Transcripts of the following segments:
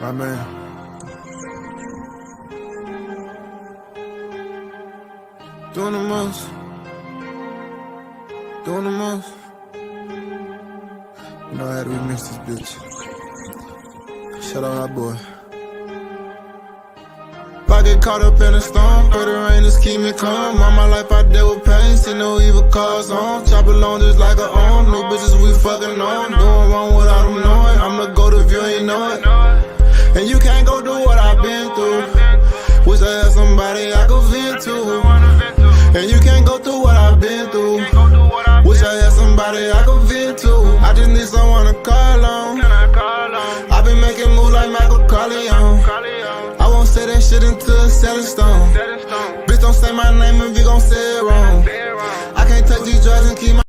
My man. Doing the most. Doing the most. You know I had to remix this bitch. Shout out our boy. If I get caught up in a storm, pray the rain just keep me calm. All my life I dealt with pain, see no evil cause on. Chop along just like a arm, no bitches we fucking on. Doing wrong without them knowing, I'm the GOAT if you ain't know it. And you can't go do what I've been through. Wish I had somebody I could vent to. And you can't go through what I've been through. Wish I had somebody I could vent to. I just need someone to call on. I've been making moves like Michael Corleone. I won't say that shit until it's set in stone. Bitch, don't say my name if you gon' say it wrong. I can't touch these drugs and keep my...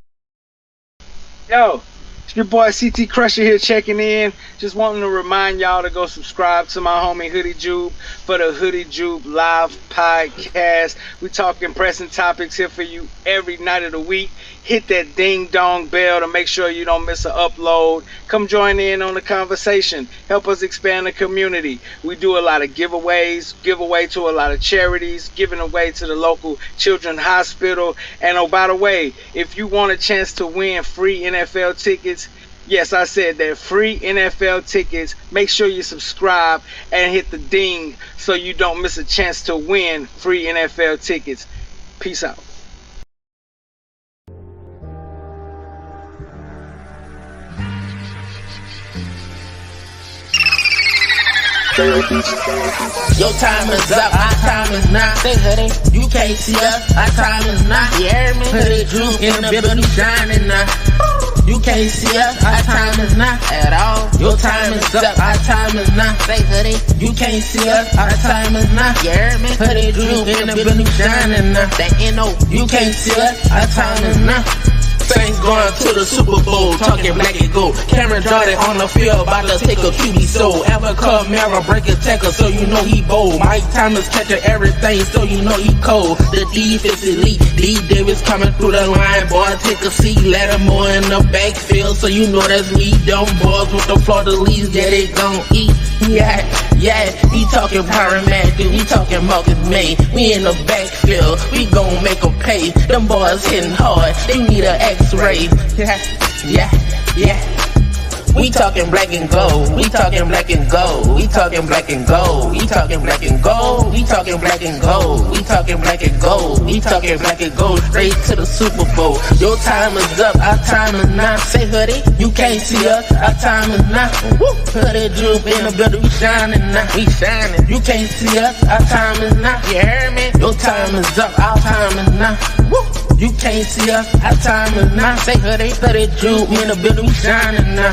Yo, it's your boy CT Crusher here checking in. Just wanting to remind y'all to go subscribe to my homie Hoodie Jube for the Hoodie Jube live podcast. We talking pressing topics here for you every night of the week. Hit that ding dong bell to make sure you don't miss an upload. Come join in on the conversation. Help us expand the community. We do a lot of giveaways, give away to a lot of charities, giving away to the local children's hospital. And oh, by the way, if you want a chance to win free NFL tickets, yes, I said that, free NFL tickets, make sure you subscribe and hit the ding so you don't miss a chance to win free NFL tickets. Peace out. Your time is up, our time is now. Say Hoodie, you can't see us, our time is now. You hear me? Hoodie Jube in the building shining now. You can't see us, our time is not at all. Your time is up, our time is not. Say Hoodie, you can't see us, our time is not. You hear me? Hoodie Jube in the building shining now. That NO, you can't see us, our time is not. Saints going to the Super Bowl, talking black and gold. Cameron Jordan on the field, about to take a QB soul. Ever Camara break a tackle, so you know he bold. Mike Thomas catching everything, so you know he cold. The defense elite, D. Davis coming through the line, boy, take a seat. Lattimore in the backfield, so you know that's me. Them boys with the Florida leaves, yeah, they gon' eat. Yeah, we talking pyromatic, we talking Marcus May. We in the backfield, we gon' make them pay. Them boys hitting hard, they need an X-ray. Yeah. We talking black and gold, we talking black and gold, we talking black and gold, we talking black and gold, we talking black and gold, we talking black and gold, we talking black and gold, straight to the Super Bowl. Your time is up, our time is now. Say Hoodie, you can't see us, our time is now. Woo! Hoodie Jube in the building, we shining now, we shining. You can't see us, our time is now. You hear me? Your time is up, our time is now. Woo! You can't see us, our time is now. Say Hoodie, Hoodie Jube in the building, we shining now.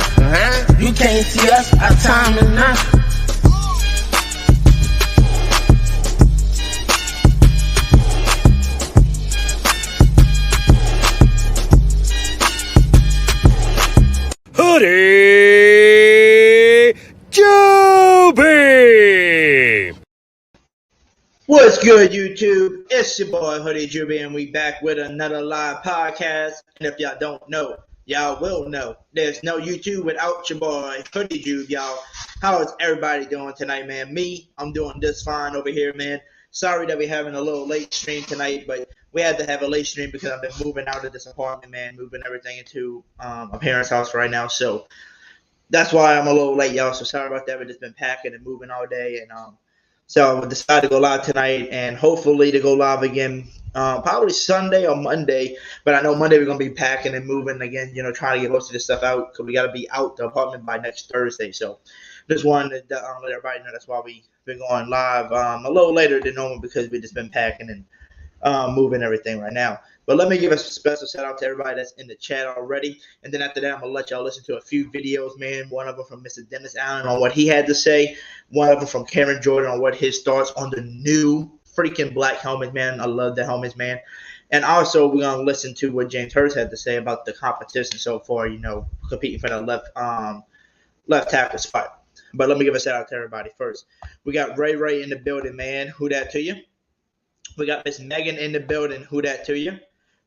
You can't see us, our time is now. Hoodie Jube! What's good, YouTube? It's your boy Hoodie Jube, and we back with another live podcast. And if y'all don't know, y'all will know. There's no YouTube without your boy Hoodie Jube, y'all. How is everybody doing tonight, man? I'm doing just fine over here, man. Sorry that we're having a little late stream tonight, but we had to have a late stream because I've been moving out of this apartment, man, moving everything into a parent's house right now. So that's why I'm a little late, y'all. So sorry about that. We've just been packing and moving all day, and so I decided to go live tonight, and hopefully to go live again probably Sunday or Monday. But I know Monday we're going to be packing and moving again, trying to get most of this stuff out because we got to be out the apartment by next Thursday. So just wanted to let everybody know that's why we've been going live a little later than normal, because we've just been packing and moving everything right now. But let me give a special shout out to everybody that's in the chat already. And then after that, I'm going to let y'all listen to a few videos, man. One of them from Mr. Dennis Allen on what he had to say. One of them from Cameron Jordan on what his thoughts on the new freaking black helmet, man. I love the helmets, man. And also, we're going to listen to what James Hurst had to say about the competition so far, competing for the left tackle spot. But let me give a shout out to everybody first. We got Ray in the building, man. Who that to you? We got Miss Megan in the building. Who that to you?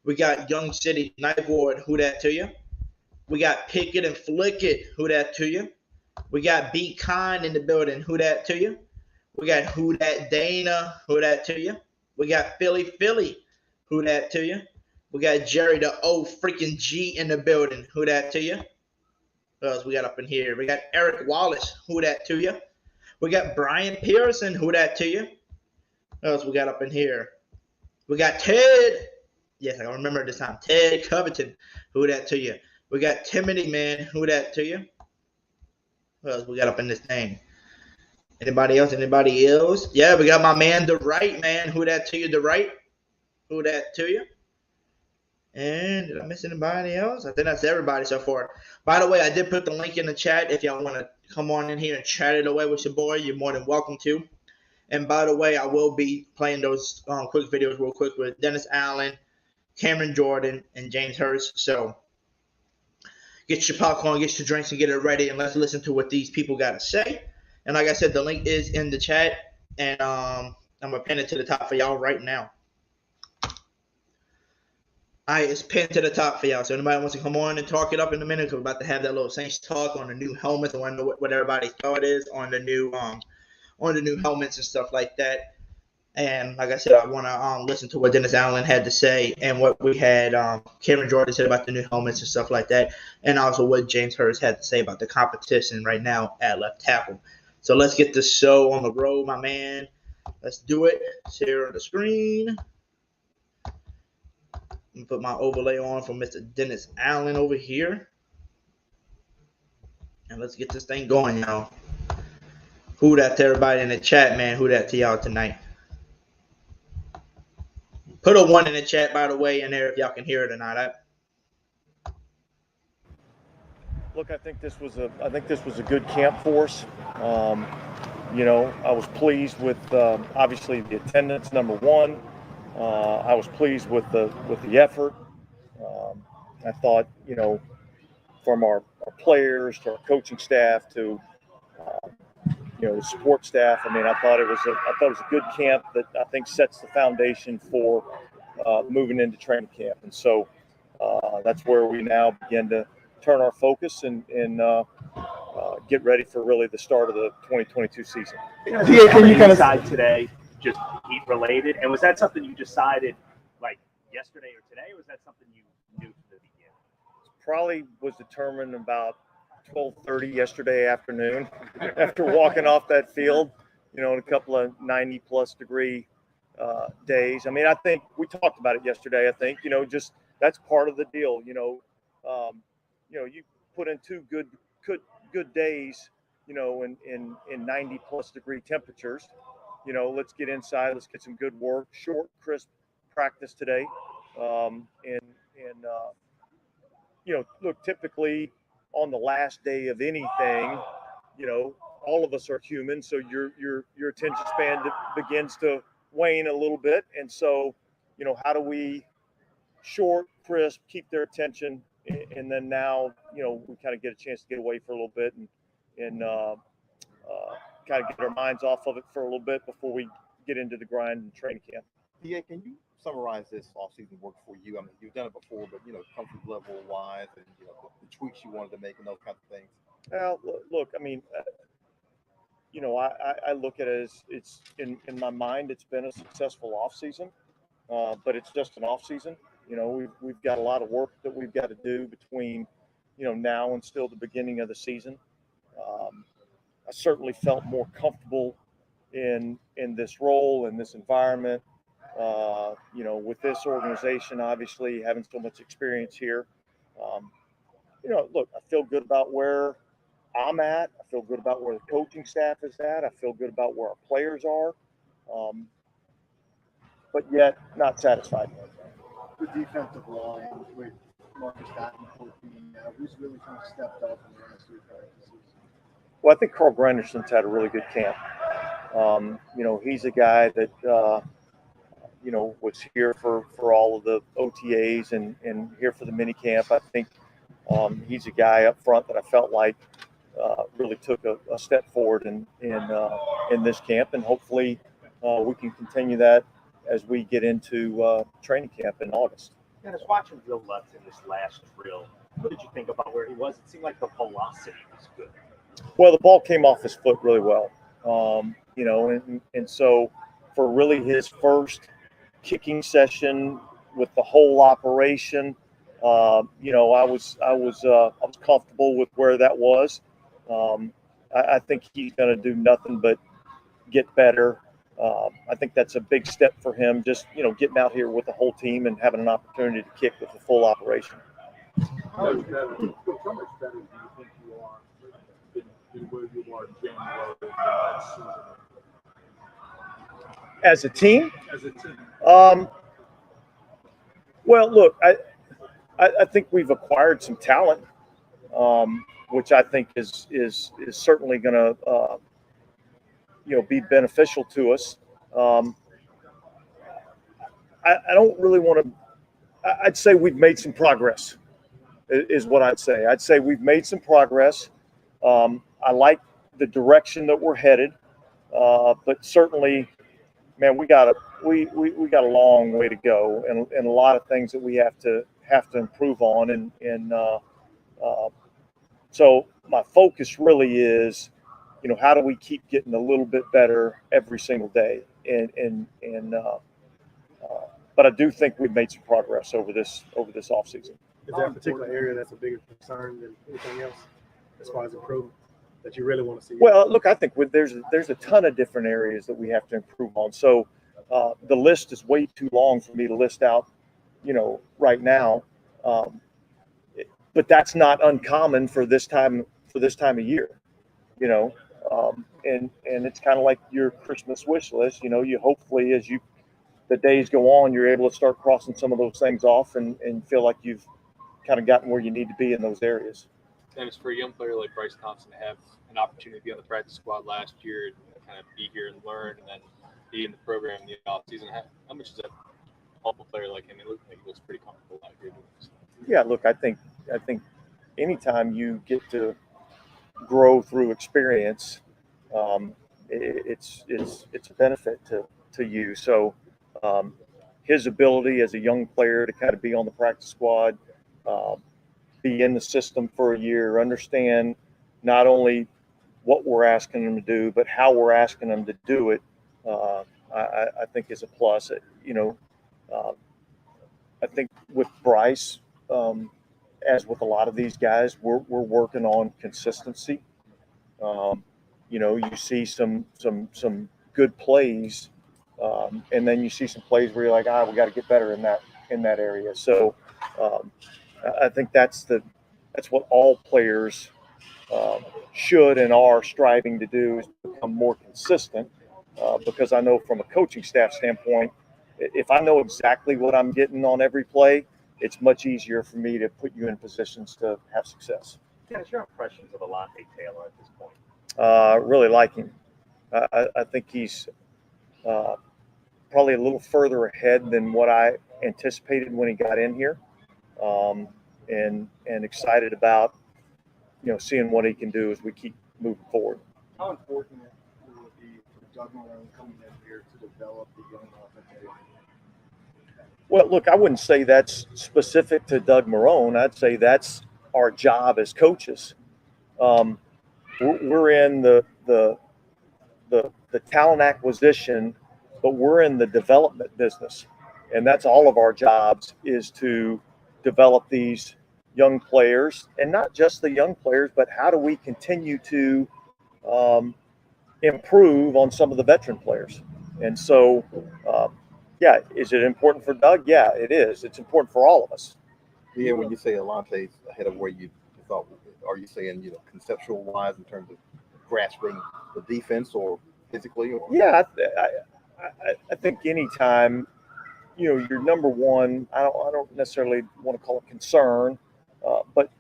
We got Young City Night Ward. Who that to you? We got Pick It and Flick It. Who that to you? We got B Con in the building. Who that to you? We got Who that Dana. Who that to you? We got Philly. Who that to you? We got Jerry the O freaking G in the building. Who that to you? Who else we got up in here? We got Eric Wallace. Who that to you? We got Brian Pearson. Who that to you? Who else we got up in here? We got Ted. Yes, I remember this time. Ted Covington. Who that to you? We got Timothy, man. Who that to you? Who else we got up in this thing? Anybody else? Anybody else? Yeah, we got my man, the right man. Who that to you? The right. Who that to you? And did I miss anybody else? I think that's everybody so far. By the way, I did put the link in the chat. If y'all want to come on in here and chat it away with your boy, you're more than welcome to. And by the way, I will be playing those quick videos real quick with Dennis Allen, Cameron Jordan, and James Hurst. So get your popcorn, get your drinks, and get it ready, and let's listen to what these people got to say. And like I said, the link is in the chat, and I'm going to pin it to the top for y'all right now. All right, it's pinned to the top for y'all. So anybody wants to come on and talk it up in a minute, because we're about to have that little Saints talk on the new helmets. I want to know what everybody's thought is on the new helmets and stuff like that. And like I said, I want to listen to what Dennis Allen had to say and what we had Cameron Jordan said about the new helmets and stuff like that, and also what James Hurst had to say about the competition right now at left tackle. So let's get this show on the road, my man. Let's do it. Share on the screen. And put my overlay on for Mr. Dennis Allen over here. And let's get this thing going, y'all. Who that to everybody in the chat, man? Who that to y'all tonight? Put a 1 in the chat, by the way, in there if y'all can hear it or not. Look, I think this was a good camp for us. You know, I was pleased with obviously the attendance, number one. I was pleased with the effort. I thought, you know, from our players to our coaching staff to you know, the support staff. I mean, I thought it was a good camp that I think sets the foundation for moving into training camp. And so that's where we now begin to turn our focus and get ready for really the start of the 2022 season. Can you kind of decide today, just heat related? And was that something you decided like yesterday or today, or was that something you knew from the beginning? Probably was determined about 12:30 yesterday afternoon after walking off that field, you know, in a couple of 90+ degree days. I mean, I think we talked about it yesterday. I think, you know, just that's part of the deal. You know, you put in two good days, you know, in 90+ degree temperatures. You know, let's get inside. Let's get some good work. Short, crisp practice today, you know, look, typically on the last day of anything, you know, all of us are human, so your attention span begins to wane a little bit. And so, you know, how do we short, crisp, keep their attention, and then now, you know, we kind of get a chance to get away for a little bit and kind of get our minds off of it for a little bit before we get into the grind and training camp. Yeah, can you summarize this offseason work for you? I mean, you've done it before, but, you know, comfort level wise and, you know, the tweaks you wanted to make and those kinds of things. Well, look, I mean, you know, I look at it as it's in my mind, it's been a successful offseason, but it's just an offseason. You know, we've got a lot of work that we've got to do between, you know, now and still the beginning of the season. I certainly felt more comfortable in this role, in this environment. You know, with this organization, obviously having so much experience here, you know, look, I feel good about where I'm at. I feel good about where the coaching staff is at. I feel good about where our players are, but yet not satisfied. The defensive line with Marcus Patton hoping, who's really kind of stepped up in the last 3 practices? Well, I think Carl Granderson's had a really good camp. You know, he's a guy that, you know, was here for all of the OTAs and here for the mini camp. I think he's a guy up front that I felt like really took a step forward in this camp, and hopefully we can continue that as we get into training camp in August. And as watching Will Lutz in this last drill, what did you think about where he was? It seemed like the velocity was good. Well, the ball came off his foot really well, and so for really his first kicking session with the whole operation, I was comfortable with where that was. I think he's going to do nothing but get better. I think that's a big step for him, just getting out here with the whole team and having an opportunity to kick with the full operation. How much better do you think you are than where you are in January last season? As a team? As a team. Well, look, I think we've acquired some talent, which I think is certainly going to be beneficial to us. I don't really want to. I'd say we've made some progress, is what I'd say. I'd say we've made some progress. I like the direction that we're headed, but certainly, man, we got a long way to go, and a lot of things that we have to improve on, and so my focus really is, how do we keep getting a little bit better every single day, but I do think we've made some progress over this offseason. Is there a particular area that's a bigger concern than anything else as far as improvement that you really want to see? Well, look, I think there's a ton of different areas that we have to improve on. So the list is way too long for me to list out, right now. But that's not uncommon for this time of year, and it's kind of like your Christmas wish list. You hopefully, as the days go on, you're able to start crossing some of those things off and feel like you've kind of gotten where you need to be in those areas. And it's for a young player like Bryce Thompson to have an opportunity to be on the practice squad last year and kind of be here and learn, and then be in the program in the off season. How much does that help a player like him? It looks like he looks pretty comfortable out here doing this. Yeah, look, I think anytime you get to grow through experience, it's a benefit to you. So his ability as a young player to kind of be on the practice squad, be in the system for a year, understand not only what we're asking them to do, but how we're asking them to do it, I think is a plus. I think with Bryce, as with a lot of these guys, we're working on consistency. You see some good plays, and then you see some plays where you're like, we got to get better in that area. So I think that's what all players should and are striving to do, is become more consistent. Because I know from a coaching staff standpoint, if I know exactly what I'm getting on every play, it's much easier for me to put you in positions to have success. What's your impressions of Alante Taylor at this point? Really like him. I think he's probably a little further ahead than what I anticipated when he got in here, and excited about seeing what he can do as we keep moving forward. How important will it be for Doug Malone coming in here to develop the young offensive line? Well, look, I wouldn't say that's specific to Doug Marrone. I'd say that's our job as coaches. We're in the talent acquisition, but we're in the development business, and that's all of our jobs, is to develop these young players, and not just the young players, but how do we continue to improve on some of the veteran players. And so, yeah, is it important for Doug? Yeah, it is. It's important for all of us. Yeah, when you say Alante's ahead of where you thought, are you saying, conceptual wise in terms of grasping the defense or physically? Or? Yeah, I think anytime, you're number one, I don't necessarily want to call it concern, but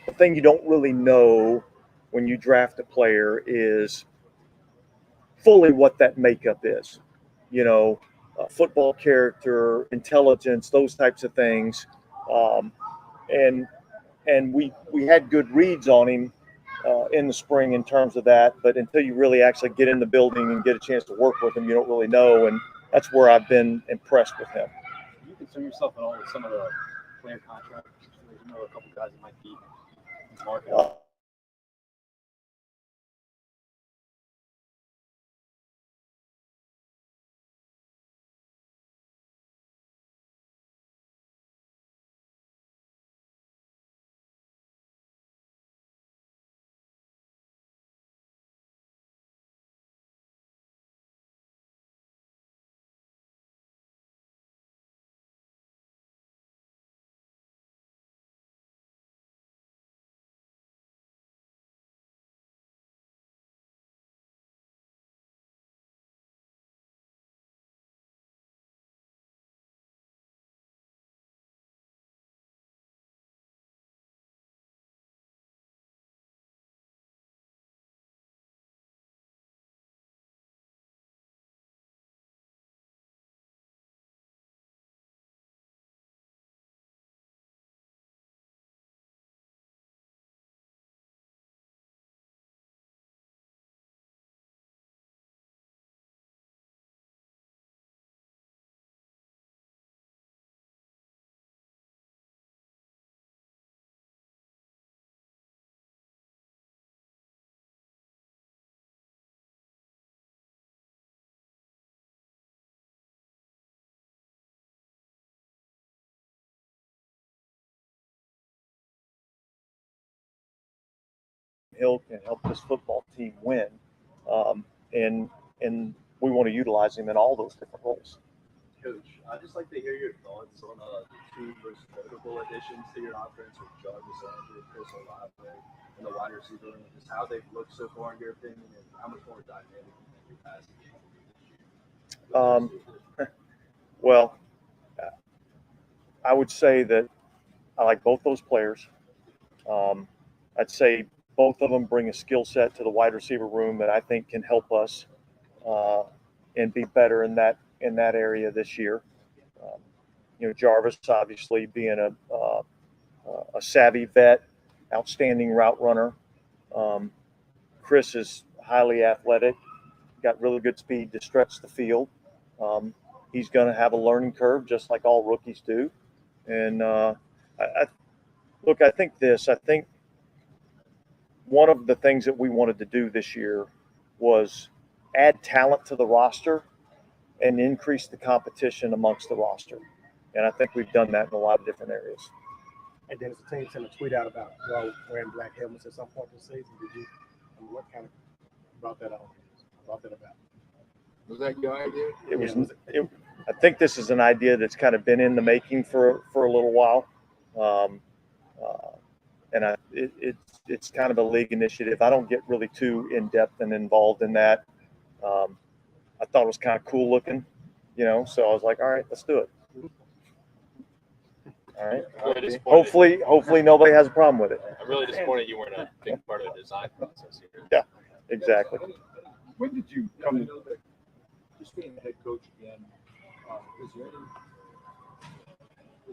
the thing you don't really know when you draft a player is fully what that makeup is. Football character, intelligence, those types of things. And we had good reads on him in the spring in terms of that, but until you really actually get in the building and get a chance to work with him, you don't really know, and that's where I've been impressed with him. Do you concern yourself at all with some of the player contracts? A couple guys that might be in the market. Hill can help this football team win, and we want to utilize him in all those different roles. Coach, I'd just like to hear your thoughts on the two most notable additions to your offense with Jube and Chris Olave and the wide receiver room, just how they've looked so far in your opinion, and how much more dynamic you think your passing game will be. Well, I would say that I like both those players. I'd say both of them bring a skill set to the wide receiver room that I think can help us and be better in that area this year. Jarvis obviously being a savvy vet, outstanding route runner. Chris is highly athletic, got really good speed to stretch the field. He's going to have a learning curve just like all rookies do. And I think one of the things that we wanted to do this year was add talent to the roster and increase the competition amongst the roster. And I think we've done that in a lot of different areas. And then the team sent a tweet out about wearing black helmets at some point this season. What kind of brought that about? Was that your idea? I think this is an idea that's kind of been in the making for a little while. And it's kind of a league initiative. I don't get really too in-depth and involved in that. I thought it was kind of cool looking, so I was like, all right, let's do it. All right. Hopefully nobody has a problem with it. I'm really disappointed you weren't a big part of the design process here. Yeah, exactly. When did you come in? Just being the head coach again, is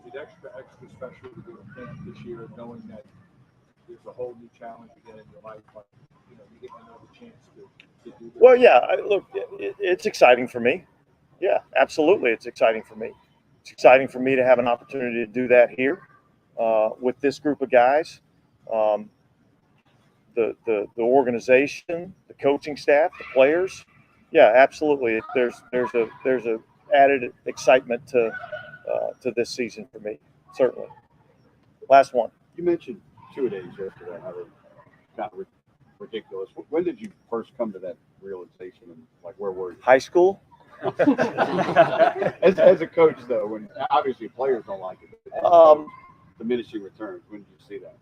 it extra special to do a camp this year, knowing that there's a whole new challenge again in your life, but you get another chance to do that? Well, yeah. Look, it's exciting for me. Yeah, absolutely, it's exciting for me. It's exciting for me to have an opportunity to do that here with this group of guys, the organization, the coaching staff, the players. Yeah, absolutely. There's a added excitement to this season for me, certainly. Last one. You mentioned 2 days yesterday, how they got ridiculous. When did you first come to that realization, and where were you? High school. as a coach, though, when obviously players don't like it, diminishing returns. When did you see that?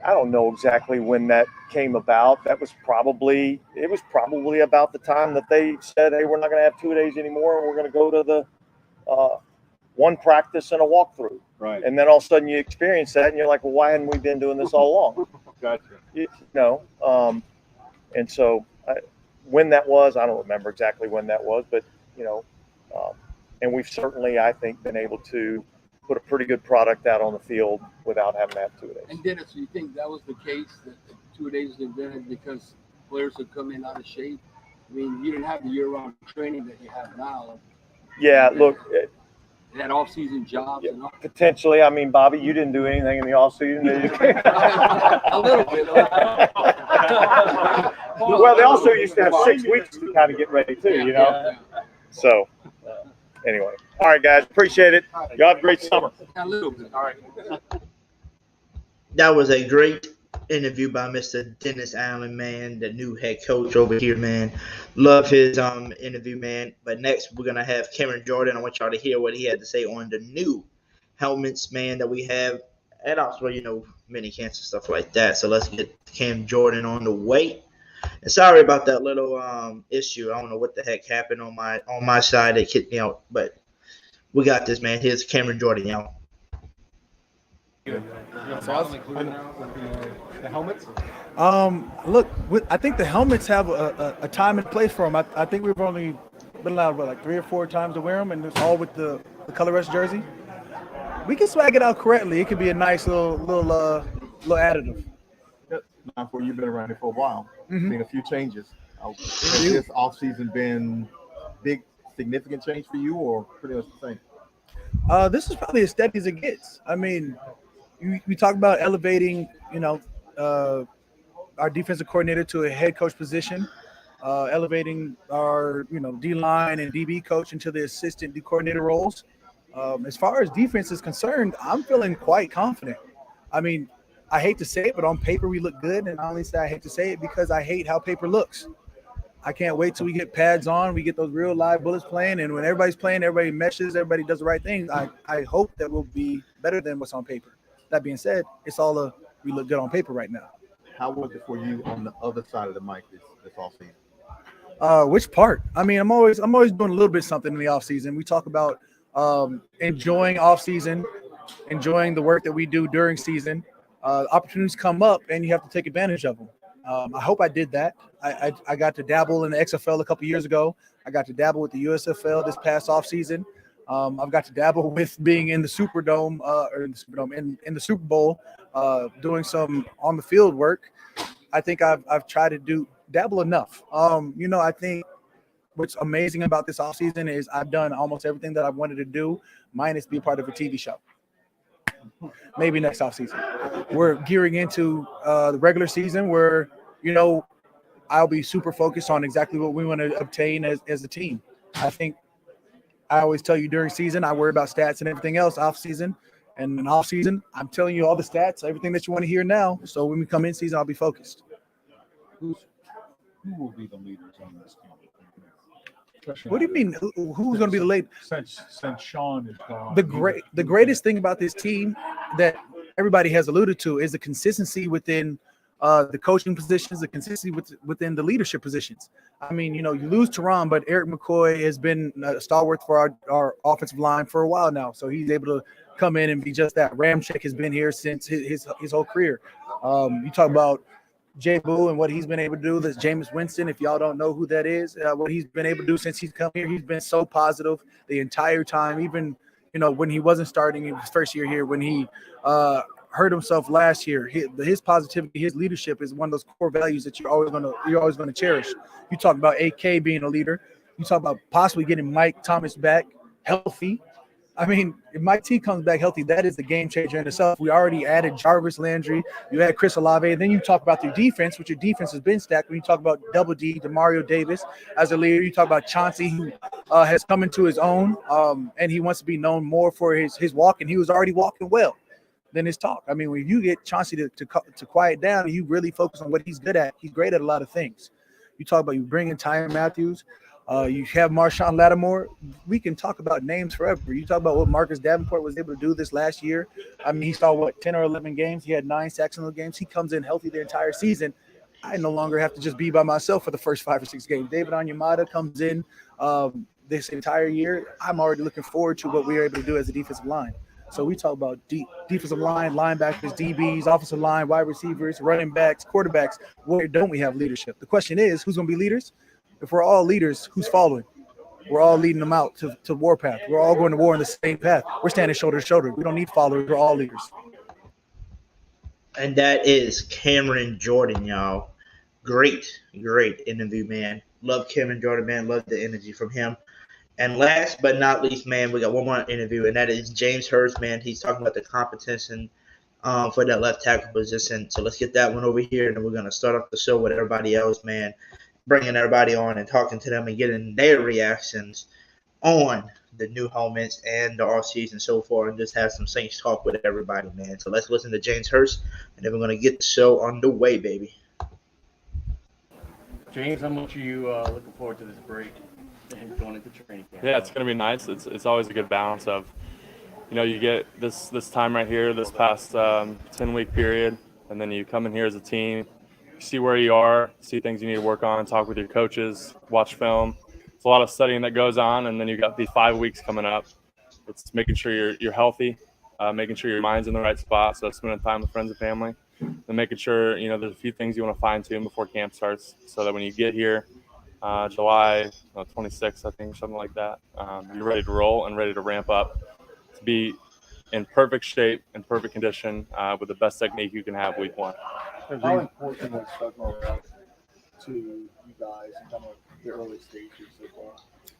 I don't know exactly when that came about. It was probably about the time that they said, hey, we're not going to have 2 days anymore, and we're going to go to the one practice and a walkthrough. Right. And then all of a sudden you experience that, and you're like, well, why hadn't we been doing this all along? Gotcha. And so when that was, I don't remember exactly when that was, but, and we've certainly, I think, been able to put a pretty good product out on the field without having to have 2 days. And Dennis, you think that was the case, that the 2 days was invented because players would come in out of shape? I mean, you didn't have the year-round training that you have now. Yeah, look. They had off-season jobs and all. Potentially. I mean, Bobby, you didn't do anything in the off-season. A little bit. Well, they also used to have 6 weeks to kind of get ready, too, Yeah. So, anyway. All right, guys. Appreciate it. Y'all have a great summer. A little bit. All right. That was a great interview by Mr. Dennis Allen, man, the new head coach over here, man. Love his interview, man. But next, we're going to have Cameron Jordan. I want y'all to hear what he had to say on the new helmets, man, that we have. And also, mini camps and stuff like that. So let's get Cam Jordan on the way. And sorry about that little issue. I don't know what the heck happened on my side. It kicked me out. But we got this, man. Here's Cameron Jordan, y'all. The helmets? Look, I think the helmets have a time and place for them. I think we've only been allowed 3 or 4 times to wear them, and it's all with the color rush jersey. We can swag it out correctly. It could be a nice little additive. Now, for you've been around here for a while, seen a few changes. Has this offseason been big, significant change for you, or pretty much the same? This is probably as steady as it gets. I mean, we talk about elevating, our defensive coordinator to a head coach position, elevating our, D-line and DB coach into the assistant D coordinator roles. As far as defense is concerned, I'm feeling quite confident. I mean, I hate to say it, but on paper we look good. And I only say I hate to say it because I hate how paper looks. I can't wait till we get pads on, we get those real live bullets playing, and when everybody's playing, everybody meshes, everybody does the right thing. I hope that we'll be better than what's on paper. That being said, it's all we look good on paper right now. How was it for you on the other side of the mic this offseason? Which part? I mean, I'm always doing a little bit something in the off season. We talk about enjoying off season, enjoying the work that we do during season. Opportunities come up, and you have to take advantage of them. I hope I did that. I got to dabble in the XFL a couple years ago. I got to dabble with the USFL this past off season. I've got to dabble with being in the Superdome in the Super Bowl, doing some on the field work. I think I've tried to dabble enough. I think what's amazing about this offseason is I've done almost everything that I wanted to do, minus be a part of a TV show. Maybe next offseason. We're gearing into the regular season where, I'll be super focused on exactly what we want to obtain as a team. I think I always tell you during season, I worry about stats and everything else off season. And in off season, I'm telling you all the stats, everything that you want to hear now. So when we come in season, I'll be focused. Who will be the leaders on this team? What do you mean? Who's going to be the lead? Since Sean is gone. The greatest thing about this team that everybody has alluded to is the consistency within the coaching positions, the consistency within the leadership positions. I mean, you lose Teron, but Eric McCoy has been a stalwart for our offensive line for a while now. So he's able to come in and be just that. Ramczyk has been here since his whole career. You talk about Jube and what he's been able to do. This Jameis Winston, if y'all don't know who that is, what he's been able to do since he's come here, he's been so positive the entire time. Even when he wasn't starting in his first year here, when he hurt himself last year, his positivity, his leadership is one of those core values that you're always going to cherish. You talk about AK being a leader. You talk about possibly getting Mike Thomas back healthy. I mean, if Mike T comes back healthy, that is the game changer in itself. We already added Jarvis Landry. You add Chris Olave. And then you talk about their defense, which your defense has been stacked. When you talk about Double D, DeMario Davis as a leader, you talk about Chauncey, who has come into his own, and he wants to be known more for his walking. He was already walking well than his talk. I mean, when you get Chauncey to quiet down, you really focus on what he's good at. He's great at a lot of things. You talk about you bringing Tyron Matthews. You have Marshawn Lattimore. We can talk about names forever. You talk about what Marcus Davenport was able to do this last year. I mean, he saw 10 or 11 games. He had 9 sacks in those games. He comes in healthy the entire season. I no longer have to just be by myself for the first 5 or 6 games. David Onyemata comes in this entire year. I'm already looking forward to what we are able to do as a defensive line. So we talk about defensive line, linebackers, DBs, offensive line, wide receivers, running backs, quarterbacks. Where don't we have leadership? The question is, who's going to be leaders? If we're all leaders, who's following? We're all leading them out to warpath. We're all going to war on the same path. We're standing shoulder to shoulder. We don't need followers. We're all leaders. And that is Cameron Jordan, y'all. Great interview, man. Love Cameron Jordan, man. Love the energy from him. And last but not least, man, we got one more interview, and that is James Hurst, man. He's talking about the competition for that left tackle position. So let's get that one over here, and then we're going to start off the show with everybody else, man, bringing everybody on and talking to them and getting their reactions on the new helmets and the offseason so far, and just have some Saints talk with everybody, man. So let's listen to James Hurst, and then we're going to get the show underway, baby. James, how much are you looking forward to this break and going into training camp? Yeah, it's going to be nice. It's always a good balance of, you get this time right here, this past 10-week period, and then you come in here as a team, see where you are, see things you need to work on, talk with your coaches, watch film. It's a lot of studying that goes on, and then you got these 5 weeks coming up. It's making sure you're healthy, making sure your mind's in the right spot, so spending time with friends and family, and making sure there's a few things you want to fine-tune before camp starts, so that when you get here, July 26th, I think, something like that, you're ready to roll and ready to ramp up to be in perfect shape and perfect condition with the best technique you can have week 1. How important was Doug Morrell to you guys in kind of the early stages so far?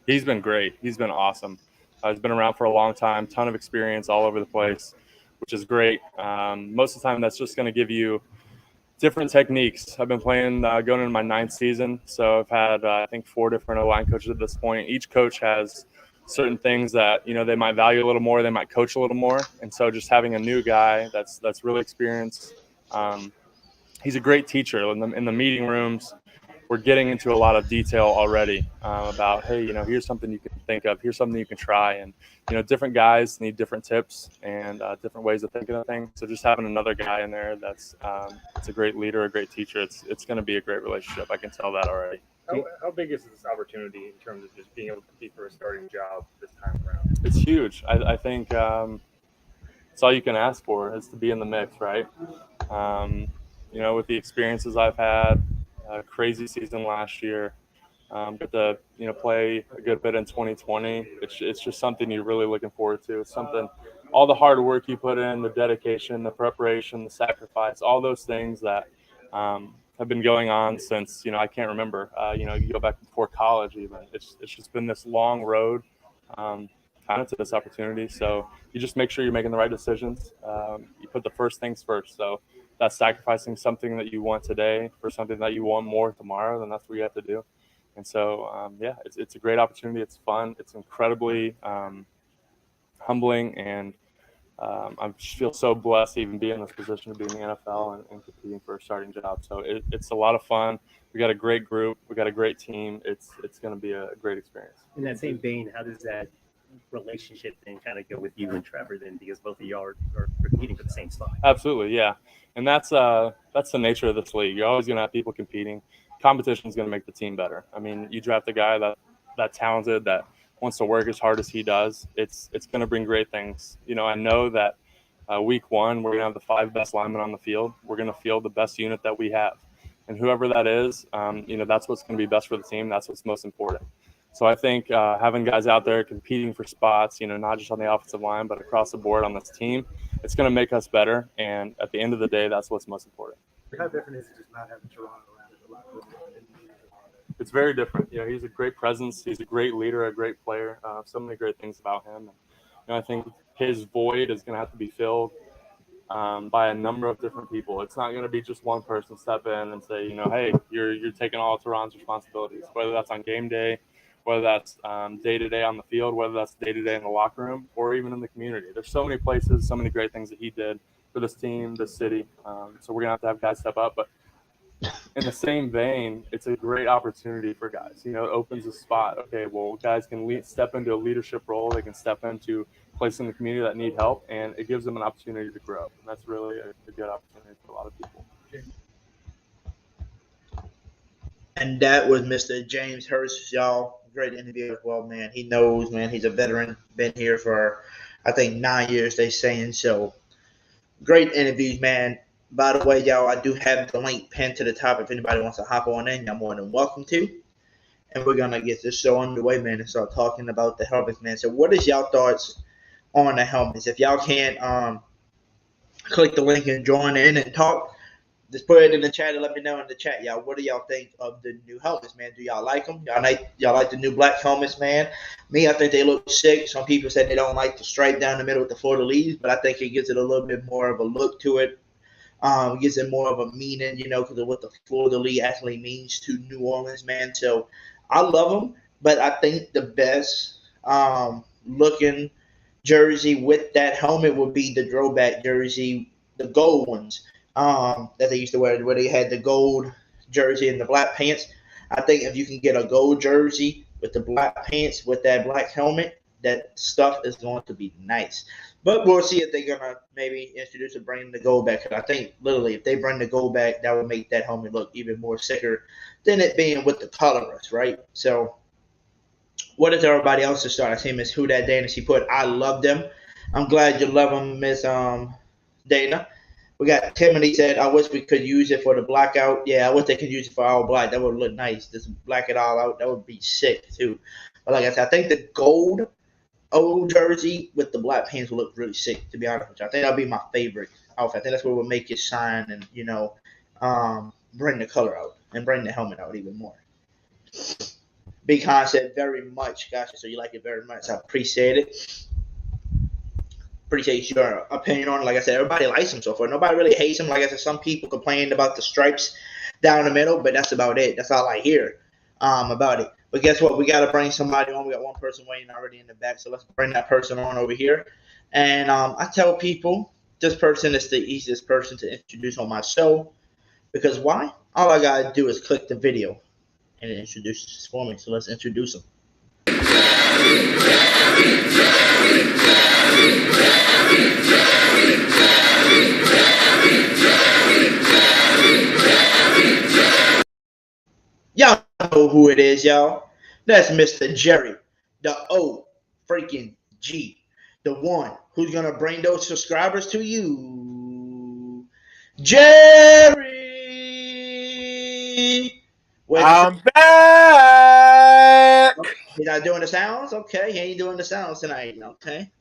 He's been great. He's been awesome. He's been around for a long time, ton of experience all over the place, which is great. Most of the time, that's just going to give you different techniques. I've been playing going into my 9th season, so I've had, I think, 4 different O-line coaches at this point. Each coach has certain things that, they might value a little more, they might coach a little more. And so just having a new guy that's really experienced, He's a great teacher. In the meeting rooms, we're getting into a lot of detail already about, hey, here's something you can think of, here's something you can try. And, different guys need different tips and different ways of thinking of things. So just having another guy in there that's it's a great leader, a great teacher, it's going to be a great relationship. I can tell that already. How big is this opportunity in terms of just being able to compete for a starting job this time around? It's huge. I think it's all you can ask for is to be in the mix, right? With the experiences I've had, a crazy season last year, got to play a good bit in 2020. It's just something you're really looking forward to. It's something, all the hard work you put in, the dedication, the preparation, the sacrifice, all those things that have been going on since I can't remember. You go back before college even. It's just been this long road kind of to this opportunity. So you just make sure you're making the right decisions. You put the first things first. So that's sacrificing something that you want today for something that you want more tomorrow, then that's what you have to do. And so, it's a great opportunity. It's fun. It's incredibly humbling, and I just feel so blessed to even be in this position to be in the NFL and competing for a starting job. So it's a lot of fun. We got a great group. We got a great team. It's going to be a great experience. In that same vein, how does that relationship then kind of go with you and Trevor then, because both of y'all are competing for the same spot? Absolutely, yeah. And that's the nature of this league. You're always going to have people competing. Competition is going to make the team better. I mean, you draft a guy that talented, that wants to work as hard as he does. It's going to bring great things. I know that week one we're going to have the 5 best linemen on the field. We're going to field the best unit that we have, and whoever that is, that's what's going to be best for the team. That's what's most important. So I think having guys out there competing for spots, not just on the offensive line, but across the board on this team, it's going to make us better. And at the end of the day, that's what's most important. How different is it just not having Toronto around in the locker room? It's very different. He's a great presence. He's a great leader, a great player. So many great things about him. And I think his void is going to have to be filled by a number of different people. It's not going to be just one person step in and say, hey, you're taking all of Toronto's responsibilities, whether that's on game day, whether that's day-to-day on the field, whether that's day-to-day in the locker room, or even in the community. There's so many places, so many great things that he did for this team, this city. So we're going to have guys step up. But in the same vein, it's a great opportunity for guys. It opens a spot. Okay, well, guys can step into a leadership role. They can step into places in the community that need help, and it gives them an opportunity to grow. And that's really a good opportunity for a lot of people. And that was Mr. James Hurst, y'all. Great interview as well, man. He knows, man. He's a veteran. Been here for, I think, 9 years, they saying. So, great interviews, man. By the way, y'all, I do have the link pinned to the top. If anybody wants to hop on in, you're more than welcome to. And we're going to get this show underway, man, and start talking about the helmets, man. So, what is y'all thoughts on the helmets? If y'all can't click the link and join in and talk, just put it in the chat and let me know in the chat, y'all. What do y'all think of the new helmets, man? Do y'all like them? Y'all like the new black helmets, man? Me, I think they look sick. Some people said they don't like the stripe down the middle with the fleur-de-lis, but I think it gives it a little bit more of a look to it. It gives it more of a meaning, because of what the fleur-de-lis actually means to New Orleans, man. So I love them, but I think the best looking jersey with that helmet would be the throwback jersey, the gold ones. That they used to wear, where they had the gold jersey and the black pants. I think if you can get a gold jersey with the black pants with that black helmet, that stuff is going to be nice. But we'll see if they're going to maybe introduce or bring the gold back. Because I think, literally, if they bring the gold back, that would make that helmet look even more sicker than it being with the colorless, right? So, what is everybody else to start? I see Miss Who That Dana, she put, I love them. I'm glad you love them, Miss Dana. We got Timothy said, I wish we could use it for the blackout. Yeah, I wish they could use it for all black. That would look nice. Just black it all out. That would be sick, too. But like I said, I think the gold old jersey with the black pants will look really sick, to be honest with you. I think that'll be my favorite outfit. I think that's what will make it shine and, bring the color out and bring the helmet out even more. Big Han said, very much. Gotcha. So you like it very much. I appreciate it. Appreciate your opinion on it. Like I said, everybody likes them so far. Nobody really hates them. Like I said, some people complained about the stripes down the middle, but that's about it. That's all I hear about it. But guess what? We got to bring somebody on. We got one person waiting already in the back, so let's bring that person on over here. And I tell people, this person is the easiest person to introduce on my show. Because why? All I gotta do is click the video and it introduces for me. So let's introduce him. Y'all know who it is, y'all. That's Mr. Jerry, the O freaking G, the one who's gonna bring those subscribers to you. Jerry! I'm back! He's not doing the sounds? Okay, he ain't doing the sounds tonight. Okay.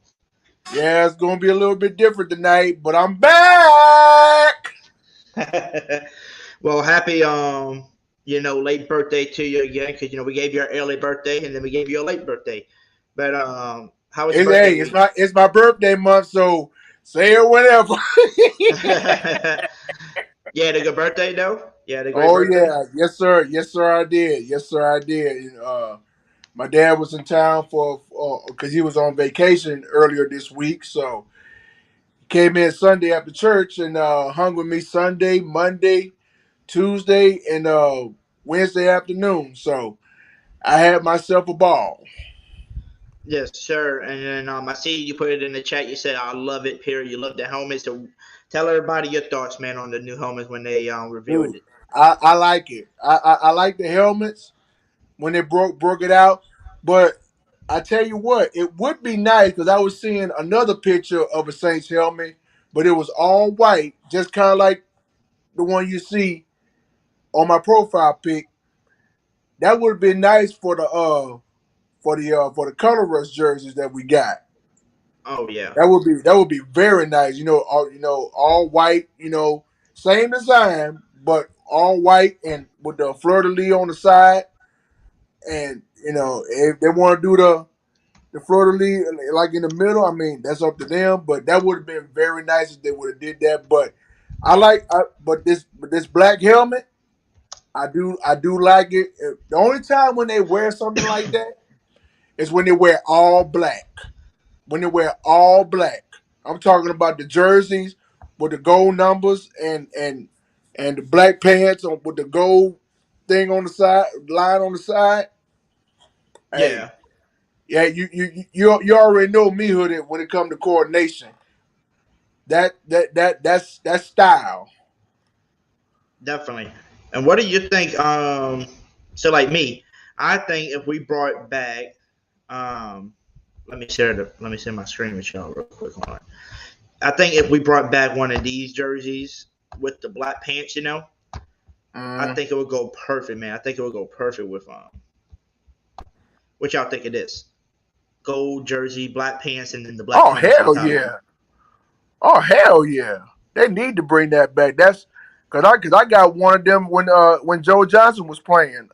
Yeah, it's gonna be a little bit different tonight, but I'm back. Well, happy late birthday to you again, because we gave you our early birthday and then we gave you a late birthday. But how was your birthday? Hey, it's my birthday month, so say it whenever. You had a good birthday though? You had a great Oh birthday? yeah, yes sir, I did. My dad was in town because he was on vacation earlier this week, so he came in Sunday after church and hung with me Sunday, Monday, Tuesday, and Wednesday afternoon. So I had myself a ball. Yes, sir. And then I see you put it in the chat. You said, "I love it." Period. You love the helmet. So tell everybody your thoughts, man, on the new helmets when they reviewed Dude, it. I like it. I like the helmets when they broke it out. But I tell you what, it would be nice because I was seeing another picture of a Saints helmet, but it was all white, just kind of like the one you see on my profile pic. That would have been nice for the color rush jerseys that we got. Oh yeah. That would be very nice. All white. Same design, but all white and with the fleur de lis on the side. And if they want to do the fleur de lis like in the middle, I mean that's up to them. But that would have been very nice if they would have did that. But but this black helmet, I do like it. The only time when they wear something like that is when they wear all black. When they wear all black, I'm talking about the jerseys with the gold numbers and the black pants with the gold thing on the side, line on the side. Hey, Yeah. yeah, you already know me, Hoodie, when it comes to coordination. That's style. Definitely. And what do you think? So like me, I think if we brought back, let me share my screen with y'all real quick. Hold on. I think if we brought back one of these jerseys with the black pants, I think it would go perfect, man. I think it would go perfect with what y'all think it is? Gold jersey, black pants, and then the black Oh helmet on hell top. yeah! Oh hell yeah! They need to bring that back. That's because I got one of them when Joe Johnson was playing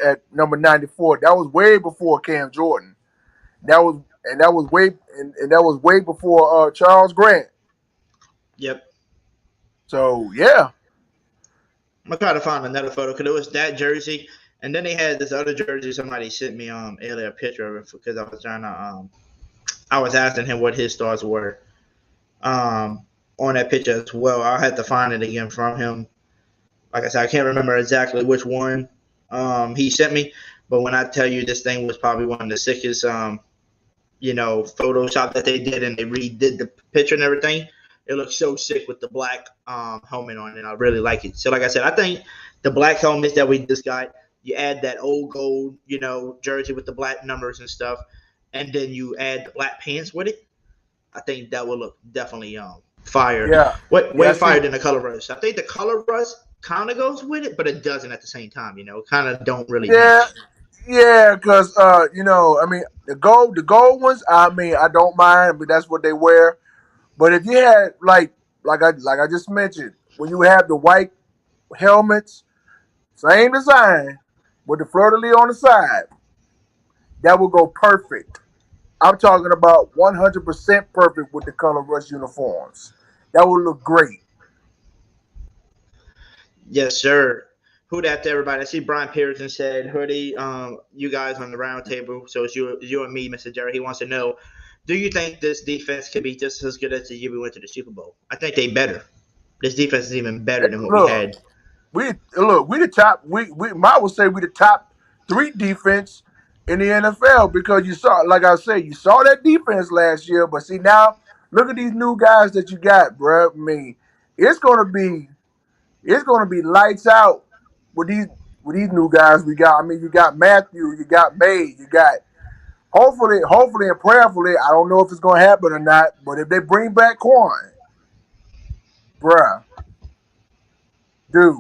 at number 94. That was way before Cam Jordan. That was way before Charles Grant. Yep. So yeah. I'm gonna try to find another photo because it was that jersey, and then they had this other jersey. Somebody sent me earlier a picture of it because I was trying to I was asking him what his thoughts were on that picture as well. I'll have to find it again from him. Like I said, I can't remember exactly which one he sent me, but when I tell you this thing was probably one of the sickest Photoshop that they did, and they redid the picture and everything. It looks so sick with the black helmet on it. I really like it. So like I said, I think the black helmets that we just got, you add that old gold, jersey with the black numbers and stuff, and then you add the black pants with it. I think that will look definitely fire. Yeah. Way fire than the color rush. I think the color rush kind of goes with it, but it doesn't at the same time. Kind of don't really. Yeah. Match. Yeah, because I mean the gold ones, I mean I don't mind, but that's what they wear. But if you had like I just mentioned, when you have the white helmets, same design, with the fleur de lis on the side, that will go perfect. I'm talking about 100% perfect with the color rush uniforms. That would look great. Yes, sir. Who that to everybody? I see Brian Pearson said, Hoodie, you guys on the round table. So it's you and me, Mr. Jerry. He wants to know, Do you think this defense could be just as good as the year we went to the Super Bowl? I think they better. This defense is even better than what we Look, had. we the top. We might well say we the top 3 defense in the NFL because you saw, like I say, you saw that defense last year. But see now, look at these new guys that you got, bro. I mean, it's gonna be lights out with these new guys we got. I mean, you got Matthew, you got May, you got hopefully and prayerfully. I don't know if it's gonna happen or not, but if they bring back Quan, bruh, dude,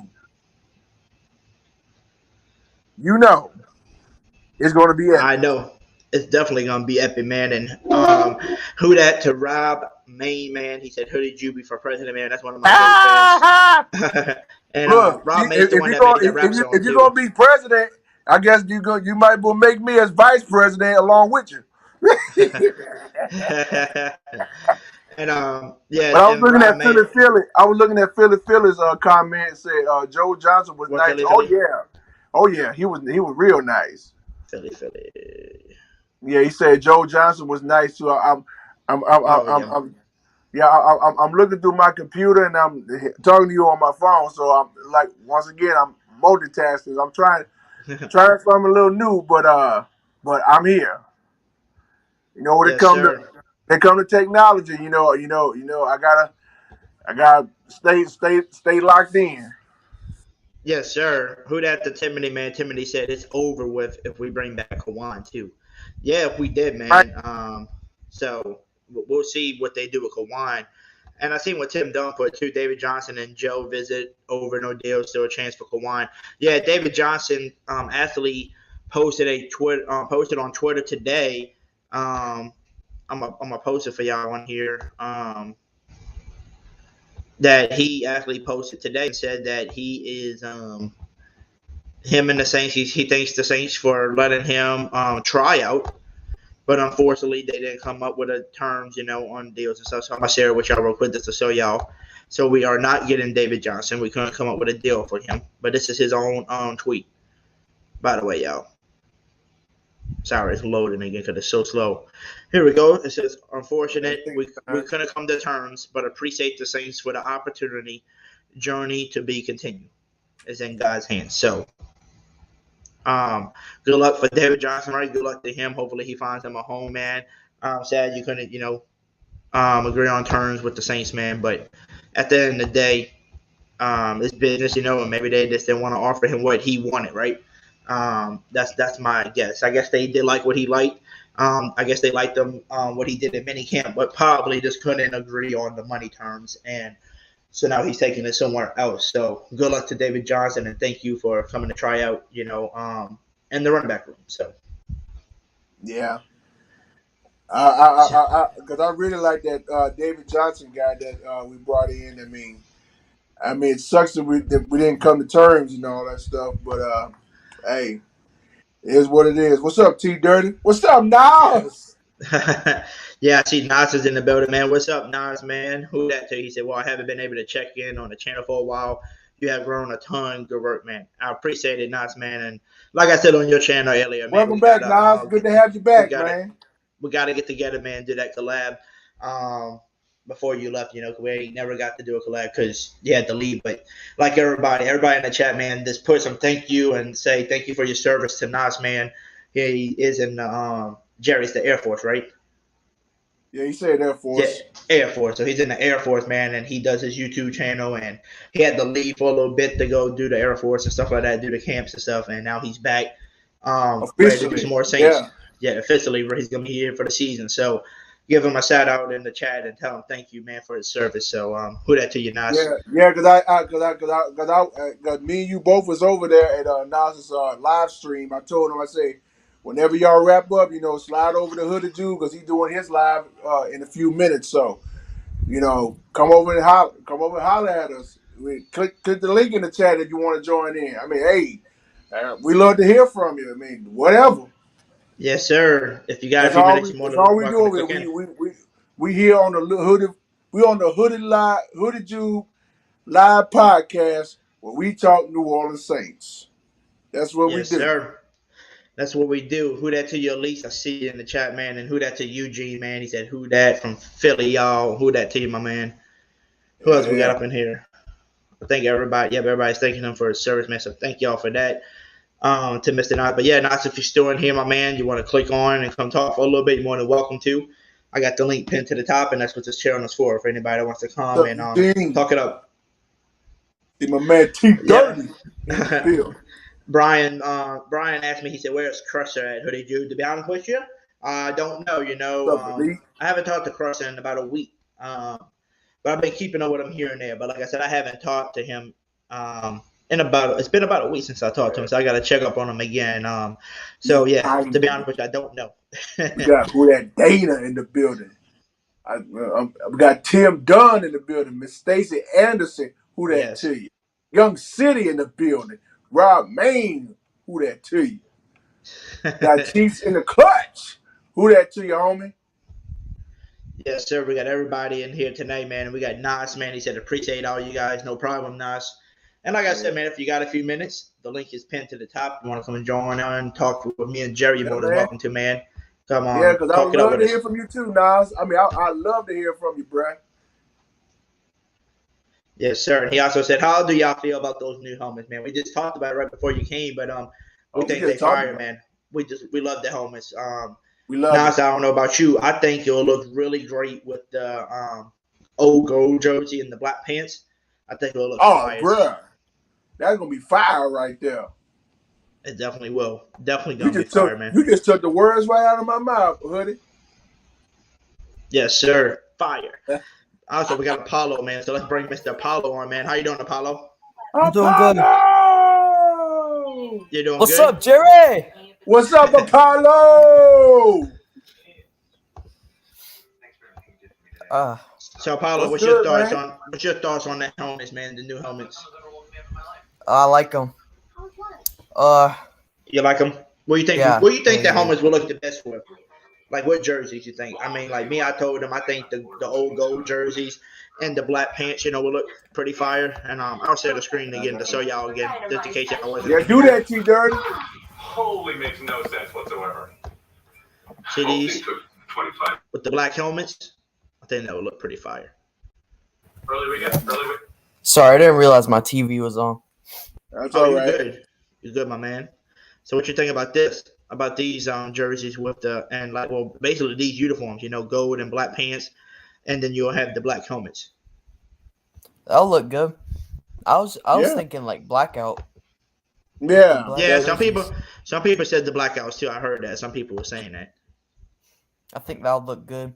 you know it's gonna be epic. I know it's definitely gonna be epic, man. And who that to Rob Main, man? He said Hoodie Jube for president, man. That's one of my great fans. And Look, Rob Main's the one that made that rap song if you're too. gonna be president, I guess you might well make me as vice president along with you. And yeah. But I was looking Rob at Philly. I was looking at Philly's comment and said Joe Johnson was nice. Oh yeah, he was real nice. Philly. Yeah, he said Joe Johnson was nice too. I'm looking through my computer and I'm talking to you on my phone. So I'm like, once again, I'm multitasking. I'm trying something a little new, but I'm here. You know, when it comes to technology, you know, I gotta stay locked in. Yes, sir. Who that the Timothy, man? Timothy said it's over with if we bring back Kawan too. Yeah, if we did, man. So we'll see what they do with Kawan. And I seen what Tim Dunn put too. David Johnson and Joe visit over no deal, still a chance for Kawan. Yeah, David Johnson actually posted on Twitter today. I'm gonna post it for y'all on here. That he actually posted today and said that he is him and the Saints. He thanks the Saints for letting him try out, but unfortunately they didn't come up with a terms, on deals and stuff. So I'm gonna share it with y'all real quick just to show y'all. So we are not getting David Johnson. We couldn't come up with a deal for him, but this is his own tweet. By the way, y'all. Sorry, it's loading again because it's so slow. Here we go. It says, unfortunate, we couldn't come to terms, but appreciate the Saints for the opportunity, journey to be continued. It's in God's hands. So, good luck for David Johnson, right? Good luck to him. Hopefully he finds him a home, man. Sad you couldn't, agree on terms with the Saints, man. But at the end of the day, it's business, and maybe they just didn't want to offer him what he wanted, right? That's my guess. I guess they did like what he liked. I guess they liked him what he did in minicamp, but probably just couldn't agree on the money terms, and so now he's taking it somewhere else. So good luck to David Johnson, and thank you for coming to try out, in the running back room. So yeah, because I really like that David Johnson guy that we brought in. I mean, it sucks that we didn't come to terms and all that stuff, but hey, it is what it is. What's up, T Dirty? What's up, Nas? Yeah, I see Nas is in the building, man. What's up, Nas, man? Who that to? He said, well, I haven't been able to check in on the channel for a while. You have grown a ton. Good work, man. I appreciate it, Nas, man. And like I said on your channel earlier, man. Welcome back, Nas. Good to have you back, man. We got to get together, man, do that collab. Before you left, because we never got to do a collab because you had to leave. But like everybody in the chat, man, just put some thank you and say thank you for your service to Nas, man. He is in Jerry's the Air Force, right? Yeah, he said Air Force. Yeah, Air Force. So he's in the Air Force, man, and he does his YouTube channel, and he had to leave for a little bit to go do the Air Force and stuff like that, do the camps and stuff, and now he's back. Ready to do some more Saints. Yeah, officially, he's gonna be here for the season. So give him a shout out in the chat and tell him thank you, man, for his service. So who that to you, Nas? Yeah, because me and you both was over there at Nas's live stream. I told him, I say, whenever y'all wrap up, slide over to Hoodie Jube because he's doing his live in a few minutes. So, come over and holler at us. Click the link in the chat if you want to join in. I mean, hey, we love to hear from you. I mean, whatever. Yes, sir. If you got a few minutes, that's all we do over here. We here on the Hoodie. We on the Hoodie Jube live podcast where we talk New Orleans Saints. That's what we do. Sir. That's what we do. Who that to you, Elise? I see you in the chat, man. And who that to Eugene, man? He said, who that from Philly, y'all? Who that to you, my man? Who else we got up in here? I think everybody, everybody's thanking him for his service, man. So thank y'all for that. To Mr. Nas. But yeah, Nas, if you're still in here, my man, you want to click on and come talk for a little bit, you're more than welcome to. I got the link pinned to the top, and that's what this channel is for anybody that wants to come and talk it up. See my man T Dirty. Brian asked me, he said, where's Crusher at, Hoodie Jube? To be honest with you, I don't know, I haven't talked to Crusher in about a week. But I've been keeping up with him here and there. But like I said, I haven't talked to him it's been about a week since I talked to him, so I got to check up on him again. To be honest with you, I don't know. We got Dana in the building. We got Tim Dunn in the building. Miss Stacy Anderson, who that to you? Young City in the building. Rob Main, who that to you? Got Chiefs in the clutch. Who that to you, homie? Yes, sir. We got everybody in here tonight, man. And we got Nas, man. He said, appreciate all you guys. No problem, Nas. And like I said, man, if you got a few minutes, the link is pinned to the top. You want to come and join and talk with me and Jerry, you're more than welcome to, man. Come on. Yeah, because I would love to hear from you too, Nas. I mean, I love to hear from you, bruh. Yes, sir. And he also said, how do y'all feel about those new helmets, man? We just talked about it right before you came, but we think they fire, man. We love the helmets. We love Nas, I don't know about you. I think it'll look really great with the old gold jersey and the black pants. I think it'll look fire. Bruh. That's going to be fire right there. It definitely will. Definitely going to be fire, man. You just took the words right out of my mouth, Hoodie. Yes, sir. Fire. Also, we got Apollo, man. So let's bring Mr. Apollo on, man. How you doing, Apollo? I'm doing good. You're doing What's good? up, Jerry? What's up, Apollo? So Apollo, what's your thoughts on the helmets, man? The new helmets. I like them. You like them? What do you think? Yeah. What do you think the helmets will look the best for? Like what jerseys you think? I mean, like me, I told him I think the old gold jerseys and the black pants, will look pretty fire. And I'll share the screen again to show y'all again, just in case y'all wasn't. Yeah, do that, T Dirty. Wholly makes no sense whatsoever. See these with the black helmets? I think that would look pretty fire. Early weekend. Sorry, I didn't realize my TV was on. That's all right. Good. You're good, my man. So what you think about this? About these jerseys with basically these uniforms, gold and black pants, and then you'll have the black helmets. That'll look good. I was thinking like blackout. Yeah. Yeah, some people said the blackouts too. I heard that. Some people were saying that. I think that'll look good.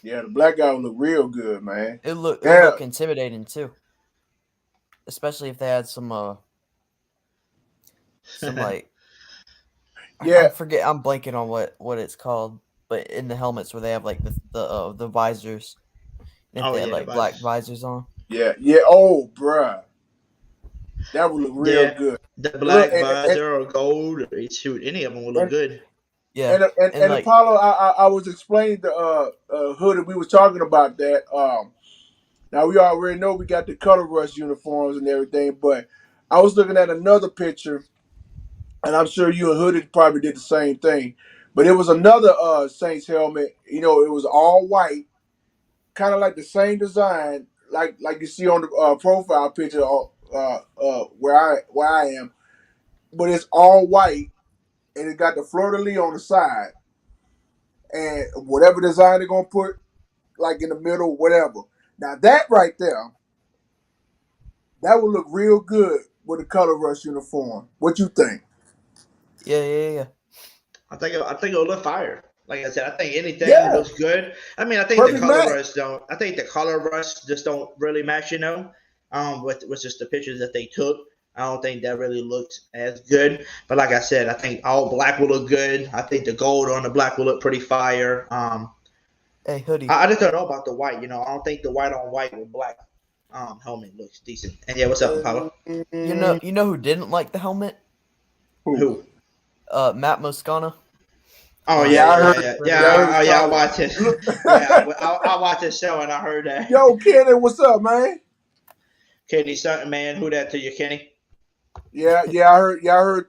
Yeah, the blackout look real good, man. It look intimidating too. Especially if they had some like yeah. I'm blanking on what it's called, but in the helmets where they have like the visors. And if they had like black visors on. Yeah. Oh, bruh. That would look real good. The black visor or gold, shoot, any of them would look good. Yeah. And like, Apollo, I was explaining to Hoodie, we was talking about that. Now we already know we got the color rush uniforms and everything, but I was looking at another picture, and I'm sure you and Hoodie probably did the same thing. But it was another Saints helmet. It was all white, kind of like the same design, like you see on the profile picture where I am. But it's all white, and it got the fleur-de-lis on the side, and whatever design they're gonna put, like in the middle, whatever. Now that right there, that would look real good with a color rush uniform. What you think? Yeah. I think it'll look fire. Like I said, I think anything looks good. I mean, I think the color rush don't. I think the color rush just don't really match. With just the pictures that they took. I don't think that really looks as good. But like I said, I think all black will look good. I think the gold on the black will look pretty fire. Hey, Hoodie. I just don't know about the white. I don't think the white on white with black helmet looks decent. And yeah, what's up, Apollo? You know who didn't like the helmet? Who? Matt Moscona. Oh yeah, I watched it. I watched the show and I heard that. Yo, Kenny, what's up, man? Kenny, something, man. Who that to you, Kenny? Yeah. I heard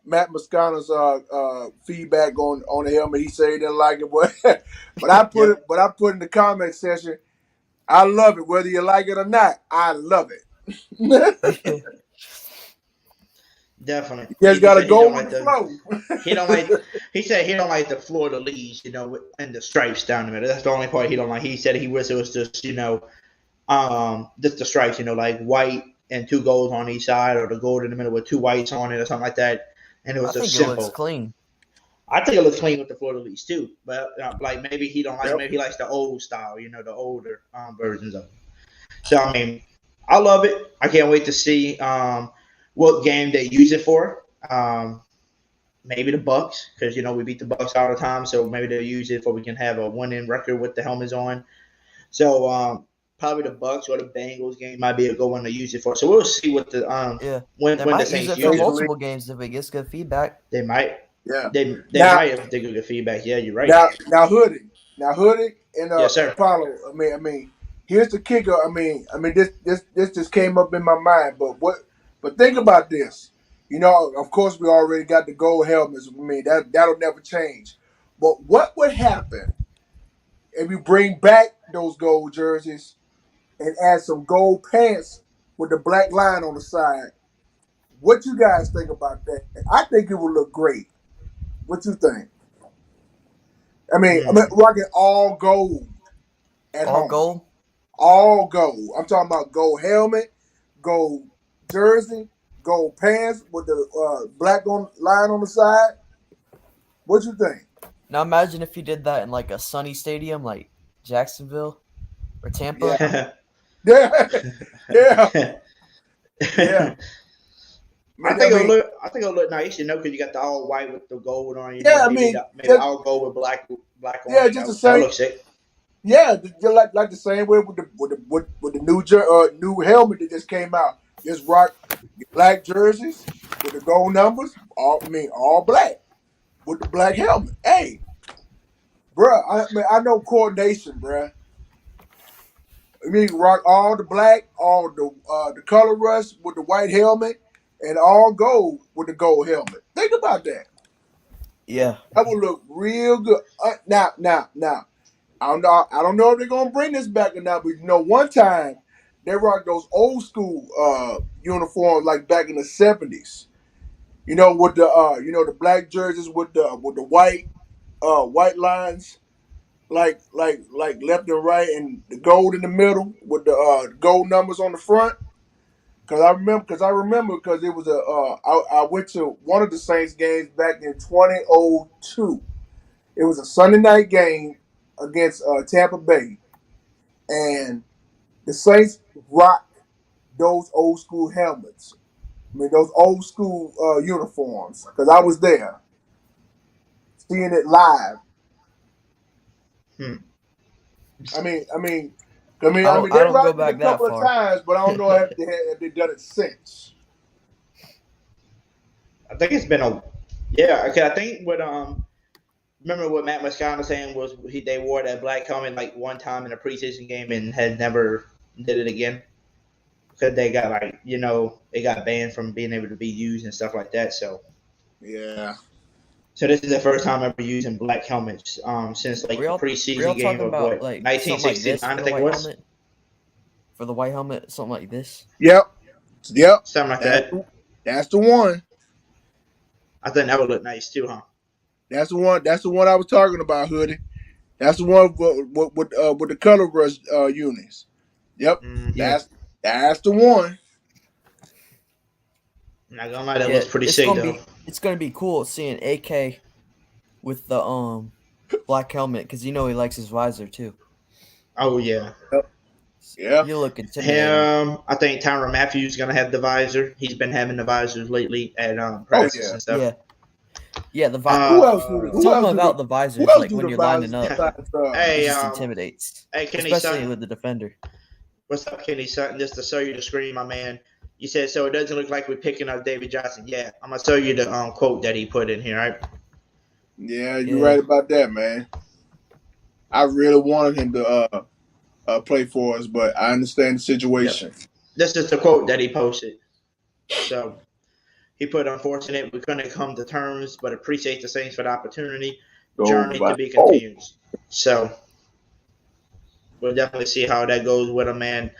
Matt Moscana's feedback on the helmet. He said he didn't like it, but I put in the comment section, I love it whether you like it or not. I love it. Definitely. You just He gotta said go with the flow. He don't like. He said he don't like the Florida leaves, and the stripes down the middle. That's the only part he don't like. He said he wished it was just, just the stripes, like white and 2 golds on each side, or the gold in the middle with 2 whites on it, or something like that. And it was I just think simple. it looks clean. I think it looks clean with the Florida leaves too, but like maybe he don't like. Yep. Maybe he likes the old style, the older versions of it. So I mean, I love it. I can't wait to see what game they use it for. Maybe the Bucks, because we beat the Bucks all the time, so maybe they'll use it for we can have a winning record with the helmets on. So probably the Bucks or the Bengals game might be a good one to use it for. So we'll see what the when they the might use Saints it for use multiple games if it gets good feedback. They might. Yeah. They Now- might if they get good feedback. Yeah, you're right. Now Hoodie, and Yes, sir. Apollo. I mean, here's the kicker. I mean, this just came up in my mind. But think about this. Of course, we already got the gold helmets. I mean, that'll never change. But what would happen if you bring back those gold jerseys and add some gold pants with the black line on the side? What you guys think about that? I think it would look great. What you think? I mean, rocking all gold at All home. gold? All gold. I'm talking about gold helmet, gold jersey, gold pants with the black line on the side. What you think? Now imagine if you did that in like a sunny stadium like Jacksonville or Tampa. Yeah. Yeah. I think it'll look nice, because you got the all white with the gold on. Yeah, maybe all gold with black on. Yeah, just the same. That looks sick. Yeah, just like the same way with the new helmet that just came out. Just rock black jerseys with the gold numbers. All black with the black helmet. Hey, bruh, I know coordination, bruh. I mean, rock all the black, all the color rush with the white helmet, and all gold with the gold helmet. Think about that. Yeah. That would look real good. Now, I don't know if they're gonna bring this back or not, but one time they rocked those old school uniforms like back in the 70s. With the black jerseys with the white lines, like left and right, and the gold in the middle with the gold numbers on the front. Because I remember because it was I went to one of the Saints games back in 2002. It was a Sunday night game against Tampa Bay, and the Saints rocked those old school helmets. Those old school uniforms, because I was there, seeing it live. I mean, they rocked it a couple of times, but I don't know if they done it since. I think it's been okay. I think remember what Matt Moscana was saying was they wore that black helmet like one time in a preseason game and had never did it again because they got it got banned from being able to be used and stuff like that. So yeah. So this is the first time ever using black helmets since the preseason game of what 1969, I think it was. Helmet? For the white helmet, something like this. Yep. Something like that. That's the one. I think that would look nice too, huh? That's the one. That's the one I was talking about, Hoodie. That's the one with the color rush units. Yep. That's the one. I'm not gonna lie, that looks pretty sick though. It's gonna be cool seeing AK with the black helmet because he likes his visor too. Oh yeah. Yeah. You look intimidating. I think Tyrann Mathieu is gonna have the visor. He's been having the visors lately at practice and stuff. Yeah, the visor. Something about the visors, like when you're lining up, it just intimidates. Hey, Kenny especially Sutton. with the defender. What's up, Kenny Sutton? Just to show you the screen, my man. You said, so it doesn't look like we're picking up David Johnson. Yeah, I'm going to show you the quote that he put in here, right? Yeah, you're right about that, man. I really wanted him to play for us, but I understand the situation. Yep. This is the quote that he posted. So, He put unfortunate we couldn't come to terms, but appreciate the Saints for the opportunity. Go Journey back. to be continued. So we'll definitely see how that goes with him, man.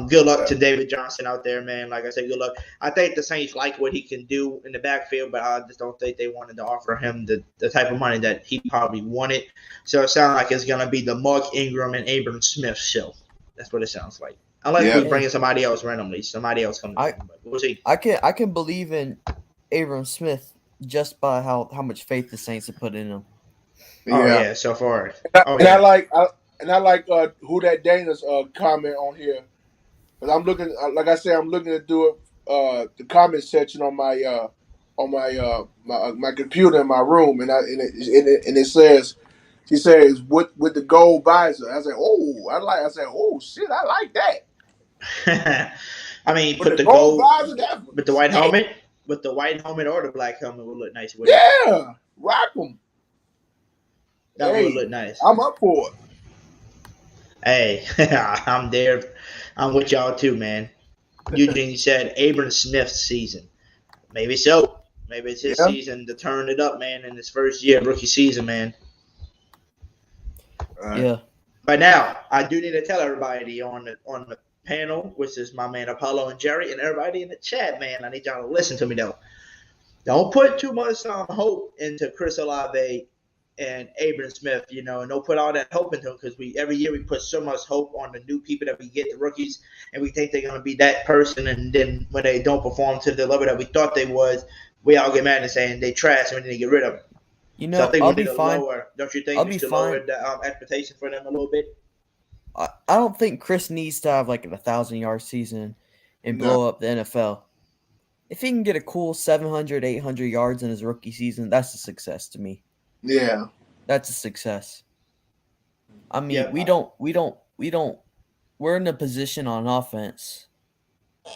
Good luck to David Johnson out there, man. Like I said, good luck. I think the Saints like what he can do in the backfield, but I just don't think they wanted to offer him the type of money that he probably wanted. So it sounds like it's going to be the Mark Ingram and Abram Smith show. That's what it sounds like. Unless we bring in somebody else randomly. Somebody else comes in. But we'll see. I can believe in Abram Smith just by how much faith the Saints have put in him. Oh, yeah, so far. And I like who that Dana's comment on here. But I'm looking, like I said, I'm looking to do it the comment section on my my computer in my room, and it says, she says with the gold visor. I said, I said, oh shit, I like that. I mean, with put the gold gold visor, with the white helmet, or the black helmet would look nice with yeah, rock them. That would look nice. I'm up for it. Hey, I'm there. I'm with y'all too, man. Eugene said Abram Smith's season. Maybe so. Maybe it's his season to turn it up, man, in his first year, rookie season, man. Yeah. But now, I do need to tell everybody on the panel, which is my man Apollo and Jerry, and everybody in the chat, man, I need y'all to listen to me, though. Don't put too much hope into Chris Olave and Abram Smith, and don't put all that hope into them, because every year we put so much hope on the new people that we get, the rookies, and we think they're going to be that person, and then when they don't perform to the level that we thought they was, we all get mad and saying they trash and we need to get rid of them. So I think we need to lower. Don't you think we should lower the expectation for them a little bit? I don't think Chris needs to have like a 1,000-yard season and blow up the NFL. If he can get a cool 700, 800 yards in his rookie season, that's a success to me. Yeah, that's a success. I mean, we're in a position on offense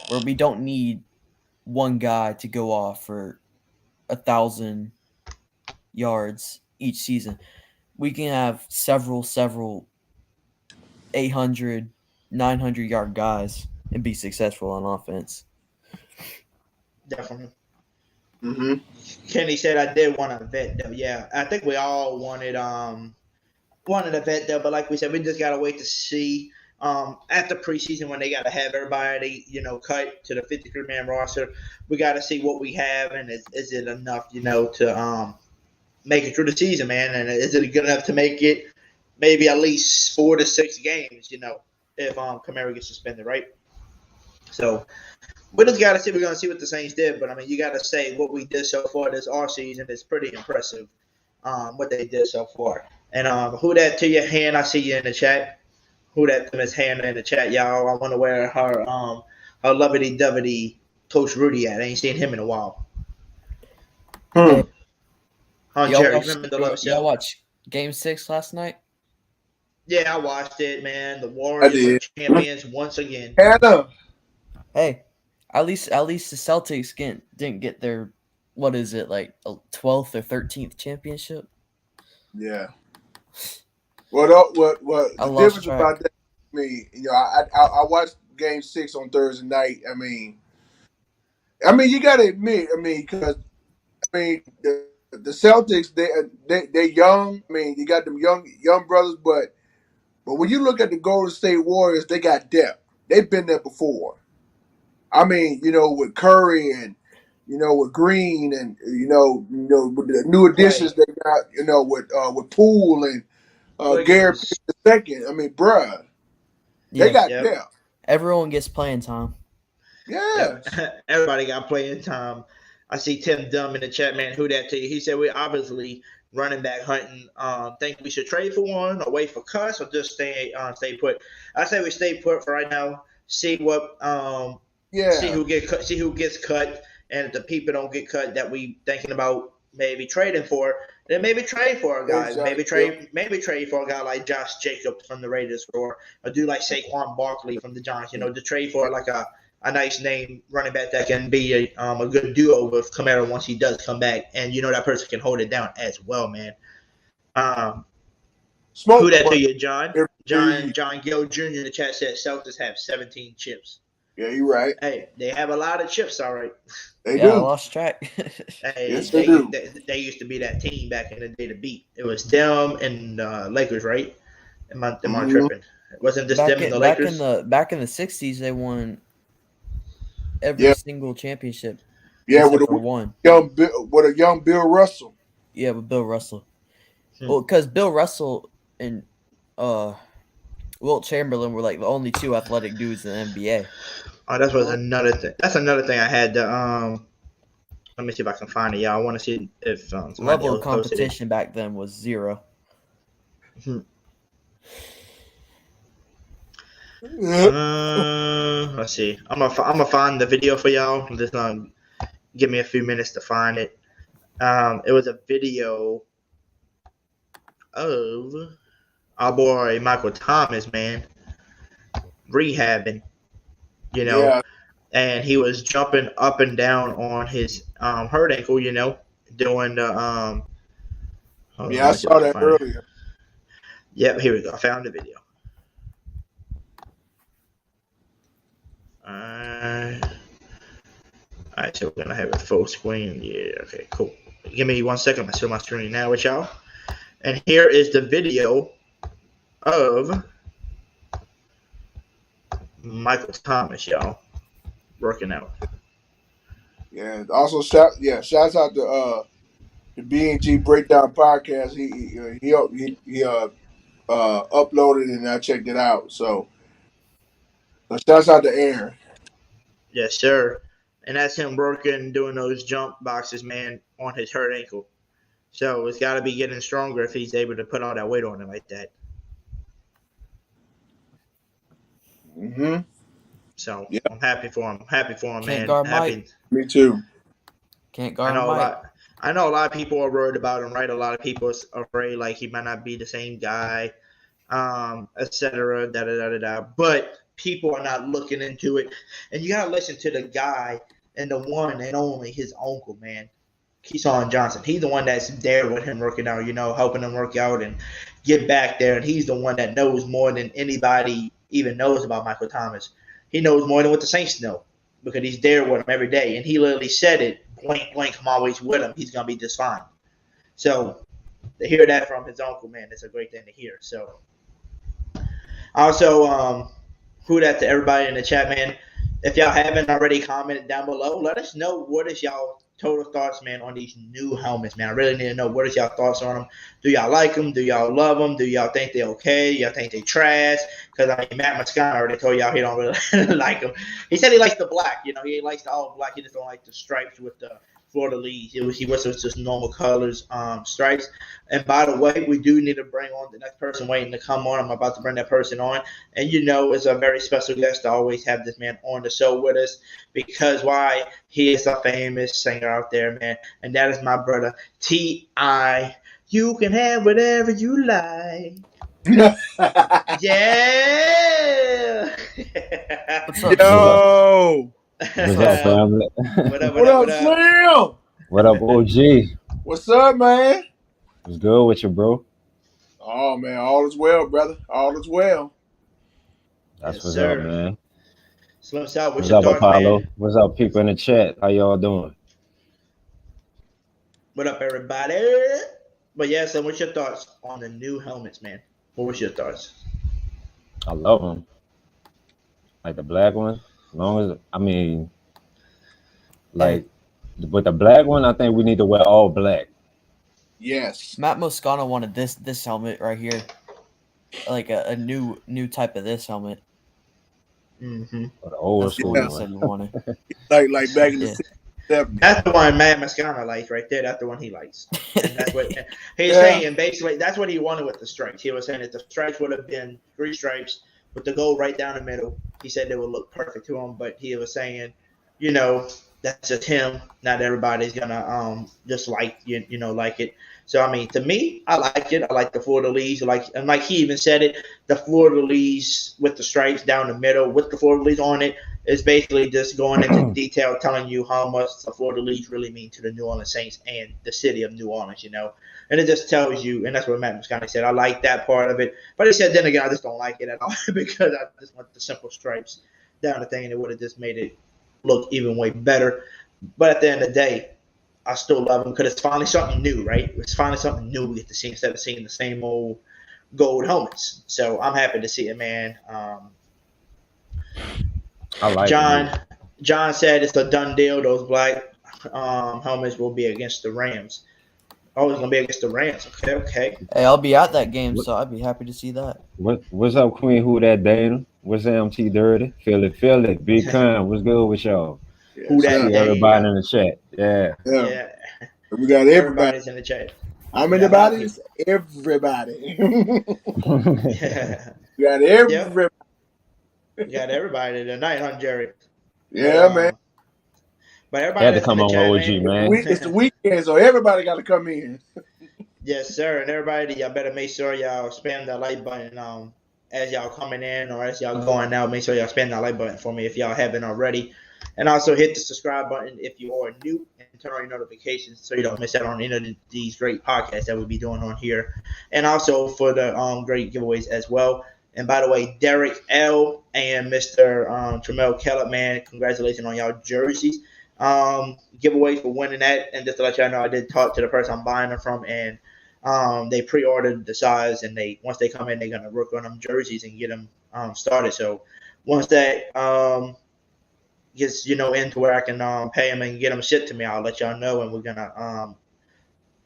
where we don't need one guy to go off for 1,000 yards each season. We can have several 800, 900 yard guys and be successful on offense. Definitely. Mm-hmm. Kenny said I did want a vet though. Yeah, I think we all wanted a vet though, but like we said, we just gotta wait to see after preseason when they gotta have everybody cut to the 53-man roster. We gotta see what we have and is it enough to make it through the season, man, and is it good enough to make it maybe at least 4 to 6 games, if Kamara gets suspended, right? So we just got to see. We're going to see what the Saints did. But, I mean, you got to say what we did so far this offseason is pretty impressive, what they did so far. And who that to your hand? I see you in the chat. Who that to Miss Hannah in the chat, y'all. I want to wear her lovely-dovey Coach Rudy at. I ain't seen him in a while. Hey, Jerry, remember the love show? Y'all watch Game 6 last night? Yeah, I watched it, man. The Warriors were champions once again. Hannah. Hey, at least the Celtics didn't get their, what is it, like a 12th or 13th championship? Yeah. What the difference about that? I mean, I watched Game 6 on Thursday night. I mean, you got to admit, because the Celtics they're young. I mean, you got them young brothers, but when you look at the Golden State Warriors, they got depth. They've been there before. I mean, with Curry and with Green and with the new additions they got, with Poole and Gary II. I mean, bruh, they got depth. Everyone gets playing time. Yeah, everybody got playing time. I see Tim Dunn in the chat, man. Who that to you? He said we're obviously running back hunting. Think we should trade for one or wait for cuts or just stay put? I say we stay put for right now. See what see who gets cut, and if the people don't get cut that we thinking about maybe trading for, then maybe trade for a guy. Exactly. Maybe trade for a guy like Josh Jacobs from the Raiders or a dude like Saquon Barkley from the Giants. To trade for like a nice name running back that can be a good duo with Kamara once he does come back, and that person can hold it down as well, man. Who that to you, John? John Gill Jr. in the chat said Celtics have 17 chips. Yeah, you're right. Hey, they have a lot of chips, all right. They Yeah, I do. lost track. Hey, Yes, they do. They used to be that team back in the day to beat. It was them and Lakers, right? Am I Mhm. tripping? Wasn't this them and the Lakers? Back in the 60s, they won every Yeah. single championship Yeah, except for one. with a young Bill Russell. Yeah, with Bill Russell. Well, because Bill Russell and Wilt Chamberlain were like the only two athletic dudes in the NBA. Oh, that was another thing. That's another thing I had to let me see if I can find it. Yeah, I want to see if somebody Level else of posted it. competition back then was zero. Let's see. I'm gonna find the video for y'all. Just give me a few minutes to find it. It was a video of our boy Michael Thomas, man, rehabbing. You know, Yeah. and he was jumping up and down on his hurt ankle. You know, doing the hold Yeah, on, I let's see if saw can that find it. earlier. Yep, here we go. I found the video. Alright, so we're gonna have it full screen. Yeah, okay, cool. Give me 1 second. I show my screen now with y'all. And here is the video of Michael Thomas, y'all, working out. Yeah. Also, shouts out to the B&G Breakdown Podcast. He uploaded it and I checked it out. So shouts out to Aaron. Yes, sir. And that's him working, doing those jump boxes, man, on his hurt ankle. So it's got to be getting stronger if he's able to put all that weight on it like that. Mm-hmm. So I'm happy for him. Happy for him, Can't man. guard Happy. Mike. Me too. Can't I guard know a Mike. lot. I know a lot of people are worried about him, right? A lot of people are afraid like he might not be the same guy, etc. Da da da da da. But people are not looking into it, and you gotta listen to the guy and the one and only his uncle, man, Keyshawn Johnson. He's the one that's there with him working out, you know, helping him work out and get back there. And he's the one that knows more than anybody even knows about Michael Thomas. He knows more than what the Saints know because he's there with him every day. And he literally said it, blank, blank, I'm always with him. He's going to be just fine. So to hear that from his uncle, man, it's a great thing to hear. So also, who that to everybody in the chat, man. If y'all haven't already commented down below, let us know what is y'all total thoughts, man, on these new helmets, man. I really need to know what is y'all thoughts on them. Do y'all like them? Do y'all love them? Do y'all think they're okay? Y'all think they trash? Because I mean, Matt Moscona already told y'all he don't really like them. He said he likes the black. You know, he likes the all black. He just don't like the stripes with the Florida Leagues. He was just normal colors, stripes. And by the way, we do need to bring on the next person waiting to come on. I'm about to bring that person on. And you know, it's a very special guest to always have this man on the show with us because why? He is a famous singer out there, man. And that is my brother, T.I. You can have whatever you like. Yeah. What's up? Yo. What's up, family? What up, Slim? What up, OG? What's up, man? What's good with you, bro? Oh, man, all is well, brother. All is well. That's Yes, what's sir. up, man. Slim South, what's What's your up, thoughts, Apollo? man? What's up, people in the chat? How y'all doing? What up, everybody? But yeah, so what's your thoughts on the new helmets, man? What was your thoughts? I love them. Like the black one. As long as, I mean, like with the black one, I think we need to wear all black. Yes. Matt Moscona wanted this helmet right here, like a new type of this helmet. Mm-hmm. Or the old That's school what he one. said he wanted. like back in the 70s. That's the one Matt Moscona likes right there. That's the one he likes. And that's what he's saying. Basically, that's what he wanted with the stripes. He was saying that the stripes would have been 3 stripes with the gold right down the middle. He said they would look perfect to him, but he was saying, you know, that's just him. Not everybody's gonna just like you know like it. So I mean, to me, I like it. I like the Florida Leaves. And like he even said it, the Florida Leaves with the stripes down the middle with the Florida Leaves on it is basically just going into detail, telling you how much the Florida Leaves really mean to the New Orleans Saints and the city of New Orleans. You know, and it just tells you, and that's what Matt Moscona said. I like that part of it, but he said then again, I just don't like it at all because I just want the simple stripes. down the thing, and it would have just made it look even way better. But at the end of the day, I still love them because it's finally something new, right? It's finally something new we get to see instead of seeing the same old gold helmets. So I'm happy to see it, man. I like John said it's a done deal. Those black helmets will be against the Rams. Oh, it's gonna be against the Rams. Okay. Hey, I'll be at that game, so I'd be happy to see that. What's up, Queen? Who that, Dana? What's MT Dirty? Feel it. Be kind. What's good with y'all? Who that, See everybody in the chat. Yeah. Yeah. We got everybody. Everybody's in the chat. How many bodies? Everybody. Yeah. We got everybody. You got everybody tonight, huh, Jerry? Yeah, man. But everybody Had to that's come in the on, chat, OG, man. It's the weekend, so everybody got to come in. Yes, sir. And everybody, y'all better make sure y'all spam that like button as y'all coming in or as y'all going out. Make sure y'all spam that like button for me if y'all haven't already. And also hit the subscribe button if you are new and turn on your notifications so you don't miss out on any of these great podcasts that we'll be doing on here. And also for the great giveaways as well. And by the way, Derek L. and Mr. Tramel Kellett, man, congratulations on y'all jerseys. Giveaway for winning that. And just to let y'all know, I did talk to the person I'm buying them from, and they pre-ordered the size, and once they come in, they're gonna work on them jerseys and get them started. So once that gets into where I can pay them and get them shipped to me, I'll let y'all know, and we're gonna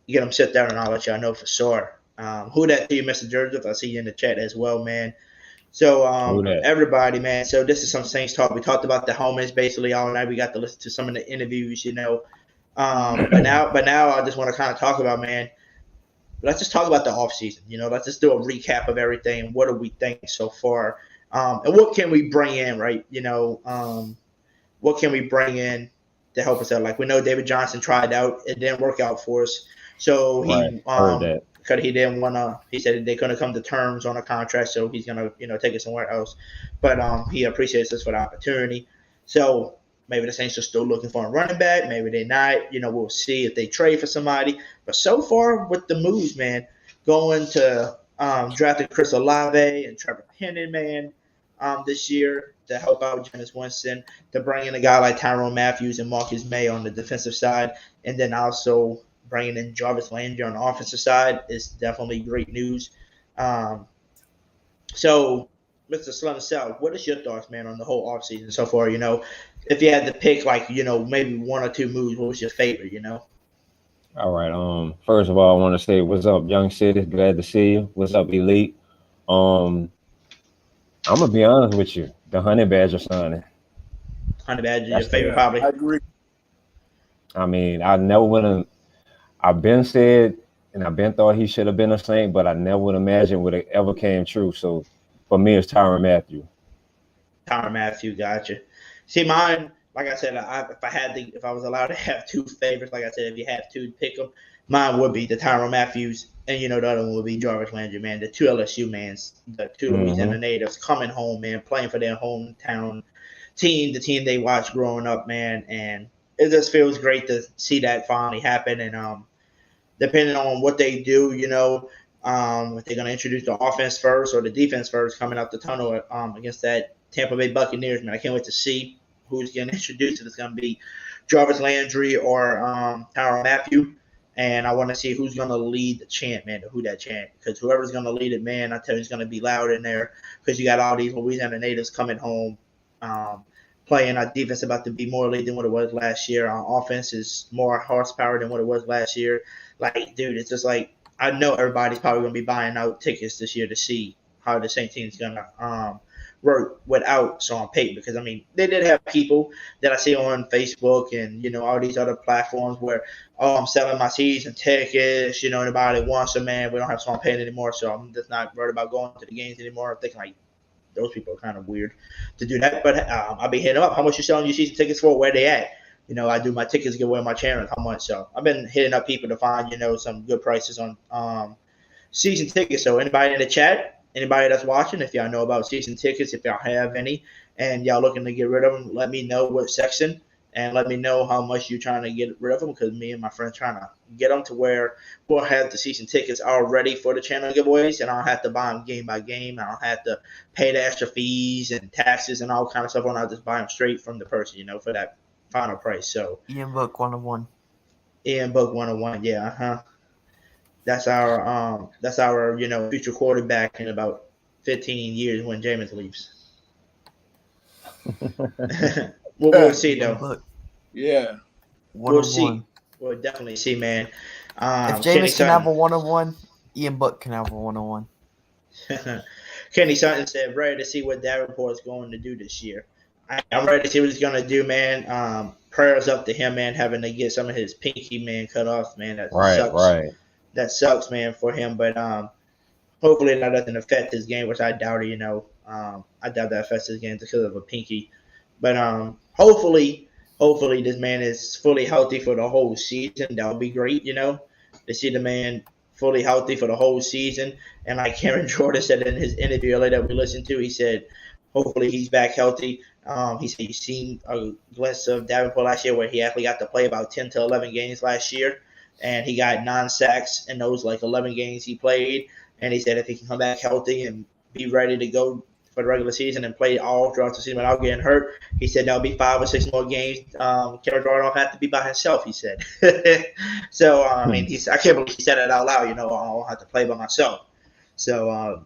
get them shipped out, and I'll let y'all know for sure. Who that to you, Mr. Joseph? I see you in the chat as well, man. So everybody, man. So this is some Saints talk. We talked about the helmets basically all night. We got to listen to some of the interviews, But now I just want to kind of talk about, man. Let's just talk about the offseason. Let's just do a recap of everything. What do we think so far? And what can we bring in, right? What can we bring in to help us out? Like, we know David Johnson tried out. It didn't work out for us. So Heard that. because he didn't want to, he said they couldn't come to terms on a contract, so he's going to, take it somewhere else. But he appreciates us for the opportunity. So maybe the Saints are still looking for a running back. Maybe they're not. We'll see if they trade for somebody. But so far with the moves, man, going to drafting Chris Olave and Trevor Penning, man, this year to help out Jameis Winston, to bring in a guy like Tyrone Matthews and Marcus May on the defensive side, and then also bringing in Jarvis Landry on the offensive side is definitely great news. So, Mr. Slim South, what is your thoughts, man, on the whole offseason so far? If you had to pick, maybe one or two moves, what was your favorite, All right. First of all, I want to say what's up, Young City. Glad to see you. What's up, Elite? I'm gonna be honest with you. The Honey Badger signing. Honey Badger, your favorite, probably. I agree. I mean, I never would have. I've been said, and I've been thought he should have been a Saint, but I never would imagine would it ever came true. So for me, it's Tyrann Mathieu. Tyrann Mathieu, gotcha. See, mine, like I said, if I was allowed to have two favorites, like I said, if you had to pick them, mine would be the Tyrann Matthews, and the other one would be Jarvis Landry, man. The two LSU mans, the two Louisiana natives coming home, man, playing for their hometown team, the team they watched growing up, man, and it just feels great to see that finally happen. And depending on what they do, if they're going to introduce the offense first or the defense first coming out the tunnel against that Tampa Bay Buccaneers, man, I can't wait to see who's getting introduced. If it's going to be Jarvis Landry or Tyrann Mathieu. And I want to see who's going to lead the chant, man, the Who Dat chant. Because whoever's going to lead it, man, I tell you, it's going to be loud in there. Because you got all these Louisiana natives coming home, playing. Our defense about to be more elite than what it was last year. Our offense is more horsepower than what it was last year. Like, dude, it's just like, I know everybody's probably going to be buying out tickets this year to see how the Saint team's going to work without Sean Payton. Because, I mean, they did have people that I see on Facebook and, all these other platforms where, I'm selling my season tickets, nobody wants them, man. We don't have Sean Payton anymore, so I'm just not worried about going to the games anymore. I'm thinking, like, those people are kind of weird to do that. But I'll be hitting them up. How much you selling your season tickets for? Where they at? I do my tickets giveaway on my channel. How much? So I've been hitting up people to find, some good prices on season tickets. So anybody in the chat, anybody that's watching, if y'all know about season tickets, if y'all have any, and y'all looking to get rid of them, let me know what section, and let me know how much you're trying to get rid of them, because me and my friends trying to get them to where we'll have the season tickets already for the channel giveaways, and I don't have to buy them game by game. I don't have to pay the extra fees and taxes and all kind of stuff. I'll just buy them straight from the person, for that final price. So Ian Book 101. Ian Book 101, yeah, That's our future quarterback in about 15 years when Jameis leaves. We'll see though. Yeah. We'll see. We'll definitely see, man. If Jameis can have a 101, Ian Book can have a 101. Kenny Sutton said, ready to see what Davenport is going to do this year. I'm ready to see what he's going to do, man. Prayers up to him, man, having to get some of his pinky, man, cut off, man. That sucks. Right. That sucks, man, for him. But hopefully that doesn't affect his game, which I doubt it, I doubt that affects his game because of a pinky. But hopefully this man is fully healthy for the whole season. That would be great, to see the man fully healthy for the whole season. And like Cameron Jordan said in his interview earlier that we listened to, he said, hopefully he's back healthy. He said he's seen a glimpse of Davenport last year where he actually got to play about 10 to 11 games last year. And he got 9 sacks in those 11 games he played. And he said if he can come back healthy and be ready to go for the regular season and play all throughout the season without getting hurt, he said that'll be 5 or 6 more games. Cameron Jordan don't have to be by himself, he said. So, I can't believe he said it out loud, I don't have to play by myself. So,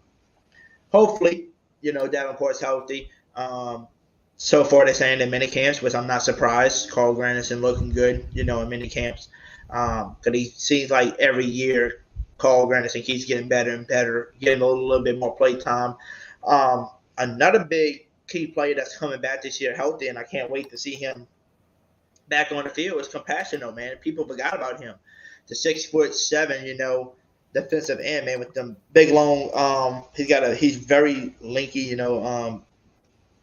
hopefully, Davenport's healthy. So far, they're saying in mini camps, which I'm not surprised. Carl Granderson looking good, in mini camps. Because he seems like every year Carl Granderson keeps getting better and better, getting a little bit more play time. Another big key player that's coming back this year healthy, and I can't wait to see him back on the field, is Compassionate, man. People forgot about him. The 6'7", defensive end, man, with them big long. He's very linky,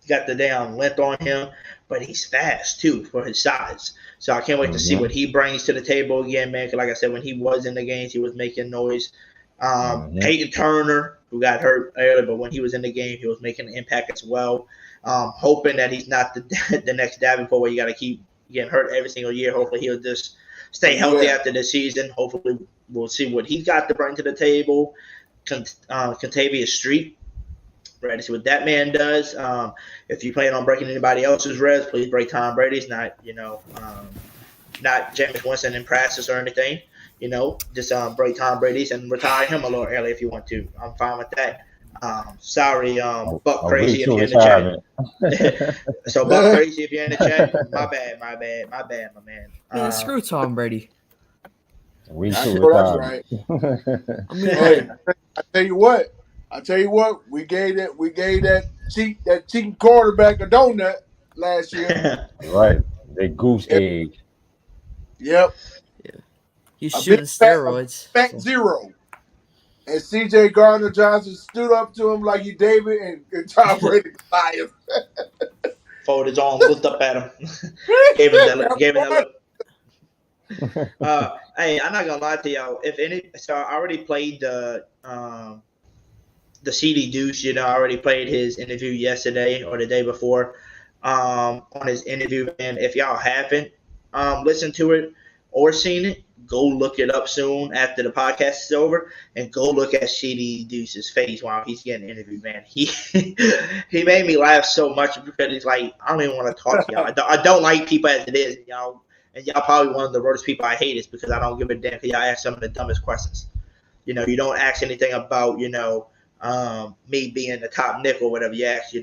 got the damn length on him, but he's fast too for his size. So I can't wait to see what he brings to the table again, man. Because like I said, when he was in the games, he was making noise. Peyton Turner, who got hurt earlier, but when he was in the game, he was making an impact as well. Hoping that he's not the next Davenport where you got to keep getting hurt every single year. Hopefully he'll just stay healthy after the season. Hopefully we'll see what he's got to bring to the table. Contavious Street, ready to see what that man does. If you plan on breaking anybody else's ribs, please break Tom Brady's. Not Jameis Winston in practice or anything. Just break Tom Brady's and retire him a little early if you want to. I'm fine with that. Sorry, Buck Crazy if you're in the chat. So Buck Crazy if you're in the chat, my bad, my man. Man, screw Tom Brady. We That's too right. Hey, I tell you what, we gave that cheating quarterback a donut last year. Right. They goose egg. Yep. He's shooting steroids. Back zero. And C.J. Gardner-Johnson stood up to him like he David and Tom Brady Goliath. Folded his arms, looked up at him. Gave him that look. Hey, I'm not gonna lie to y'all. So I already played the CD Deuce. I already played his interview yesterday or the day before. On his interview, and if y'all haven't listened to it or seen it, go look it up soon after the podcast is over, and go look at CD Deuce's face while he's getting interviewed. Man, he made me laugh so much because he's like, I don't even want to talk to y'all. I don't like people as it is, y'all. And y'all probably one of the worst people I hate is because I don't give a damn because y'all ask some of the dumbest questions. You don't ask anything about, me being the top nickel or whatever. You ask,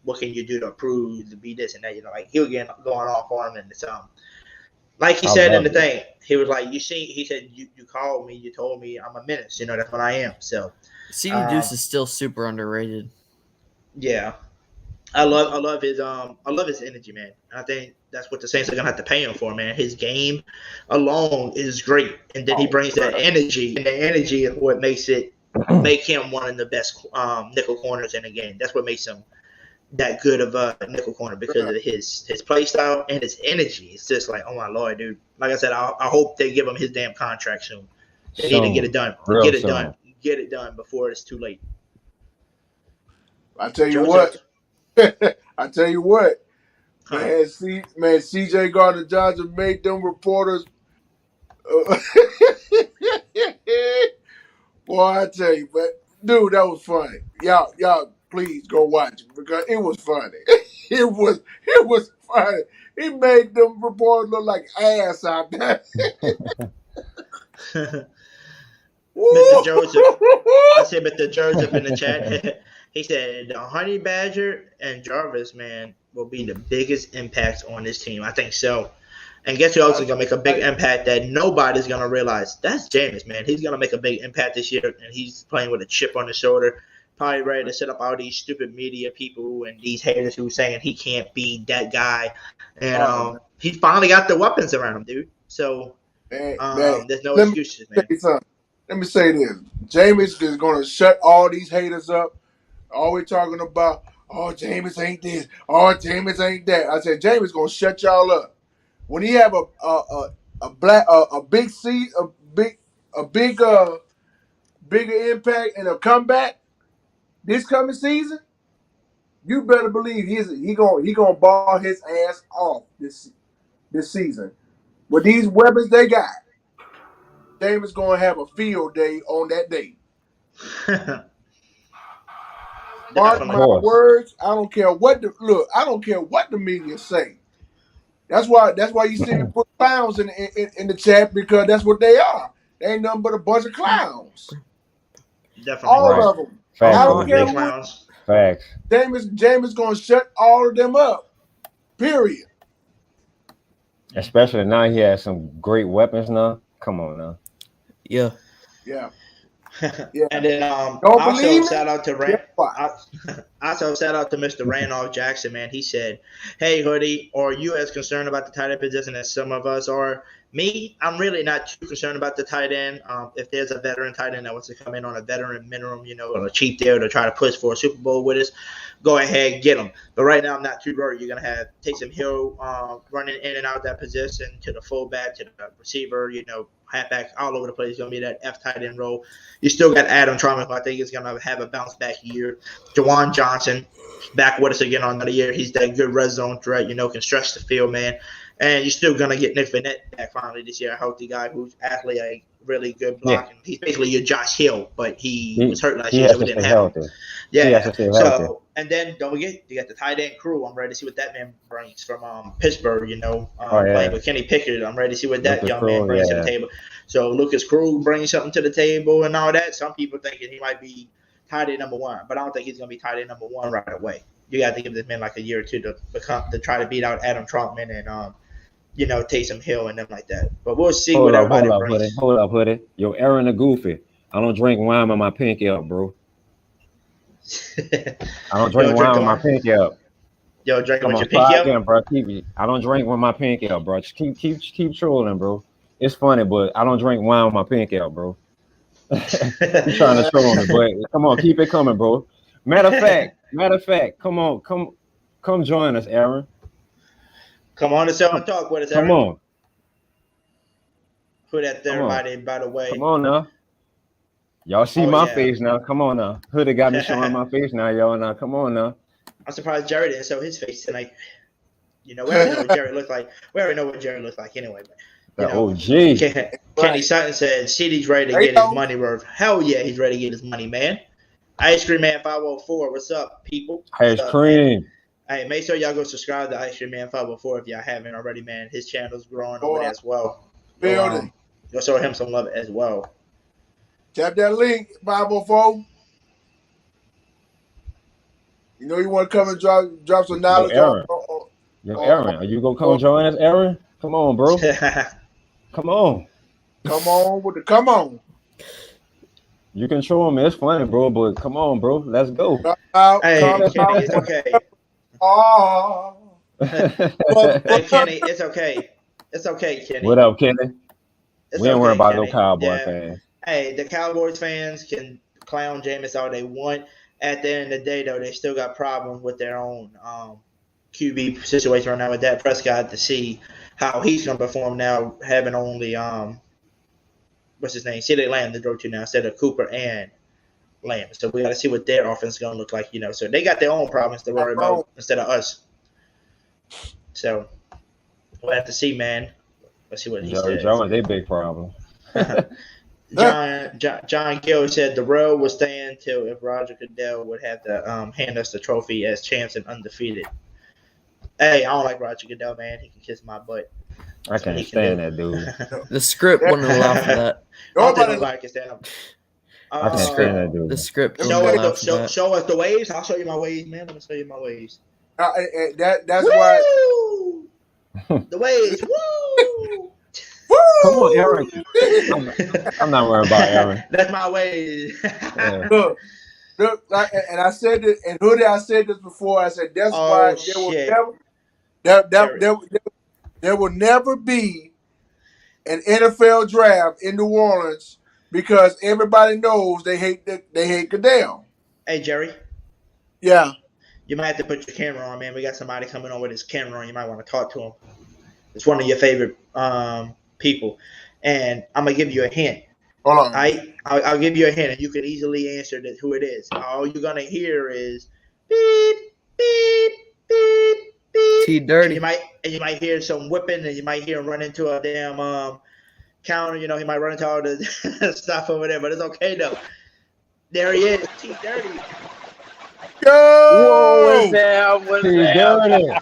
what can you do to improve, to be this and that, he'll get going off on him. And it's, like he said in the thing, he was like, he said, you called me, you told me I'm a menace. That's what I am. So CD Deuce is still super underrated. Yeah. I love his energy, man. I think that's what the Saints are gonna have to pay him for, man. His game alone is great, and then he brings that energy, and the energy is what makes him one of the best nickel corners in the game. That's what makes him that good of a nickel corner, because of his play style and his energy. It's just like, oh my Lord, dude. Like I said, I hope they give him his damn contract soon. They need to get it done. Get it done before it's too late. I tell you what. Man, CJ Gardner Johnson made them reporters. Boy, I tell you, but dude, that was funny. Y'all, please go watch it because it was funny. it was funny. He made them reporters look like ass out there. Mr. Joseph, I said Mr. Joseph in the chat. He said the Honey Badger and Jarvis, man, will be the biggest impacts on this team. I think so. And guess who else is gonna make a big impact that nobody's gonna realize? That's Jameis, man. He's gonna make a big impact this year, and he's playing with a chip on his shoulder, probably ready to set up all these stupid media people and these haters who are saying he can't be that guy. And he finally got the weapons around him, dude. So there's no excuses, man. Let me say this: Jameis is gonna shut all these haters up. Always talking about, oh, Jameis ain't this, oh, Jameis ain't that. I said Jameis gonna shut y'all up. When he have bigger impact and a comeback this coming season, you better believe he gonna ball his ass off this season. With these weapons they got, Jameis gonna have a field day on that day. Mark my words. I don't care what the media say. That's why you see me put clowns in the chat because that's what they are. They ain't nothing but a bunch of clowns. Definitely. All of them. Facts, I don't care clowns. Facts. Jameis gonna shut all of them up. Period. Especially now he has some great weapons now. Come on now. Yeah. Yeah. And then also shout out to Mr. Randolph Jackson, man. He said, "Hey, Hoodie, are you as concerned about the tight end position as some of us are? Me, I'm really not too concerned about the tight end. If there's a veteran tight end that wants to come in on a veteran minimum, on a cheap deal to try to push for a Super Bowl with us, go ahead, get him. But right now, I'm not too worried. You're going to have Taysom Hill running in and out of that position to the fullback, to the receiver, halfback, all over the place. It's going to be that F tight end role. You still got Adam Trautman, who I think is going to have a bounce back year. Jawan Johnson, back with us again on another year. He's that good red zone threat, can stretch the field, man. And you're still going to get Nick Vannett back finally this year, a healthy guy who's actually a really good blocking. Yeah. He's basically your Josh Hill, but he was hurt last year, so we didn't have him. Yeah. So, and then don't forget, you got the tight end crew. I'm ready to see what that man brings from Pittsburgh, playing with Kenny Pickett. I'm ready to see what that young man brings to the table. So Lucas Crew brings something to the table and all that. Some people thinking he might be tight end number one, but I don't think he's going to be tight end number one right away. You got to give this man like a year or two to try to beat out Adam Trautman and Taysom Hill and them like that. But we'll see what everybody brings. Hold up, Hoodie. Yo, Aaron the Goofy. I don't drink wine with my pinky up, bro. I don't drink wine with my pinky up. Yo, drink with your pinky up? Again, bro. I don't drink with my pinky up, bro. Just keep trolling, bro. It's funny, but I don't drink wine with my pinky up, bro. You trying to troll me, but come on, keep it coming, bro. Matter of fact, come join us, Aaron. Come on the show and talk with us, Aaron. Come on. Put that there, by the way. Come on now. Y'all see my face now. Come on now. Hoodie got me showing my face now, y'all. Now, come on now. I'm surprised Jerry didn't show his face tonight. We already know what Jerry looked like. We already know what Jerry looked like anyway. But, Kenny Sutton said CD's ready to get his money worth. Hell yeah, he's ready to get his money, man. Ice Cream Man 504, what's up, people? Ice Cream. Hey, make sure y'all go subscribe to Ice Cream Man 504 if y'all haven't already, man. His channel's growing over there as well. Go show him some love as well. Tap that link, 504. You want to come and drop some knowledge Aaron, are you going to come join us, Aaron? Come on, bro. Come on. Come on. You can show him. It's funny, bro, but come on, bro. Let's go. Hey, Kenny, it's okay. Hey, Kenny, it's okay. It's okay, Kenny. What up, Kenny? We ain't worried about no Cowboy fans. Hey, the Cowboys fans can clown Jameis all they want. At the end of the day, though, they still got problems with their own QB situation right now with Dak Prescott to see how he's going to perform now, having only what's his name, CeeDee Lamb to throw to now instead of Cooper and Lamb. So we got to see what their offense is going to look like, So they got their own problems to worry about instead of us. So we'll have to see, man. Let's see what he Jerry says. Jones, they big problem. John Gill said the road will stand till if Roger Goodell would have to hand us the trophy as champs and undefeated. Hey, I don't like Roger Goodell, man. He can kiss my butt. I can't stand that dude. The script wouldn't allow for that. I don't think nobody can stand up. I can't stand that dude. The script Show wouldn't allow us, for that. show us the waves. I'll show you my waves, man. Let me show you my waves. That's why. The waves. Woo! Come on, Aaron. I'm not worried about Aaron. That's my waves. Yeah. Look, and I said it, and Hoodie, I said this before. I said that's why there will never be an NFL draft in New Orleans because everybody knows they hate Goodell. Hey, Jerry. Yeah. You might have to put your camera on, man. We got somebody coming on with his camera on. You might want to talk to him. It's one of your favorite people. And I'm going to give you a hint. Hold on. I'll give you a hint, and you can easily answer who it is. All you're going to hear is beep, beep, beep, beep. T-Dirty. And you might hear some whipping, and you might hear him run into a damn counter. You know, he might run into all the stuff over there, but it's okay, though. There he is, T-Dirty. Whoa! What's down? What's down?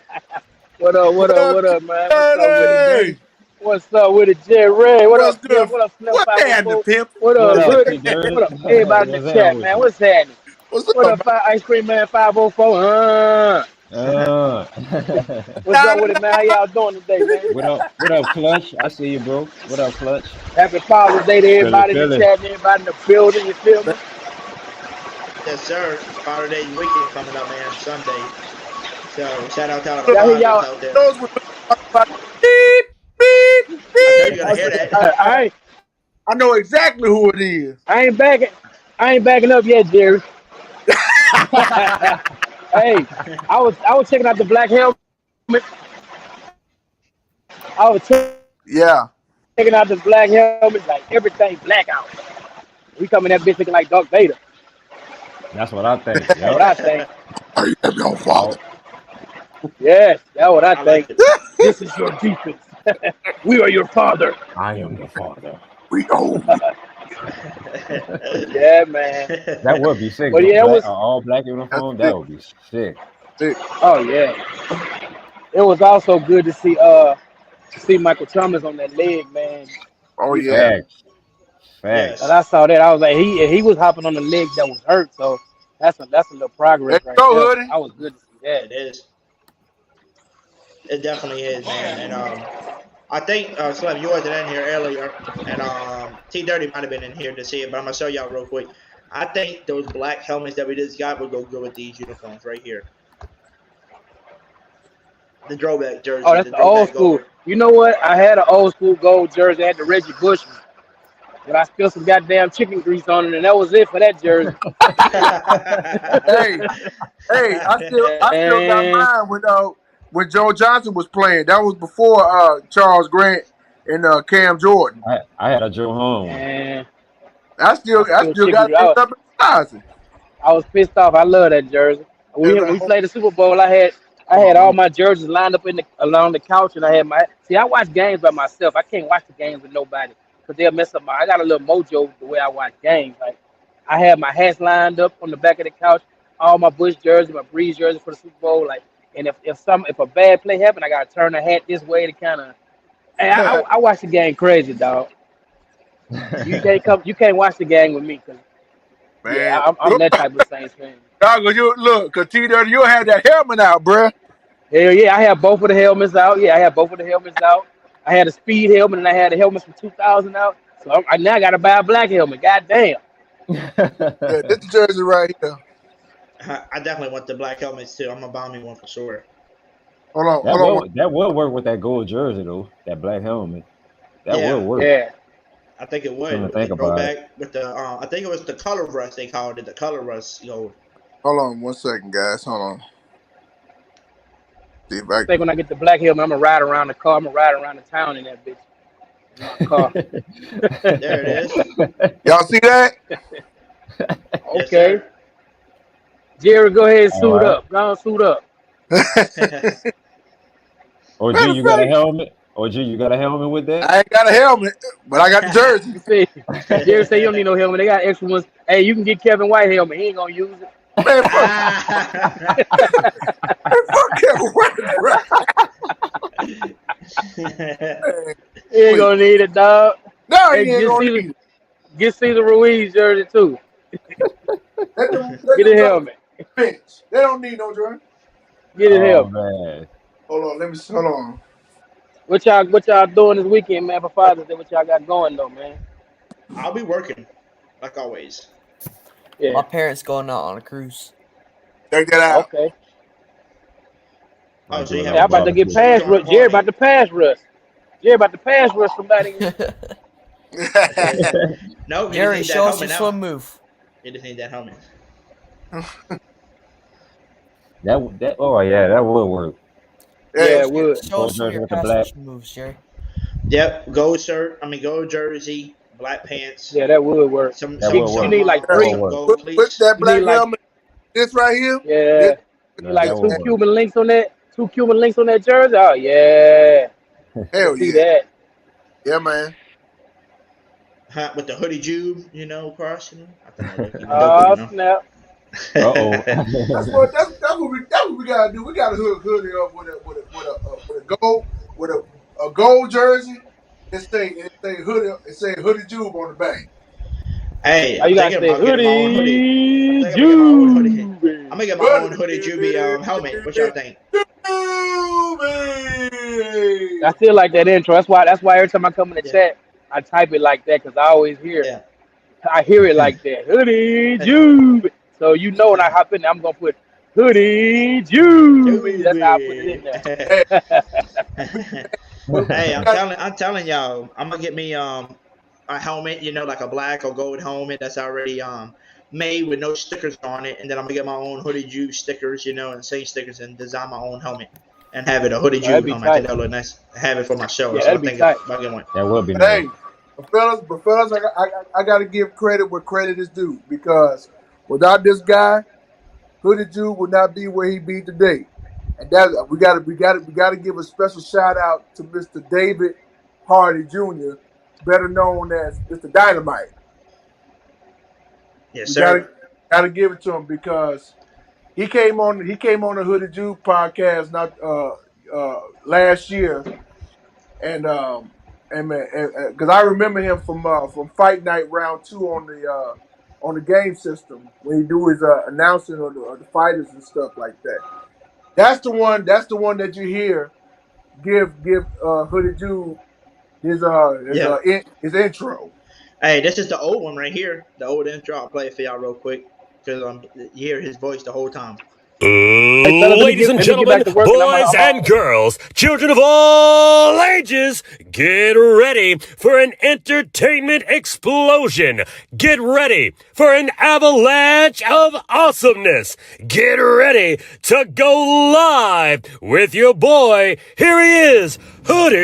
What up, man? What's up with it, Jerry? What up, Pimp? What up, Slim? What happened, Pimp? What up, Hoodie? What up, everybody in the chat, man? What's happening? What up, Ice Cream Man 504? What's up with it, man? How y'all doing today, man? What up, Clutch? I see you, bro. What up, Clutch? Happy Father's Day to everybody in the chat, and everybody in the building. You feel me? Yes, sir. Father's Day weekend coming up, man. Sunday. So shout out to all the Y'all hear fathers out there. Beep, beep, beep. You're gonna hear that. I know exactly who it is. I ain't backing up yet, Jerry. Hey, I was checking out the black helmet. I was checking out the black helmet, like everything black out. We coming that bitch looking like Darth Vader. That's what I think. That's what I think. I am your father. Yes, that's what I think. This is your defense. We are your father. I am the father. We own. Yeah, man. That would be sick. But yeah, it was all black uniform. That would be sick. Oh yeah. It was also good to see Michael Thomas on that leg, man. Oh yeah. Facts. And I saw that. I was like, he was hopping on the leg that was hurt. So that's a little progress right go, there. Hoodie. I was good to see that. It is. It definitely is, man. And I think Slim, you wasn't in here earlier, and T-Dirty might have been in here to see it, but I'm gonna show y'all real quick. I think those black helmets that we just got would go good with these uniforms right here. The throwback jersey. Oh, that's the old school. Gold. You know what? I had an old school gold jersey. I had the Reggie Bushman. But I spilled some goddamn chicken grease on it, and that was it for that jersey. hey, I still got mine when Joe Johnson was playing. That was before Charles Grant and Cam Jordan. I had a Joe Home. Man. I still got it up in closet. I was pissed off. I love that jersey. We played the Super Bowl. I had all my jerseys lined up along the couch, and I watch games by myself. I can't watch the games with nobody because they'll mess up I got a little mojo the way I watch games. Like I had my hats lined up on the back of the couch, all my Bush jerseys, my Breeze jersey for the Super Bowl. Like, and if a bad play happened, I gotta turn the hat this way to kind of. Hey, I watch the game crazy, dog. You can't watch the game with me because I'm that type of Saints fan. Dog, cause T-Dirty, you'll have that helmet out, bruh. Hell yeah, I have both of the helmets out. Yeah, I have both of the helmets out. I had a speed helmet and I had the helmets from 2000 out. So I now got to buy a black helmet. God damn. This jersey right here. I definitely want the black helmets too. I'm gonna buy me one for sure. Hold on. That would work with that gold jersey though. That black helmet. That would work. Yeah. I think it would. Think about it. With the I think it was the color rush they called it. The color rush gold. Hold on 1 second, guys. Hold on. See if I think when I get the black helmet, I'm gonna ride around the car. I'm gonna ride around the town in that bitch. In my car. There it is. Y'all see that? Okay. Yes, Jerry, go ahead and suit up. Go on, suit up. Or G, Matter of you got a fact, helmet? Or G, you got a helmet with that? I ain't got a helmet, but I got the jersey. You say, Jerry say you don't need no helmet. They got extra ones. Hey, you can get Kevin White helmet. He ain't gonna use it. Man, fuck, fuck Kevin White, bro. He ain't gonna need it, dog. No, Hey, he ain't gonna need it. get Cesar Ruiz jersey too. Let them Get a helmet. bench. They don't need no jersey. Get a Oh helmet. man. Hold on, hold on. What y'all doing this weekend, man? For Father's Day, what y'all got going though, man? I'll be working, like always. Yeah. My parents going out on a cruise. Check that out. Okay. Oh, so you Hey, have I'm about to get pass rush. Jerry about to pass rush. Jerry about to pass rush somebody. No, he Jerry, just need show that us your helmet now. swim move. He just need that helmet. That oh yeah, that would work. Yeah, it would. Show us some of Jersey your with the pass black. rush moves, Jerry. Yep, gold shirt. Gold jersey, black pants. Yeah, that would work. Some That some would You work. need like That three. would work. gold Put cleats. that You need black like helmet. This right here. yeah. You need That like would two work. Cuban links on that. 2 Cuban links on that jersey. Oh yeah. Hell See yeah. that? Yeah, man. With the hoodie Jube, across. I think that look even Oh doper. snap. Uh-oh. That's what we gotta do. We gotta hood it up with a gold jersey. It say hoodie Jube on the back. Hey, Oh, I'm you gotta thinking say about getting my own hoodie. hoodie I'm gonna get my own hoodie. I'm Jube. gonna get my own hoodie Jube helmet. What y'all think? I still like that intro. That's why every time I come in the Yeah. chat, I type it like that because I always hear Yeah. I hear it like that. Hoodie Jube. So when I hop in there, I'm gonna put hoodie Jube. That's how I put it in Jube. there. Hey, I'm telling y'all, I'm gonna get me a helmet, like a black or gold helmet that's already made with no stickers on it, and then I'm gonna get my own hoodie Jube stickers, and same stickers, and design my own helmet and have it a hoodie That'd Jube be helmet. I think tight. that'll look nice. Have it for my show, Yeah, so that'd I'm be thinking tight. about getting one. That would be nice. Hey, but fellas, I gotta give credit where credit is due because without this guy, Hoodie Jube would not be where he be today. And that we gotta give a special shout out to Mr. David Hardy Jr., better known as Mr. Dynamite. Yes, We sir. gotta give it to him because he came on the Hoodie Jube podcast not last year, and because I remember him from Fight Night Round 2 on the game system when he do his announcing of the fighters and stuff like that. That's the one that you hear give Hoodie Jube Yeah. his intro. Hey, this is the old one right here. The old intro. I'll play it for y'all real quick because you hear his voice the whole time. Hey, fellas, Ladies and let me get gentlemen, back to work, and boys and girls, children of all ages, get ready for an entertainment explosion. Get ready for an avalanche of awesomeness. Get ready to go live with your boy. Here he is, Hoodie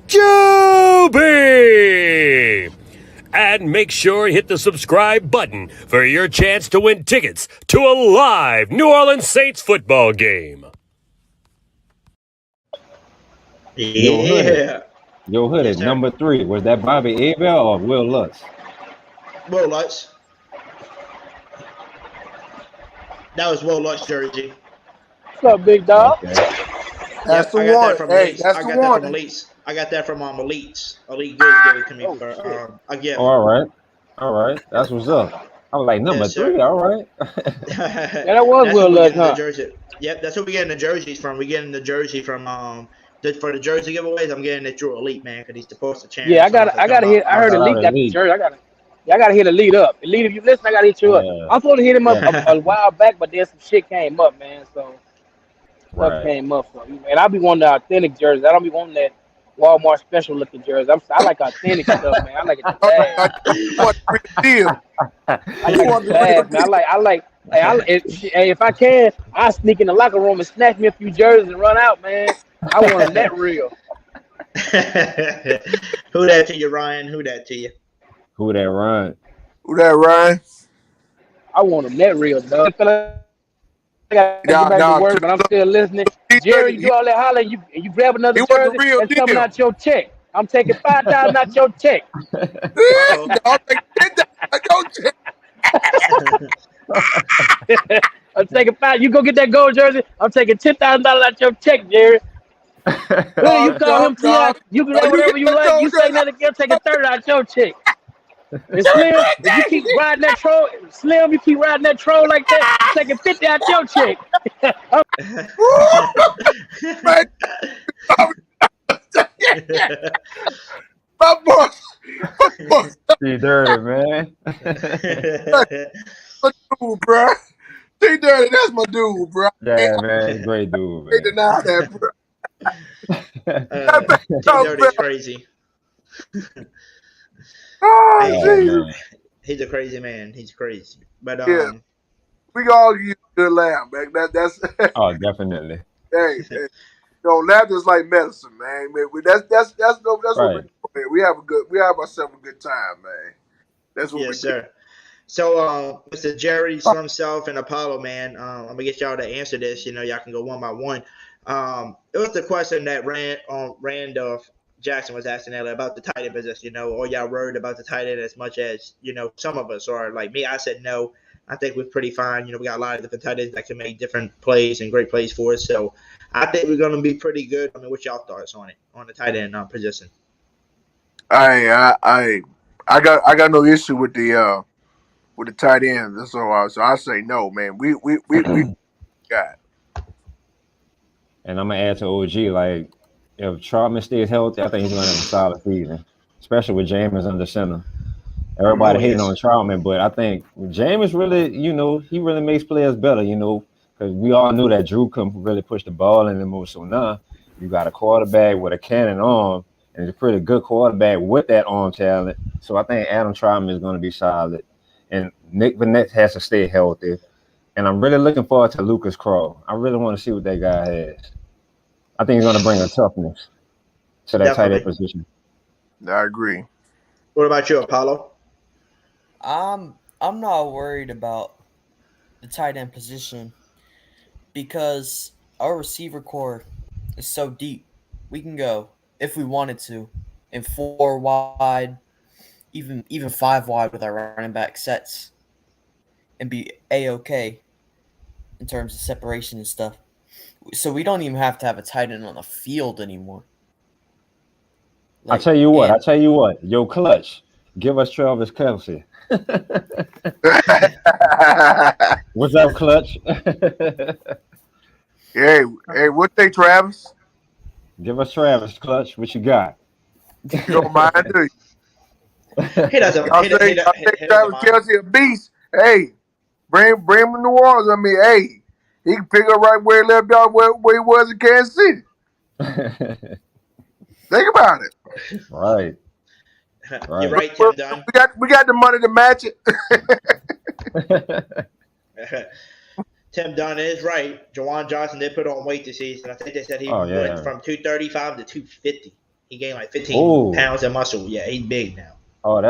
Jube. And make sure you hit the subscribe button for your chance to win tickets to a live New Orleans Saints football game. Yeah. Yo, Hoodie, Yes, sir. number 3. Was that Bobby Abel or Will Lutz? Will Lutz. That was Will Lutz jersey. What's up, big dog? Okay. That's the I got one. that from Hey, Elites. that's I the got that one. from Elites. I got that from Elites. Elite Goods gave it to me for a gift. Oh, all right. That's what's up. I was like, number Yes, sir. 3, all right. Yeah, that was That's Will where we Lutz, getting the huh? jersey. Yep, that's where we getting the jerseys from. We getting the jersey from for the jersey giveaways. I'm getting it through Elite, man, because he's supposed to champ. Yeah, I gotta hit. I heard Shout out Elite got the Elite. jersey. I gotta hit Elite up. Elite, if you listen, I gotta hit you up. Yeah. I'm supposed to hit him up Yeah. a while back, but then some shit came up, man. So stuff Right. came up. So, and I be wanting the authentic jerseys. I don't be wanting that Walmart special looking jersey. I like authentic stuff, man. I like it to last. You want the real deal. I like it to last, man. Hey, if I can, I sneak in the locker room and snatch me a few jerseys and run out, man. I want them that real. Who that to you, Ryan? Who that to you? Who that Ryan? Who that, Ryan? I want them that real, dog. gotta get back to work, but I'm still listening. Jerry, you do all that hollering, you grab another He was the jersey, real that's coming deal. out your check. I'm taking 5,000 out your check. I'll take 10,000 out your check. I'm taking 5. You go get that gold jersey. I'm taking $10,000 out your check, Jerry. Hoodie, you call him T.I. You can No, have you whatever get you that like. You gold say jersey. nothing, I'm taking 30 out your check. And Slim, if you keep riding that troll, Slim, you keep riding that troll like that, I'm taking 50 out your check. Man, my boy. T Dirty, man. My dude, bro. T Dirty, that's my dude, bro. Yeah, man. Great dude, Can't man. deny that, bro. T Dirty's crazy. Oh, Hey, Jesus. he's a crazy man. He's crazy. But Yeah, we all use a good laugh, man. That's Oh, definitely. hey, laughter is like medicine, man. That's what we Right. do, man. We have ourselves a good time, man. That's what we yes, do. sir. So, Mr. Jerry, Slim Self, and Apollo, man, I'm gonna get y'all to answer this. Y'all can go one by one. It was the question that Randolph Jackson was asking earlier about the tight end position. Are y'all worried about the tight end as much as some of us are? Like me, I said no. I think we're pretty fine. We got a lot of different tight ends that can make different plays and great plays for us. So I think we're gonna be pretty good. I mean, what's y'all thoughts on it, on the tight end position? I got no issue with the tight ends. So I say no, man. We got. And I'm gonna add to OG, like if Trotman stays healthy, I think he's gonna have a solid season, especially with Jameis under center. Everybody hating on Troutman, but I think Jameis really, he really makes players better, because we all knew that Drew couldn't really push the ball anymore. So now you got a quarterback with a cannon arm, and he's a pretty good quarterback with that arm talent. So I think Adam Troutman is going to be solid, and Nick Vanette has to stay healthy. And I'm really looking forward to Lucas Crawl. I really want to see what that guy has. I think he's going to bring a toughness to that tight end position. I agree. What about you, Apollo? I'm not worried about the tight end position because our receiver core is so deep. We can go, if we wanted to, in 4 wide, even 5 wide with our running back sets, and be A-okay in terms of separation and stuff. So we don't even have to have a tight end on the field anymore. I tell you what, yo, Clutch, give us Travis Kelce. What's up, Clutch? hey, what say, Travis? Give us Travis, Clutch. What you got? You don't mind, do you? He doesn't. I say Travis Kelce a beast. Hey, bring him to New Orleans. I mean, hey, he can pick up right where he left off where he was in Kansas City. Think about it. Right. You're right, Tim Dunn. We got the money to match it. Tim Dunn is right. Jawan Johnson did put on weight this season. I think they said he went from 235 to 250. He gained like 15 pounds of muscle. Yeah, he's big now. Oh,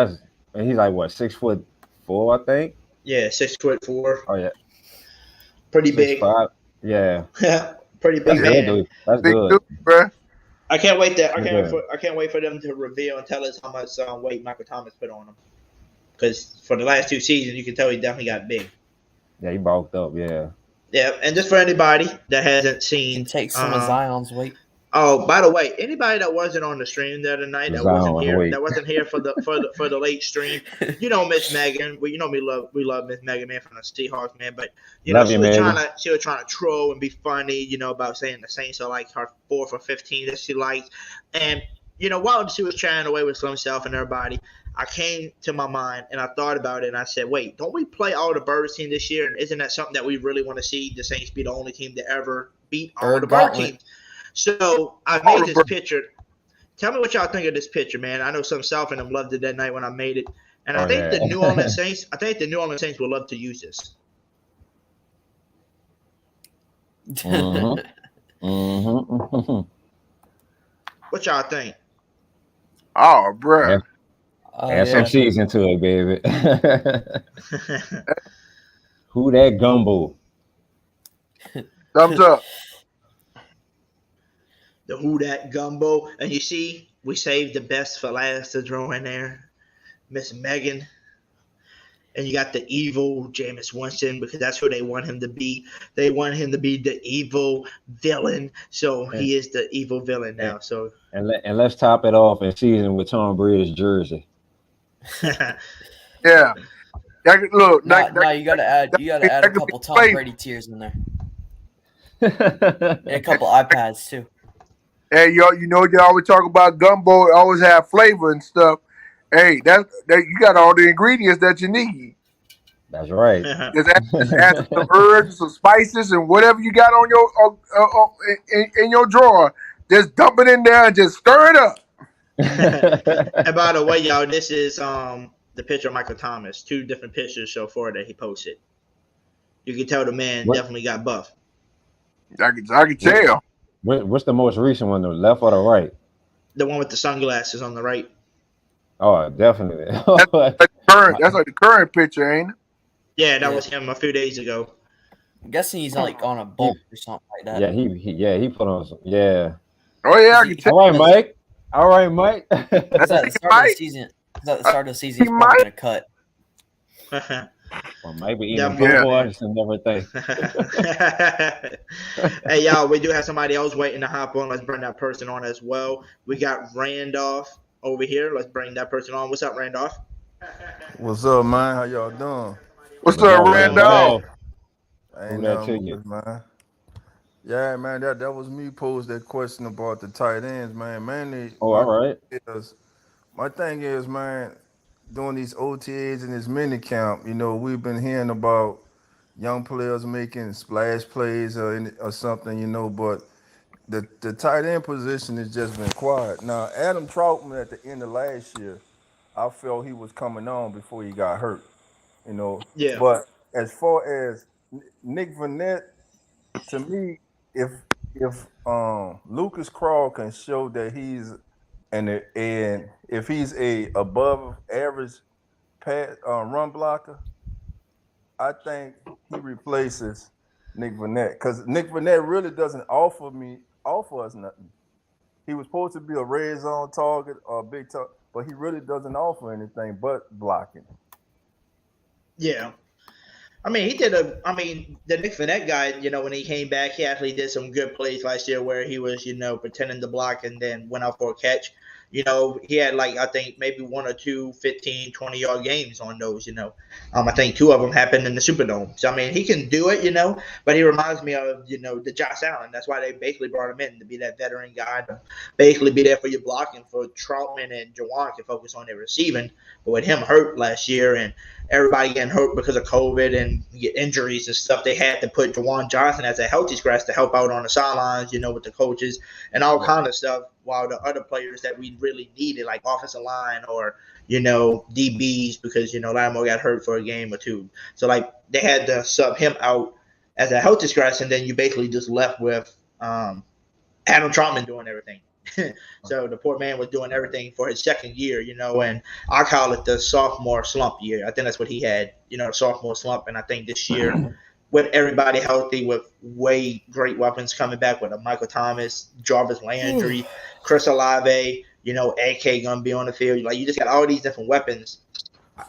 he's like what, 6'4", I think. Yeah, 6'4". Oh yeah. Pretty big. 6'5". Yeah. Pretty big man. Good, that's good. Bro. I can't wait for them to reveal and tell us how much weight Michael Thomas put on him. Because for the last 2 seasons, you can tell he definitely got big. Yeah, he bulked up. Yeah. Yeah, and just for anybody that hasn't seen, take some of Zion's weight. Oh, by the way, anybody that wasn't on the stream the other night, that wasn't here for the late stream, Miss Megan. We we love Miss Megan, man, from the Seahawks, man. But she was trying to troll and be funny, about saying the Saints are like her 4 for 15 that she likes. And while she was chatting away with Slim Self and everybody, I came to my mind and I thought about it and I said, wait, don't we play all the Birds team this year? And isn't that something that we really want to see? The Saints be the only team to ever beat all the Bird teams. So I made this picture. Tell me what y'all think of this picture, man. I know some South and them loved it that night when I made it. And I think the New Orleans Saints will love to use this. What y'all think? Oh, bro. Add some season to it, baby. Who that gumbo? Thumbs up. The Who Dat Gumbo. And you see, we saved the best for last to throw in there. Miss Megan. And you got the evil Jameis Winston because that's who they want him to be. They want him to be the evil villain. So he is the evil villain now. So and let's top it off in season with Tom Brady's jersey. Yeah. Look, now you gotta add a couple Tom Brady tears in there. And a couple iPads too. Hey, you always talk about gumbo. It always have flavor and stuff. Hey, that you got all the ingredients that you need. That's right. Just add some herbs, some spices, and whatever you got on your in your drawer. Just dump it in there and just stir it up. And by the way, y'all, this is the picture of Michael Thomas. 2 different pictures so far that he posted. You can tell the man definitely got buff. I can tell. What's the most recent one, the left or the right? The one with the sunglasses on the right. Oh, definitely. That's like the current picture, ain't it? Yeah, that was him a few days ago. I'm guessing he's like on a boat or something like that. Yeah, he put on some. Yeah. Oh yeah, I can tell. All right, Mike. All right, Mike. Is that the start of the season? Is that the start of the season? He's probably gonna cut. Or maybe even boys and everything. Hey, y'all, we do have somebody else waiting to hop on. Let's bring that person on as well. We got Randolph over here. Let's bring that person on. What's up, Randolph? What's up, man? How y'all doing? What's up, Randolph? Ain't nothing much, man. Yeah, man, that was me posed that question about the tight ends, man. Mainly, all right. My thing is, man, doing these OTAs and this mini camp, we've been hearing about young players making splash plays or something, but the tight end position has just been quiet. Now, Adam Troutman at the end of last year, I felt he was coming on before he got hurt, Yeah. But as far as Nick Vannett, to me, if Lucas Crawl can show that he's and if he's a above average run blocker, I think he replaces Nick Vannett because Nick Vannett really doesn't offer us nothing. He was supposed to be a red zone target or a big target, but he really doesn't offer anything but blocking. Yeah. I mean, the Nick Vannett guy, when he came back, he actually did some good plays last year where he was, pretending to block and then went out for a catch. He had I think maybe 1 or 2 15, 20-yard games on those, I think 2 of them happened in the Superdome. So, I mean, he can do it, but he reminds me of, the Josh Allen. That's why they basically brought him in to be that veteran guy, to basically be there for your blocking, for Troutman and Juwan can focus on their receiving. But with him hurt last year and everybody getting hurt because of COVID and injuries and stuff, they had to put Juwan Johnson as a healthy scratch to help out on the sidelines, with the coaches and all kind of stuff, while the other players that we really needed, like offensive line or, DBs, because, Lattimore got hurt for a game or 2. So, they had to sub him out as a healthy scratch, and then you basically just left with Adam Troutman doing everything. So the poor man was doing everything for his second year, and I call it the sophomore slump year. I think that's what he had, the sophomore slump. And I think this year, with everybody healthy, with way great weapons coming back with a Michael Thomas, Jarvis Landry, Chris Olave, AK gonna be on the field. You just got all these different weapons.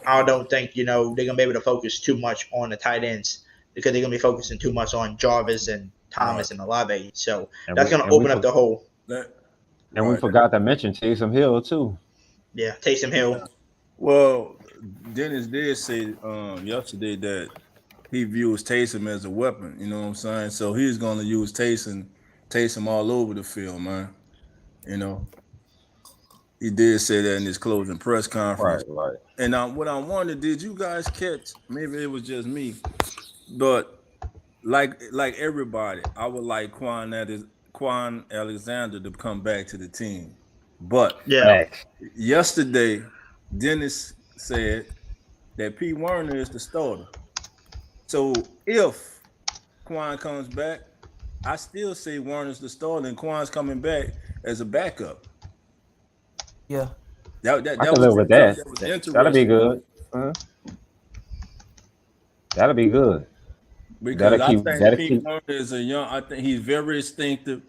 I don't think, they're gonna be able to focus too much on the tight ends because they're gonna be focusing too much on Jarvis and Thomas and Olave. So that's gonna open up the hole. And we forgot to mention Taysom Hill too. Yeah, Taysom Hill. Well, Dennis did say yesterday that he views Taysom as a weapon. You know what I'm saying? So he's going to use Taysom all over the field, man. He did say that in his closing press conference. Right. And what I wondered, did you guys catch? Maybe it was just me, but like everybody, I would like Quan Alexander to come back to the team. But yesterday, Dennis said that P. Werner is the starter. So if Quan comes back, I still say Werner's the starter and Quan's coming back as a backup. Yeah. I can live with that. That'll be good. That'll be good. Because I think that'll Pete keep. Warner is I think he's very instinctive.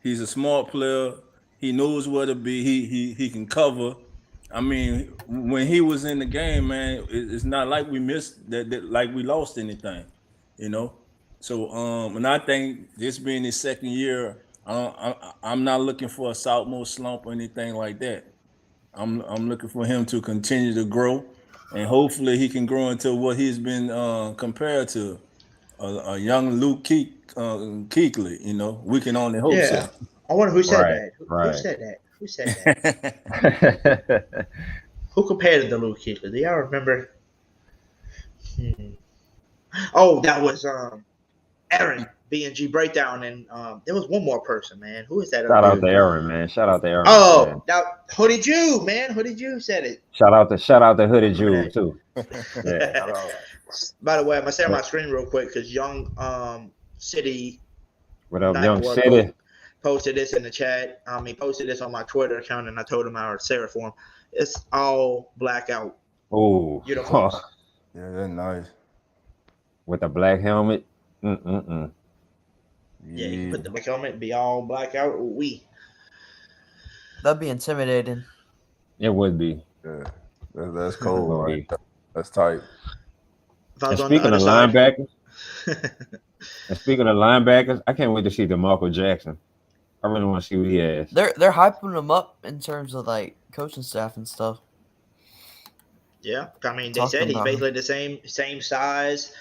He's a smart player. He knows where to be. He can cover. I mean, when he was in the game, man, it's not like we missed that like we lost anything, you know. So and I think this being his second year, I'm not looking for a sophomore slump or anything like that. I'm looking for him to continue to grow, and hopefully he can grow into what he's been compared to a young Luke Kuechly. You know, we can only hope so. Yeah. I wonder who said Right, that. Who right. said that? Who said that? Who compared it to Luke Kuechly? Do y'all remember? Oh, that was Aaron B&G Breakdown, and there was one more person, man. Who is that? Shout out Dude? to Aaron, man. Shout out to Aaron. Oh, Man. that Hoodie Jube, man. Hoodie Jube said it. Shout out to Hoodie Jube too. Yeah. By the way, I'm gonna say on my screen real quick because Young City What up, Night Young Boy City? posted this in the chat. He posted this on my Twitter account, and I told him I would share it for him. It's all blackout Oh, uniforms. Yeah, that's nice. with a black helmet. Yeah, you put the black helmet, be all blackout. That'd be intimidating. It would be. Yeah, that's cold, Would right? be. That's tight. If I And was on the speaking other of side, linebackers, I can't wait to see DeMarco Jackson. I really want to see what he has. They're hyping him up in terms of like coaching staff and stuff. yeah, I mean they Talking said he's about him. basically the same size,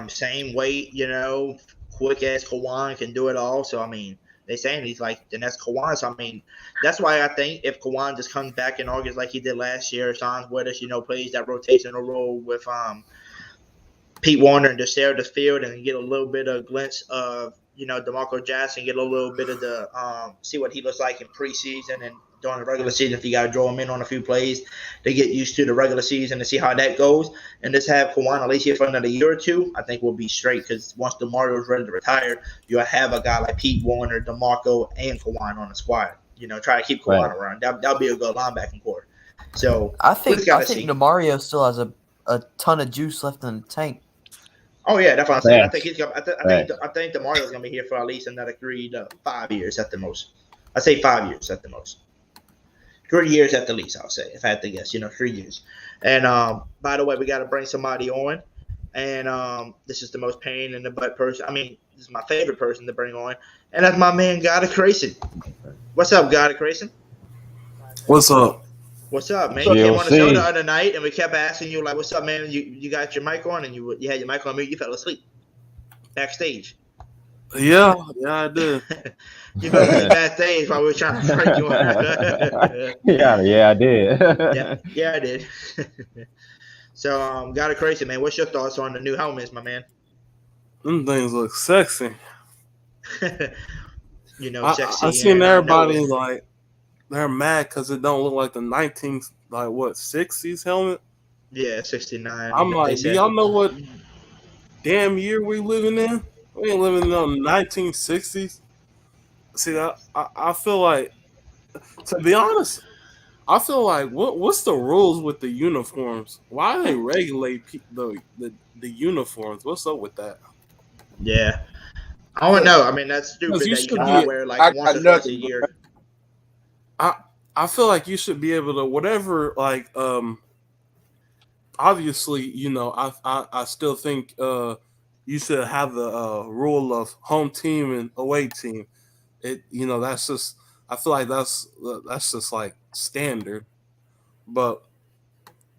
same weight. You know, quick as Kawan can do it all. So I mean, they saying he's like the next Kawan. So I mean, that's why I think if Kawan just comes back in August like he did last year, signs with us, you know, plays that rotational role with Pete Warner and just stare at the field and get a little bit of glimpse of, you know, DeMarco Jackson, get a little bit of the see what he looks like in preseason and during the regular season. If you got to draw him in on a few plays to get used to the regular season to see how that goes, and just have Kawan at least here for another year or two, I think we'll be straight. Because once DeMarco's ready to retire, you'll have a guy like Pete Warner, DeMarco, and Kawan on the squad. You know, try to keep Kawan around. That'll be a good linebacking core. So I we think just gotta see. DeMario still has a ton of juice left in the tank. Oh yeah, that's what I'm saying. I think Facts. he's gonna. I think DeMario's gonna be here for at least another 3 to 5 years at the most. I say 5 years at the most. 3 years at the least, I'll say, if I had to guess. You know, 3 years. And by the way, we got to bring somebody on, and this is the most pain in the butt person. I mean, this is my favorite person to bring on, and that's my man, Gotta Grayson. What's up, Gotta Grayson? What's up? What's up, man? You came on the GLC. show the other night, and we kept asking you, like, what's up, man? You got your mic on, and you had your mic on mute. You fell asleep backstage. Yeah, I did. You fell asleep backstage while we were trying to break you on. Yeah, I did. yeah, I did. So, Gotta Crazy, man. What's your thoughts on the new helmets, my man? Them things look sexy. You know, sexy. I seen everybody know. like they're mad because it don't look like the 60s helmet. Yeah, 69. I'm like, do y'all know what damn year we living in? We ain't living in the 1960s. See, I feel like, to be honest, I feel like what's the rules with the uniforms? Why do they regulate the uniforms? What's up with that? Yeah, I don't know. I mean, that's stupid that you can wear like once or twice a year. I feel like you should be able to whatever like obviously, you know, I still think you should have the rule of home team and away team. It, you know, that's just, I feel like that's just like standard. But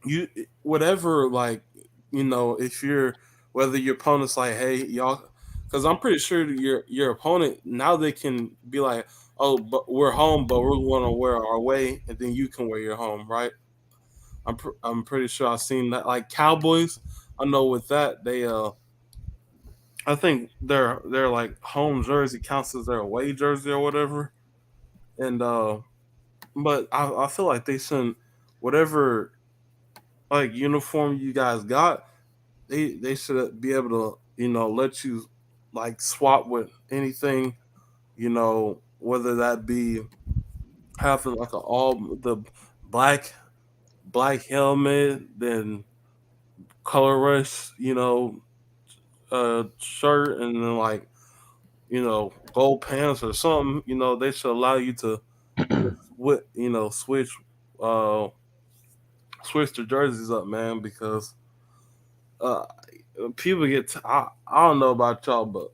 you, whatever, like, you know, if you're, whether your opponent's like, hey, y'all, because I'm pretty sure your opponent now they can be like, oh, but we're home, but we're going to wear our away, and then you can wear your home, right? I'm pretty sure I've seen that. Like Cowboys, I know with that they I think their like home jersey counts as their away jersey or whatever. And but I feel like they shouldn't, whatever like uniform you guys got, they should be able to, you know, let you like swap with anything, you know, whether that be having like all the black helmet, then color rush, you know, shirt and then like gold pants or something, they should allow you to uh switch the jerseys up, man, because uh people I don't know about y'all, but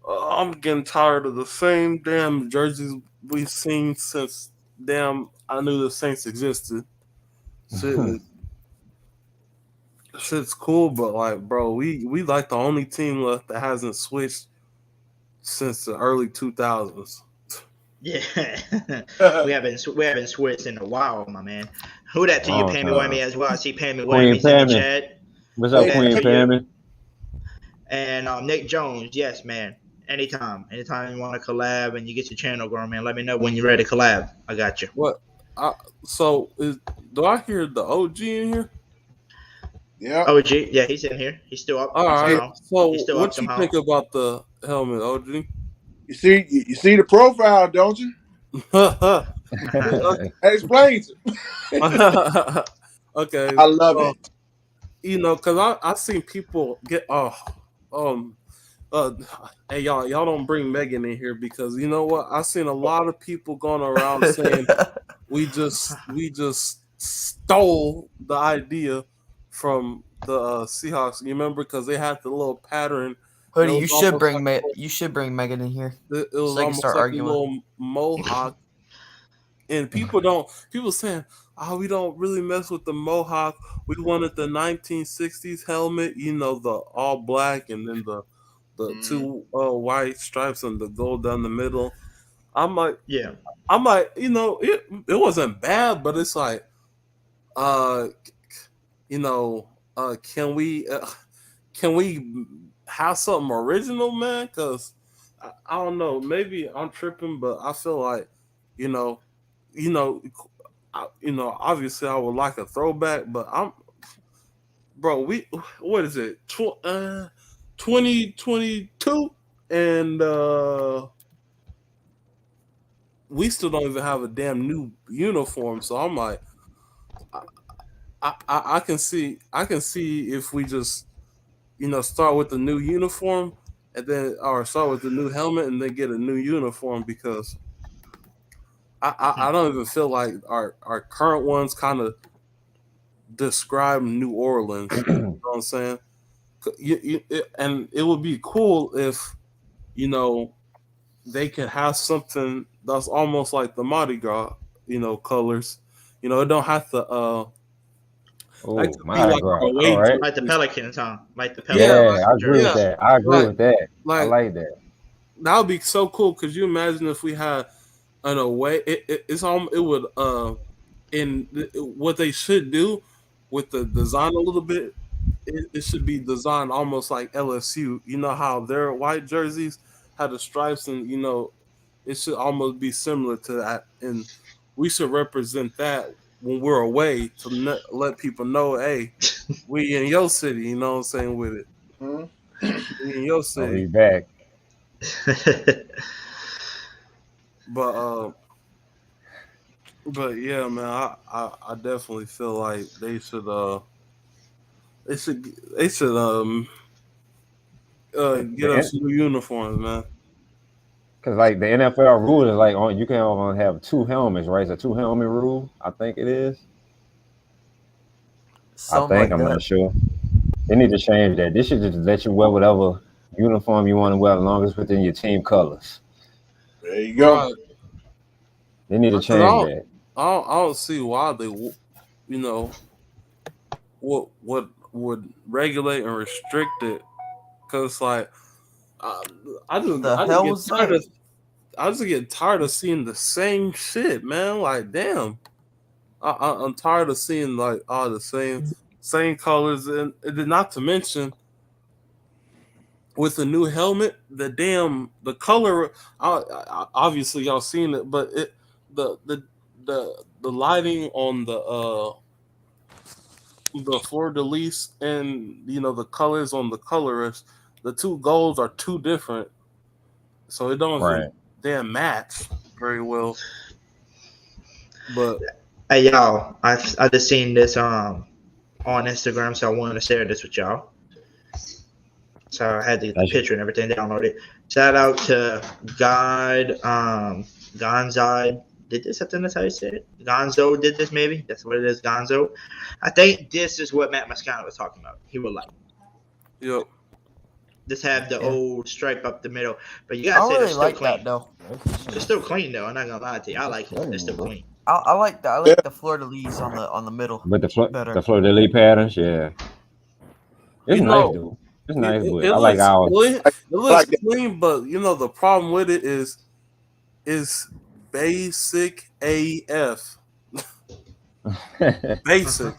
I'm getting tired of the same damn jerseys we've seen since I knew the Saints existed. Shit's cool, but like, bro, we like the only team left that hasn't switched since the early 2000s. Yeah, we haven't switched in a while, my man. Who that to you, Long Pammy time. Whammy as well? I see Pammy Queen Whammy's in the Pammy. chat. What's Who up, that Queen to you? Pammy? And Nick Jones, yes, man. Anytime you want to collab and you get your channel going, man, let me know when you're ready to collab. I got you. What? Do I hear the OG in here? Yeah. OG, yeah, he's in here. He's still up. All right. Somehow. So, He's still what up you somehow. think about the helmet, OG? You see the profile, don't you? Explain it. Okay. I love it. Because I seen people get hey y'all don't bring Megan in here because you know what? I seen a lot of people going around saying we just stole the idea from the Seahawks. You remember because they had the little pattern. Hoodie, It was you should bring Megan in here. It So was they can almost start like a arguing. little mohawk. And people saying, we don't really mess with the mohawk. We wanted the 1960s helmet, the all black and then the two white stripes and the gold down the middle. I'm like, it wasn't bad, but it's like, can we have something original, man? Because I don't know, maybe I'm tripping, but I feel like, obviously I would like a throwback, but what is it? 2022 and we still don't even have a damn new uniform. So I'm like, I can see if we just start with the new uniform and then or start with the new helmet and then get a new uniform because I don't even feel like our current ones kind of describe New Orleans. You know what I'm saying? And it would be cool if they could have something that's almost like the Mardi Gras, colors. It don't have to. Oh, Mardi Gras. All right. Like the Pelicans, huh? Like the Yeah, Pelicans. I agree with that. I agree with that. I Like like that. that would be so cool. Could you imagine if we had an away? It would in what they should do with the design a little bit. It should be designed almost like LSU. You know how their white jerseys had the stripes, and it should almost be similar to that. And we should represent that when we're away to let people know, hey, we in your city. You know what I'm saying with it. We in your I'll city. be back. But yeah, man, I definitely feel like they should get us new uniforms, man. Because like the NFL rule is like you can only have 2 helmets, right? It's a 2 helmet rule. I think it is. I'm not sure. They need to change that. They should just let you wear whatever uniform you want to wear as long as it's within your team colors. There you go. Right. They need to change that. I don't see why they, what would regulate and restrict it. Cause like, I just get tired of seeing the same shit, man. Like, damn, I'm tired of seeing like all the same colors, and not to mention with the new helmet, the color. Obviously, y'all seen it, but the lighting on the fleur de lis and the colors on the colorist, the two golds are too different, so it don't even damn match very well. But hey y'all, I just seen this on Instagram, so I wanted to share this with y'all. So I had to get the That's picture and everything downloaded. Shout out to God, Gonzai. Did this? I think that's how you said it. Gonzo did this, maybe. That's what it is, Gonzo. I think this is what Matt Moscano was talking about. He would like. Yep. Just have the Yeah. old stripe up the middle. But you gotta I say they're really still like clean. that though. They're still clean though. I'm not gonna lie to you. I like it. They're still clean. I like the fleur de lis on the middle. But the better. fleur de lis patterns, yeah, it's You nice, know, dude. It's nice, but it I like looks ours. clean. It looks like that. clean, but you know the problem with it is basic AF. Basic.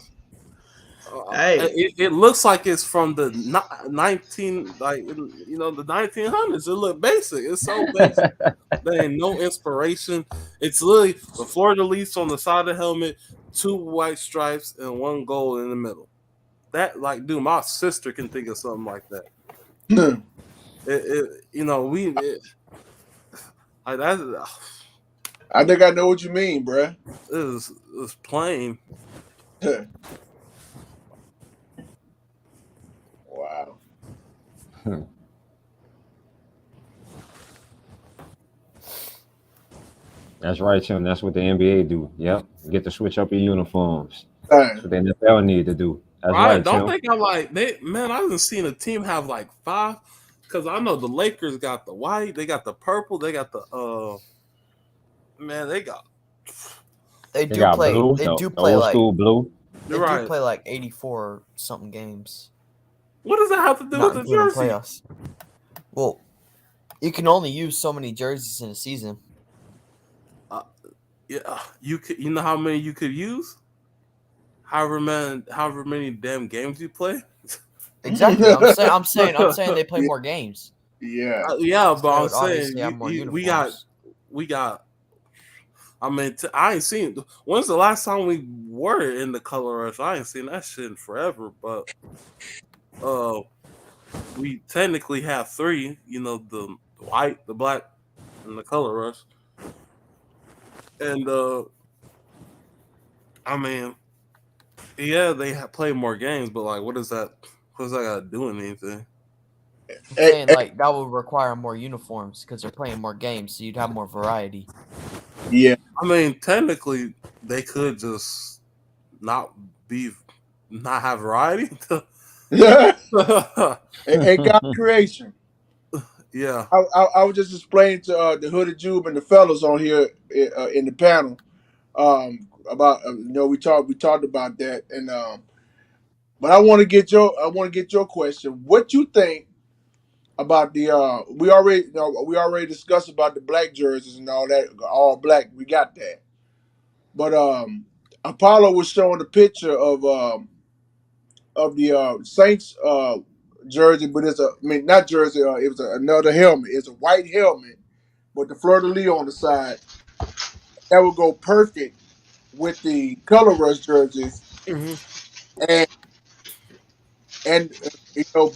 Hey. It looks like it's from the 19 the 1900s. It look basic. It's so basic. There ain't no inspiration. It's literally the fleur de lis on the side of the helmet, 2 white stripes, and 1 gold in the middle. That dude, my sister can think of something like that. I think I know what you mean, bruh. It's plain. Wow. That's right, Tim. That's what the NBA do. Yep, get to switch up your uniforms. Right. That's what the NFL need to do. That's I right, don't Tim. think I haven't seen a team have like 5, because I know the Lakers got the white, they got the purple, they got the they got They They do got play. blue, They the do play old like. school blue. They You're do right. play like 84 something games. What does that have to do Not with the including jersey? playoffs. Well, you can only use so many jerseys in a season. Yeah, you know how many you could use? However many damn games you play. Exactly. I'm saying they play more games. Yeah. Yeah, So but they I'm would obviously saying have more we uniforms. got. I mean, I ain't seen. When's the last time we were in the color rush? I ain't seen that shit in forever. But we technically have 3. You know, the white, the black, and the color rush. And I mean, yeah, they have played more games, but like, what does that got to do with anything? I'm saying like that would require more uniforms because they're playing more games, so you'd have more variety. Yeah. I mean, technically, they could just not have variety. And God creation. Yeah. I was just explaining to the Hoodie, Jube, and the fellas on here in the panel about we talked about that, and but I want to get your question. What you think about the we already discussed about the black jerseys and all that, all black. We got that, but Apollo was showing the picture of the Saints jersey, but not jersey. It was another helmet. It's a white helmet with the fleur de lis on the side. That would go perfect with the color rush jerseys, and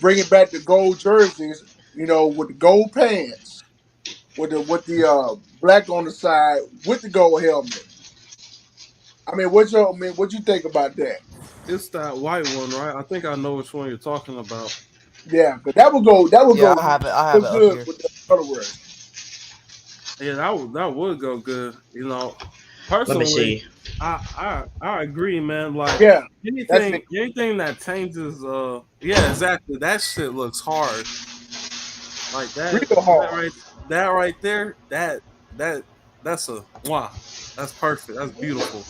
bringing back the gold jerseys. With the gold pants, with the black on the side, with the gold helmet. I mean, what you think about that? It's that white one, right? I think I know which one you're talking about. Yeah, but that would go. Yeah, I have it up good here. with the color rush. Yeah, that would go good. Let me Personally, see. I agree, man. Like Yeah, that's anything that changes. Yeah, exactly. That shit looks hard. Like that. Real hard. That right there. That's a wow. That's perfect. That's beautiful.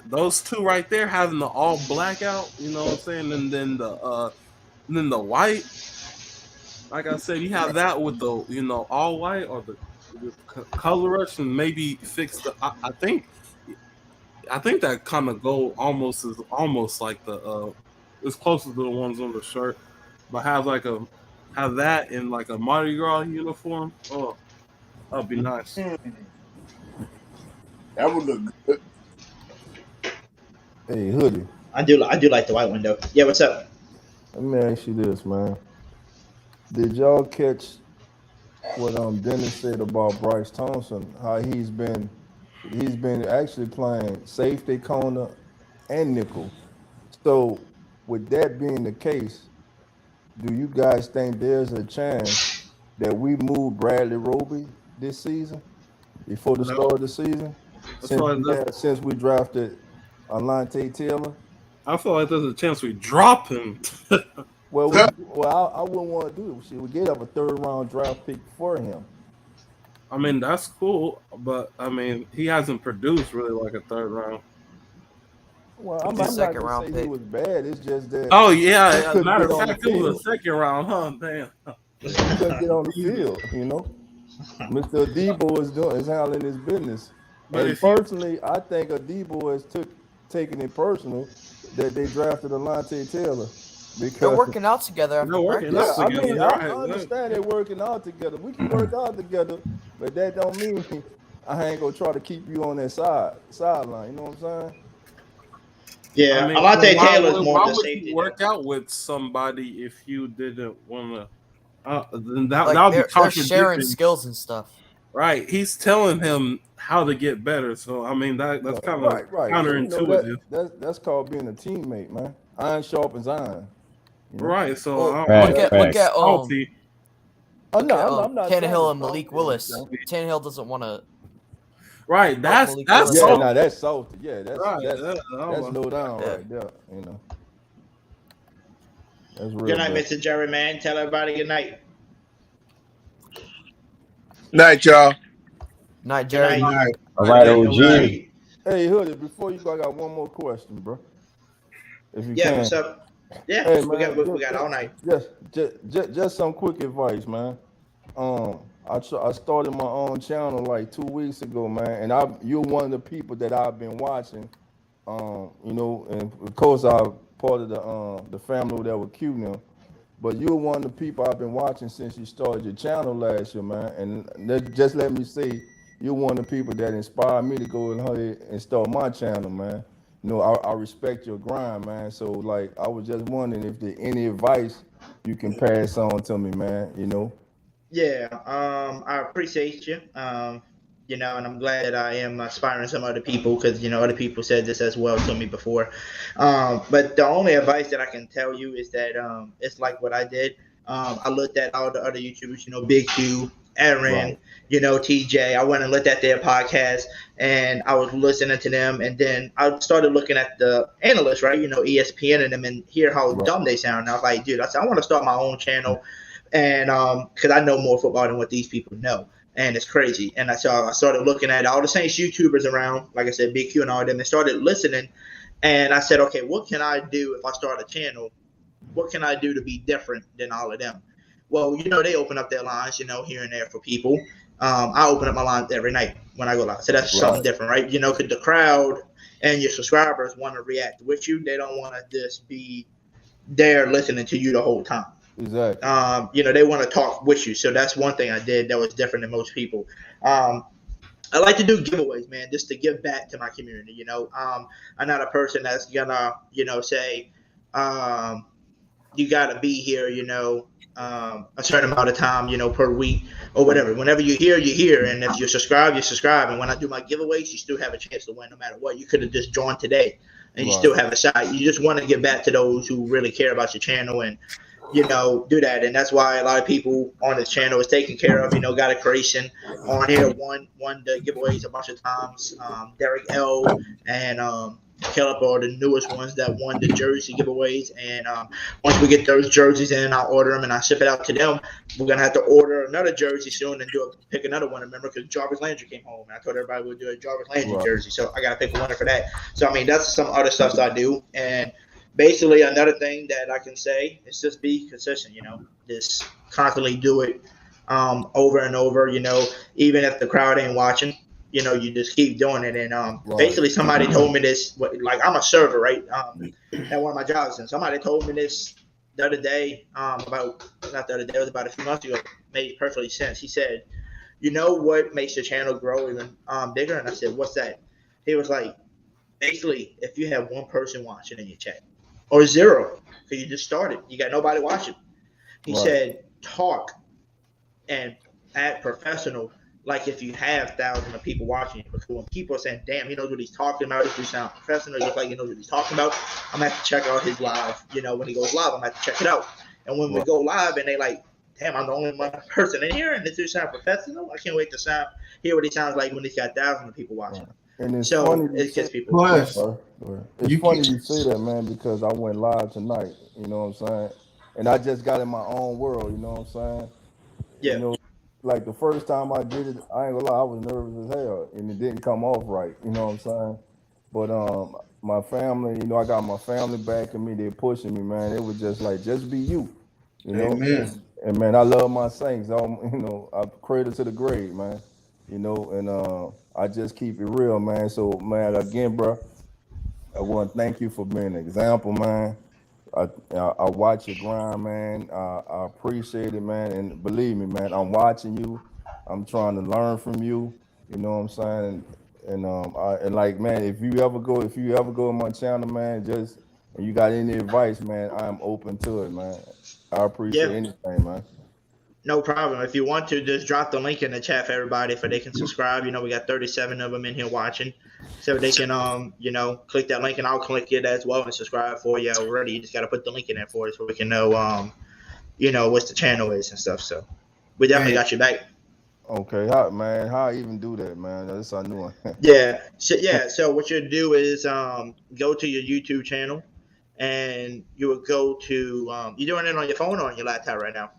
Those 2 right there having the all blackout. You know what I'm saying? And then the white. Like I said, you have that with the all white or the color rush, and maybe fix the. I think that kind of gold almost like the it's closer to the ones on the shirt, but have that in like a Mardi Gras uniform. Oh, that'd be nice. That would look good. Hey, Hoodie. I do like the white one though. Yeah, what's up? Let me ask you this, man. Did y'all catch what Dennis said about Bryce Thompson? How he's been actually playing safety, corner, and nickel. So with that being the case, do you guys think there's a chance that we move Bradley Roby this season before the start of the season? Since we drafted Alante Taylor. I feel like there's a chance we drop him. Well, I wouldn't want to do it. We gave up a 3rd round draft pick for him. I mean, that's cool, but I mean, he hasn't produced really like a 3rd round. Well, I'm not gonna say he was bad. It's just that. Oh yeah, matter of fact, it was a 2nd round, huh? Damn. He couldn't get on the field, Mr. Adebo is handling his business. But and personally, I think Adebo has taken it personal that they drafted Alante Taylor. Because they're working out together. I understand they're working out together. We can work out together, but that don't mean I ain't gonna try to keep you on that sideline. You know what I'm saying? Yeah, I mean, Alante Taylor's more why the would safety. you work out with somebody if you didn't want to? Then that Like, would be they're contradicting. sharing skills and stuff. Right, he's telling him how to get better. So I mean that's kind of counterintuitive. That's called being a teammate, man. Iron sharpens iron. Right. So look at salty. I'm not Tannehill and Malik Willis. Tannehill doesn't want to. Right, that's Malik yeah, Willis. nah, that's salty. Yeah, that's low down right there. That's real. Good night, Mr. Jerry, man. Tell everybody good night. Night, y'all. Night, Jerry. Night. All right, OG. Hey, Hoodie, before you go, I got one more question, bro. If you Yeah, can. what's up? Yeah, Hey, we man, got all night. Just some quick advice, man. I started my own channel like 2 weeks ago, man, and you're one of the people that I've been watching. And of course I'm part of the family that were cute now. But you're one of the people I've been watching since you started your channel last year, man. And just let me say, you're one of the people that inspired me to go ahead and start my channel, man. I respect your grind, man. So, like, I was just wondering if there's any advice you can pass on to me, man. Yeah, I appreciate you. And I'm glad that I am inspiring some other people because, other people said this as well to me before. But the only advice that I can tell you is that it's like what I did. I looked at all the other YouTubers, Big Q, Aaron, TJ. I went and looked at their podcast and I was listening to them. And then I started looking at the analysts, right? ESPN and them and hear how dumb they sound. And I was like, dude, I want to start my own channel. And because I know more football than what these people know. And it's crazy. And I started looking at all the same YouTubers around, like I said, Big Q and all of them, and started listening. And I said, okay, what can I do if I start a channel? What can I do to be different than all of them? Well, they open up their lines, here and there for people. I open up my lines every night when I go live. So that's something different, right? Because the crowd and your subscribers want to react with you. They don't want to just be there listening to you the whole time. Exactly. They want to talk with you. So that's one thing I did that was different than most people. I like to do giveaways, man, just to give back to my community. I'm not a person that's gonna, say, you gotta be here, a certain amount of time, per week or whatever. Whenever you're here, you're here. And if you subscribe, you subscribe. And when I do my giveaways, you still have a chance to win no matter what. You could have just joined today and you still have a shot. You just want to give back to those who really care about your channel and, do that. And that's why a lot of people on this channel is taken care of, got a creation on here, won the giveaways a bunch of times. Derek L and Caleb are the newest ones that won the jersey giveaways. And once we get those jerseys in, I'll order them and I ship it out to them. We're going to have to order another jersey soon and pick another one. Remember, because Jarvis Landry came home and I told everybody we'll do a Jarvis Landry jersey. So I got to pick a winner for that. So, that's some other stuff that I do. And basically, another thing that I can say is just be consistent, just constantly do it over and over, even if the crowd ain't watching, you just keep doing it. And basically somebody told me this, like I'm a server, right, at one of my jobs. And somebody told me this the other day, not the other day, it was about a few months ago, made perfectly sense. He said, what makes your channel grow even bigger? And I said, what's that? He was like, basically, if you have one person watching in your chat, or zero, because you just started. You got nobody watching. He said, talk and act professional like if you have thousands of people watching you. Because when people are saying, damn, he knows what he's talking about, if he sounds professional, just like he knows what he's talking about, I'm going to have to check out his live. When he goes live, I'm going to have to check it out. And when we go live and they like, damn, I'm the only one person in here, and this dude sound professional. I can't wait to hear what he sounds like when he's got thousands of people watching. And it's So funny. it gets people. Plus, it's funny you say that, man, because I went live tonight. You know what I'm saying? And I just got in my own world. You know what I'm saying? Yeah. You know, like the first time I did it, I ain't gonna lie, I was nervous as hell, and it didn't come off right. You know what I'm saying? But my family, you know, I got my family backing me. They're pushing me, man. It was just like, just be you. You know? Amen. And man, I love my Saints. You know, I cradle to the grave, man. You know, and I just keep it real, man. So, man, again, bro, I want to thank you for being an example, man. I watch your grind, man. I appreciate it, man. And believe me, man, I'm watching you. I'm trying to learn from you. You know what I'm saying? And like, man, if you ever go on my channel, man, and you got any advice, man, I'm open to it, man. I appreciate anything, man. No problem. If you want to, just drop the link in the chat for everybody so they can subscribe. You know, we got 37 of them in here watching. So they can, you know, click that link and I'll click it as well and subscribe for you already. You just got to put the link in there for us so we can know, you know, what the channel is and stuff. So we definitely got you back. Okay, how I even do that, man? That's I knew. So what you'll do is go to your YouTube channel and you will go to, you're doing it on your phone or on your laptop right now?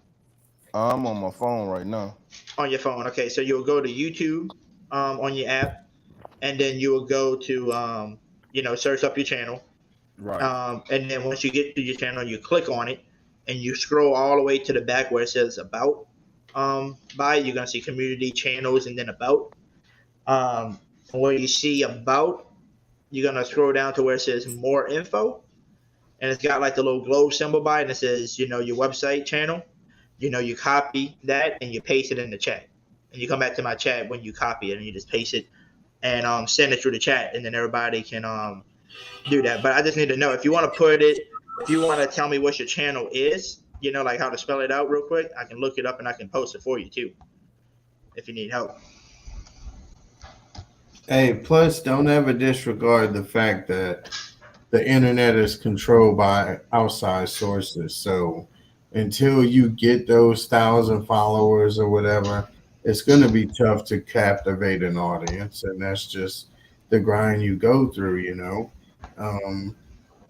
I'm on my phone right now. On your phone, okay. So you'll go to YouTube on your app, and then you will go to you know, search up your channel. Right. And then once you get to your channel, you click on it, and you scroll all the way to the back where it says About. By you're gonna see Community, Channels, and then About. Where you see About, you're gonna scroll down to where it says More Info, and it's got like the little globe symbol by it, and it says, you know, your website channel. You know, you copy that and you paste it in the chat, and you come back to my chat when you copy it, and you just paste it and send it through the chat, and then everybody can do that. But I just need to know if you want to tell me what your channel is, you know, like how to spell it out real quick. I can look it up and I can post it for you too, if you need help. Hey, plus don't ever disregard the fact that the internet is controlled by outside sources. So until you get those 1,000 followers or whatever, it's going to be tough to captivate an audience. And that's just the grind you go through, you know.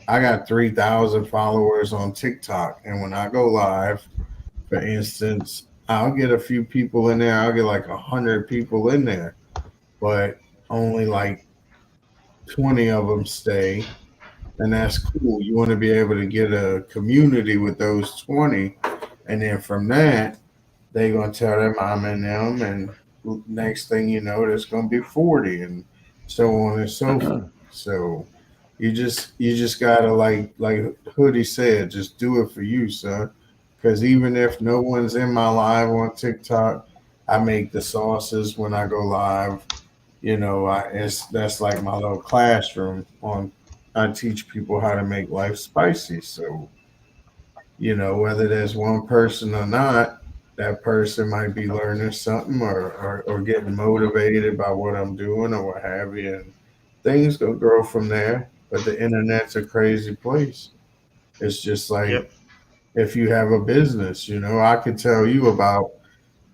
I got 3,000 followers on TikTok. And when I go live, for instance, I'll get a few people in there. I'll get like 100 people in there, but only like 20 of them stay. And that's cool. You want to be able to get a community with those 20. And then from that, they're going to tell their mom and them. And next thing you know, there's going to be 40 and so on and so forth. So you just got to, like Hoodie said, just do it for you, son. Because even if no one's in my live on TikTok, I make the sauces when I go live. You know, that's like my little classroom I teach people how to make life spicy. So, you know, whether there's one person or not, that person might be learning something or getting motivated by what I'm doing or what have you. And things go grow from there. But the internet's a crazy place. It's just like if you have a business, you know, I could tell you about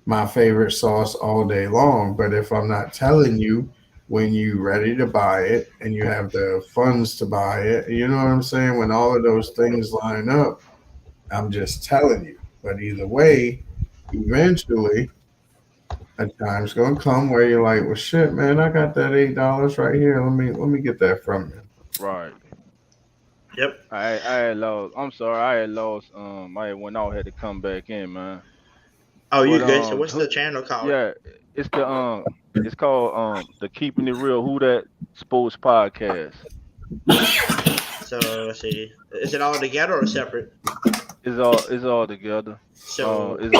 my favorite sauce all day long. But if I'm not telling you when you're ready to buy it and you have the funds to buy it, you know what I'm saying? When all of those things line up, I'm just telling you. But either way, eventually a time's gonna come where you're like, well, shit, man, I got that $8 right here. Let me get that from you. Right. Yep. I had lost. I'm sorry. I had lost. I had went out, had to come back in, man. Oh, you good? So what's the channel called? Yeah, it's the it's called the Keeping It Real Who That Sports Podcast. So let's see. Is it all together or separate? It's all together. So it's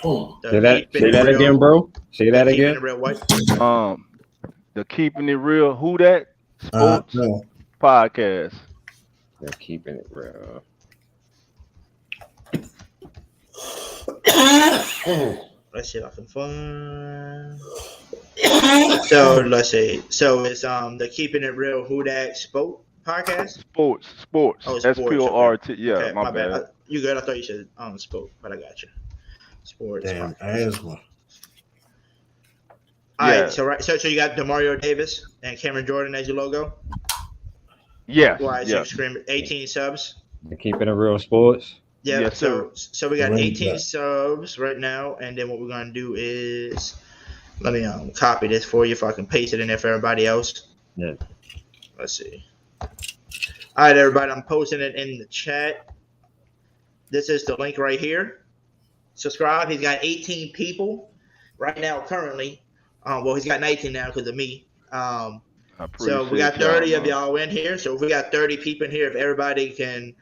all. Say that again, bro. Say that again. The Keeping It Real Who That Sports Podcast. They're keeping it real. Let's see if I can find. So let's see. So it's the Keeping It Real Who That Spoke podcast? Sports. Oh, sports. SPORT. Okay. Yeah, Okay, my bad. You good? I thought you said spoke, but I got you. Sports. Damn podcast. asthma. All Yeah. right, so you got Demario Davis and Cameron Jordan as your logo. Yes. Why? Yes. Scream 18 subs. Keeping it real sports. Yeah. Yes, sir. So we got Right 18 back. subs right now, and then what we're gonna do is let me copy this for you if I can paste it in there for everybody else. Yeah. Let's see. All right, everybody, I'm posting it in the chat. This is the link right here. Subscribe. He's got 18 people right now currently. Well, he's got 19 now because of me. So we got 30 of y'all in here. So if we got 30 people in here, if everybody can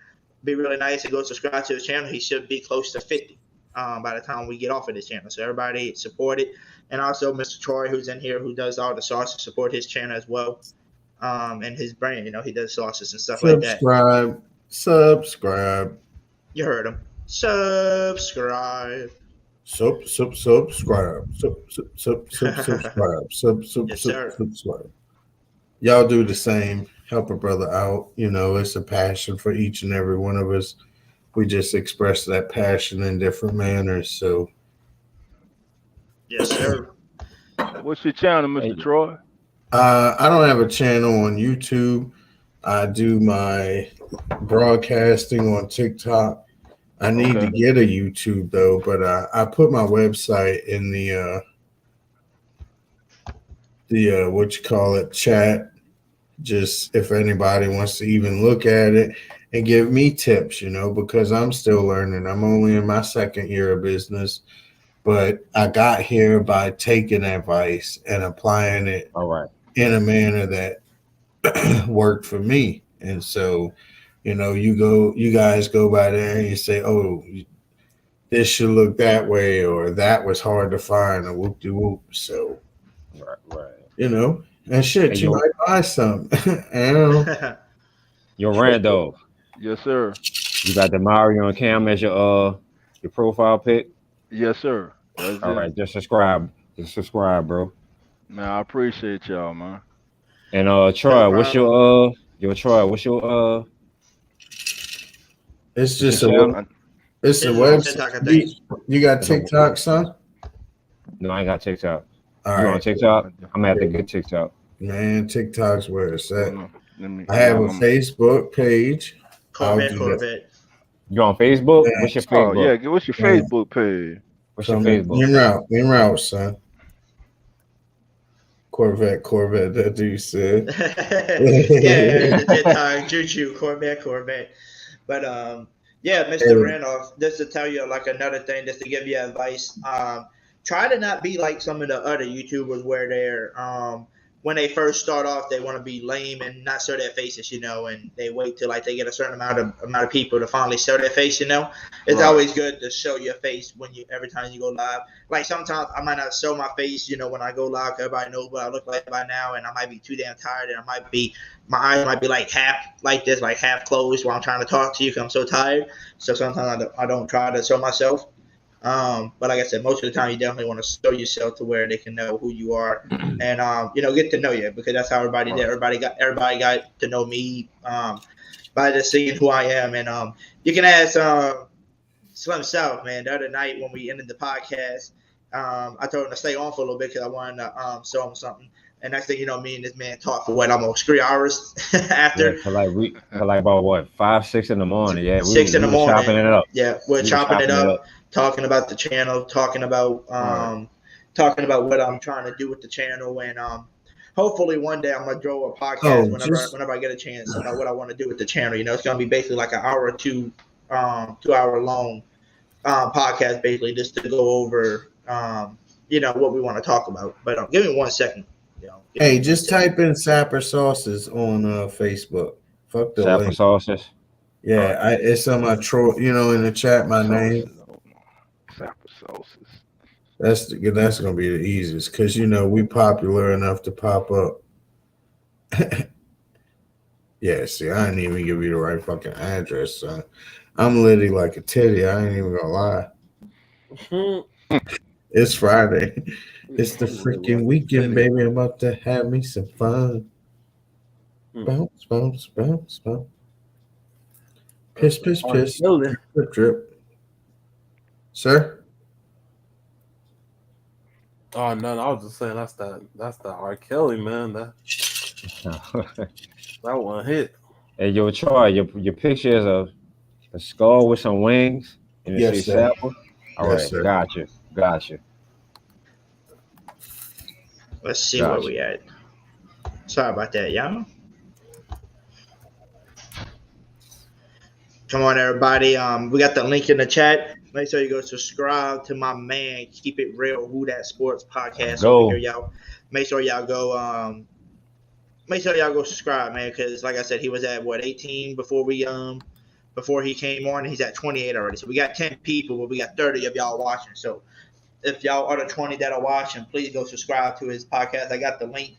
be really nice and go subscribe to his channel, he should be close to 50 by the time we get off of this channel. So everybody support it. And also Mr. Troy, who's in here, who does all the sauces, support his channel as well. And his brand, he does sauces and stuff like that. Subscribe. You heard him. Subscribe. Subscribe. Subscribe. Y'all do the same. Help a brother out. It's a passion for each and every one of us. We just express that passion in different manners. So, yes, sir. What's your channel, Mr. Troy? I don't have a channel on YouTube. I do my broadcasting on TikTok. I need to get a YouTube though, but I put my website in the what you call it, chat. Just if anybody wants to even look at it and give me tips, because I'm still learning. I'm only in my second year of business, but I got here by taking advice and applying it in a manner that worked for me. And so, you guys go by there and you say, oh, this should look that way, or that was hard to find, or whoop de whoop. So, and shit, you might buy some. Yo, Randolph. Yes, sir. You got the Mario and Cam as your profile pic? Yes, sir. All right, just subscribe. Just subscribe, bro. Man, I appreciate y'all, man. And Troy, what's your Troy, It's just it's a website. You got TikTok, son? No, I ain't got TikTok. All you right. on TikTok? I'm gonna have to get TikTok. Man, TikTok's where it's at. I have a Facebook page. Corvette. You on Facebook? What's your Facebook? Oh, yeah, what's your Facebook page? What's your Facebook? En route, son. Corvette, that dude said. Yeah, Choo-choo, Corvette. But Mr. Randolph, just to tell you like another thing, just to give you advice, try to not be like some of the other YouTubers where they're when they first start off, they want to be lame and not show their faces, and they wait till like they get a certain amount of people to finally show their face, It's always good to show your face every time you go live. Like sometimes I might not show my face, when I go live, 'cause everybody knows what I look like by now, and I might be too damn tired, and my eyes might be like half like this, like half closed while I'm trying to talk to you because I'm so tired. So sometimes I don't try to show myself. But like I said, most of the time you definitely want to show yourself to where they can know who you are, and get to know you, because that's how everybody did. Everybody got to know me by just seeing who I am. And you can ask Slim South, man. The other night when we ended the podcast, I told him to stay on for a little bit because I wanted to show him something. And next thing you know, me and this man talked for almost 3 hours after. Yeah, for like about what, 5, 6 in the morning. Yeah, 6 in the morning. Chopping it up. Yeah, we're chopping it up. Talking about the channel, talking about what I'm trying to do with the channel, and hopefully one day I'm gonna draw a podcast whenever I get a chance about what I want to do with the channel. It's gonna be basically like an hour or 2 hour long podcast, basically just to go over what we want to talk about. But give me 1 second. Hey, just type in Sapper Sauces on Facebook. Fuck the Sapper link. Sauces. Yeah, it's on my in the chat. My name. Sapper Sauces. That's gonna be the easiest because we popular enough to pop up. Yeah, see, I didn't even give you the right fucking address, son. I'm litty like a titty. I ain't even gonna lie. It's Friday. It's the freaking weekend, baby. I'm about to have me some fun. Bounce, bounce, bounce, bounce. Piss, piss, R. piss. Kelly. Drip, drip. Sir? Oh no, I was just saying that's that R. Kelly, man. That one hit. Hey, yo, Troy, your picture is a skull with some wings, and it Yes, says sir. Sapper. All Yes, right, sir. gotcha. Let's see where Gotcha. we at. Sorry about that, y'all. Come on, everybody. We got the link in the chat. Make sure you go subscribe to my man, Keep It Real, Who That Sports podcast over here, Go. y'all. Make sure y'all go. Make sure y'all go subscribe, man, because like I said, he was at what 18 before he came on. He's at 28 already. So we got 10 people, but we got 30 of y'all watching. So if y'all are the 20 that are watching, please go subscribe to his podcast. I got the link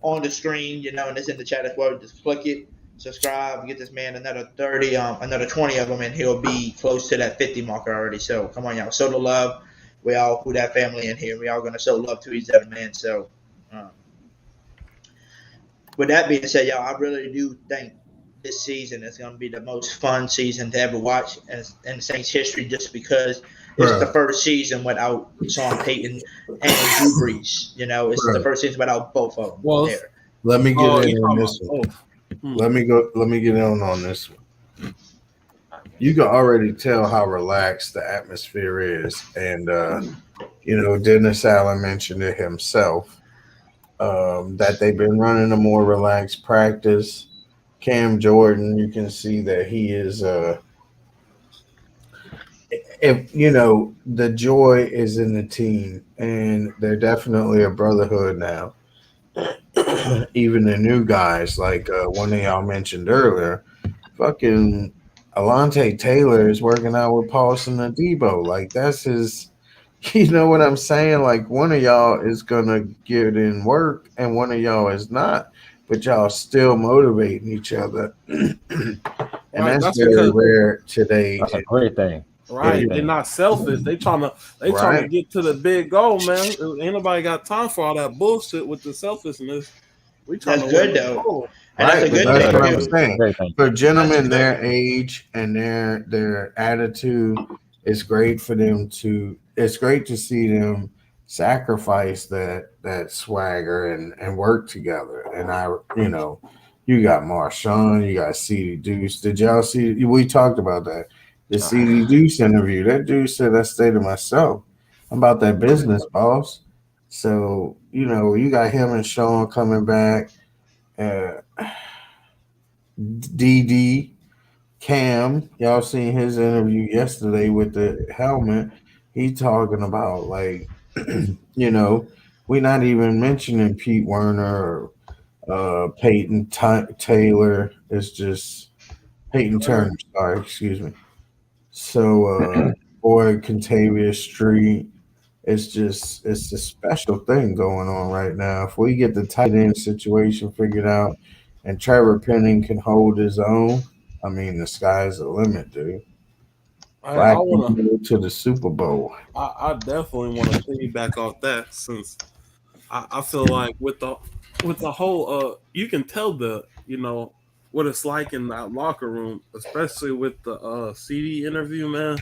on the screen, and it's in the chat as well. Just click it, subscribe, get this man another 30, another 20 of them, and he'll be close to that 50 marker already. So come on, y'all, show the love. We all who that family in here. We all gonna show love to each other, man. So with that being said, y'all, I really do think this season is going to be the most fun season to ever watch in Saints history, just because it's the first season without Sean Payton and Drew Brees. It's the first season without both of them Well, there. Let me get in you on talking this about one. both. Let me get on this one. You can already tell how relaxed the atmosphere is. And Dennis Allen mentioned it himself. That they've been running a more relaxed practice. Cam Jordan, you can see that he is the joy is in the team, and they're definitely a brotherhood now. Even the new guys, like one of y'all mentioned earlier, fucking Alante Taylor is working out with Paulson and Debo. Like, that's his. You know what I'm saying? Like, one of y'all is gonna get in work and one of y'all is not, but y'all still motivating each other. And Right, that's that's very because rare today. That's a great thing. right, Great they're thing. not selfish. They trying to Right. get to the big goal, man. Ain't nobody got time for all that bullshit with the selfishness. We trying That's to win good the though, goal. and that's Right, a but good that's thing what I'm too. saying. Great thing. For That's gentlemen good. their age and their attitude, it's great for them to. It's great to see them sacrifice that swagger and work together. And you got Marshawn, you got CD Deuce. Did y'all see? We talked about that. The CD Deuce interview. That dude said, "I stay to myself. I'm about that business, boss." So you got him and Sean coming back. DD Cam, y'all seen his interview yesterday with the helmet. He talking about like, we're not even mentioning Pete Werner or Peyton Taylor. It's just Peyton Turner. Sorry, excuse me. So, boy, Contavious Street. It's a special thing going on right now. If we get the tight end situation figured out and Trevor Penning can hold his own, I mean, the sky's the limit, dude. I Black wanna. to the Super Bowl. I definitely want to piggyback off that, since I feel like with the whole you can tell what it's like in that locker room, especially with the CD interview, man.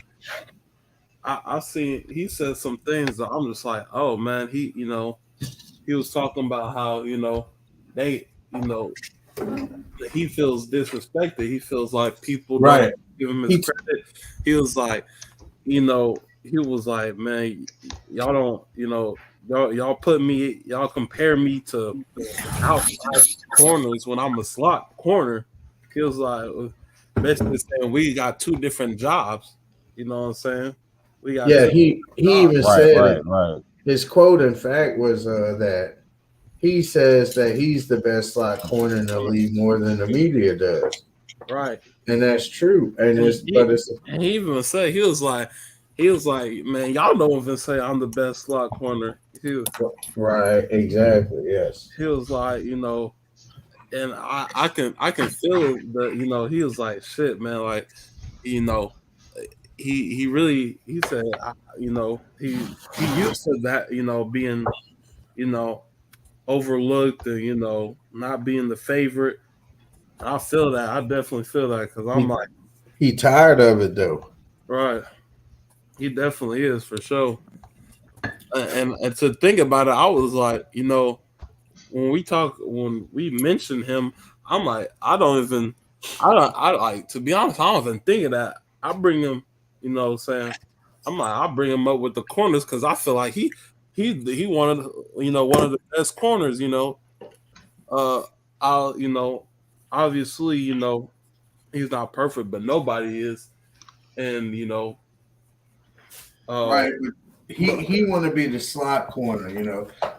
I seen he said some things that I'm just like, oh man, he was talking about how they he feels disrespected. He feels like people don't Right. give him his He credit. He was like, he was like, man, y'all don't, y'all compare me to outside corners when I'm a slot corner. He was like, basically saying we got two different jobs. You know what I'm saying? We got Yeah, two he jobs. even said it. His quote, in fact, was that he says that he's the best slot corner in the league more than the media does, Right. and that's true. And He even said he was like, man, y'all don't even say I'm the best slot corner. right, exactly, yes. He was like, and I can feel the he was like, shit, man, like he really he said he used to that being overlooked and not being the favorite, I feel that. I definitely feel that because I'm like, He tired of it though. right. He definitely is for sure. And to think about it, I was like, when we mentioned him, I'm like, I like, to be honest, I don't even think of that. I bring him, saying, I'm like, I bring him up with the corners because I feel like he wanted, one of the best corners, I obviously, he's not perfect, but nobody is, and Right. He want to be the slot corner,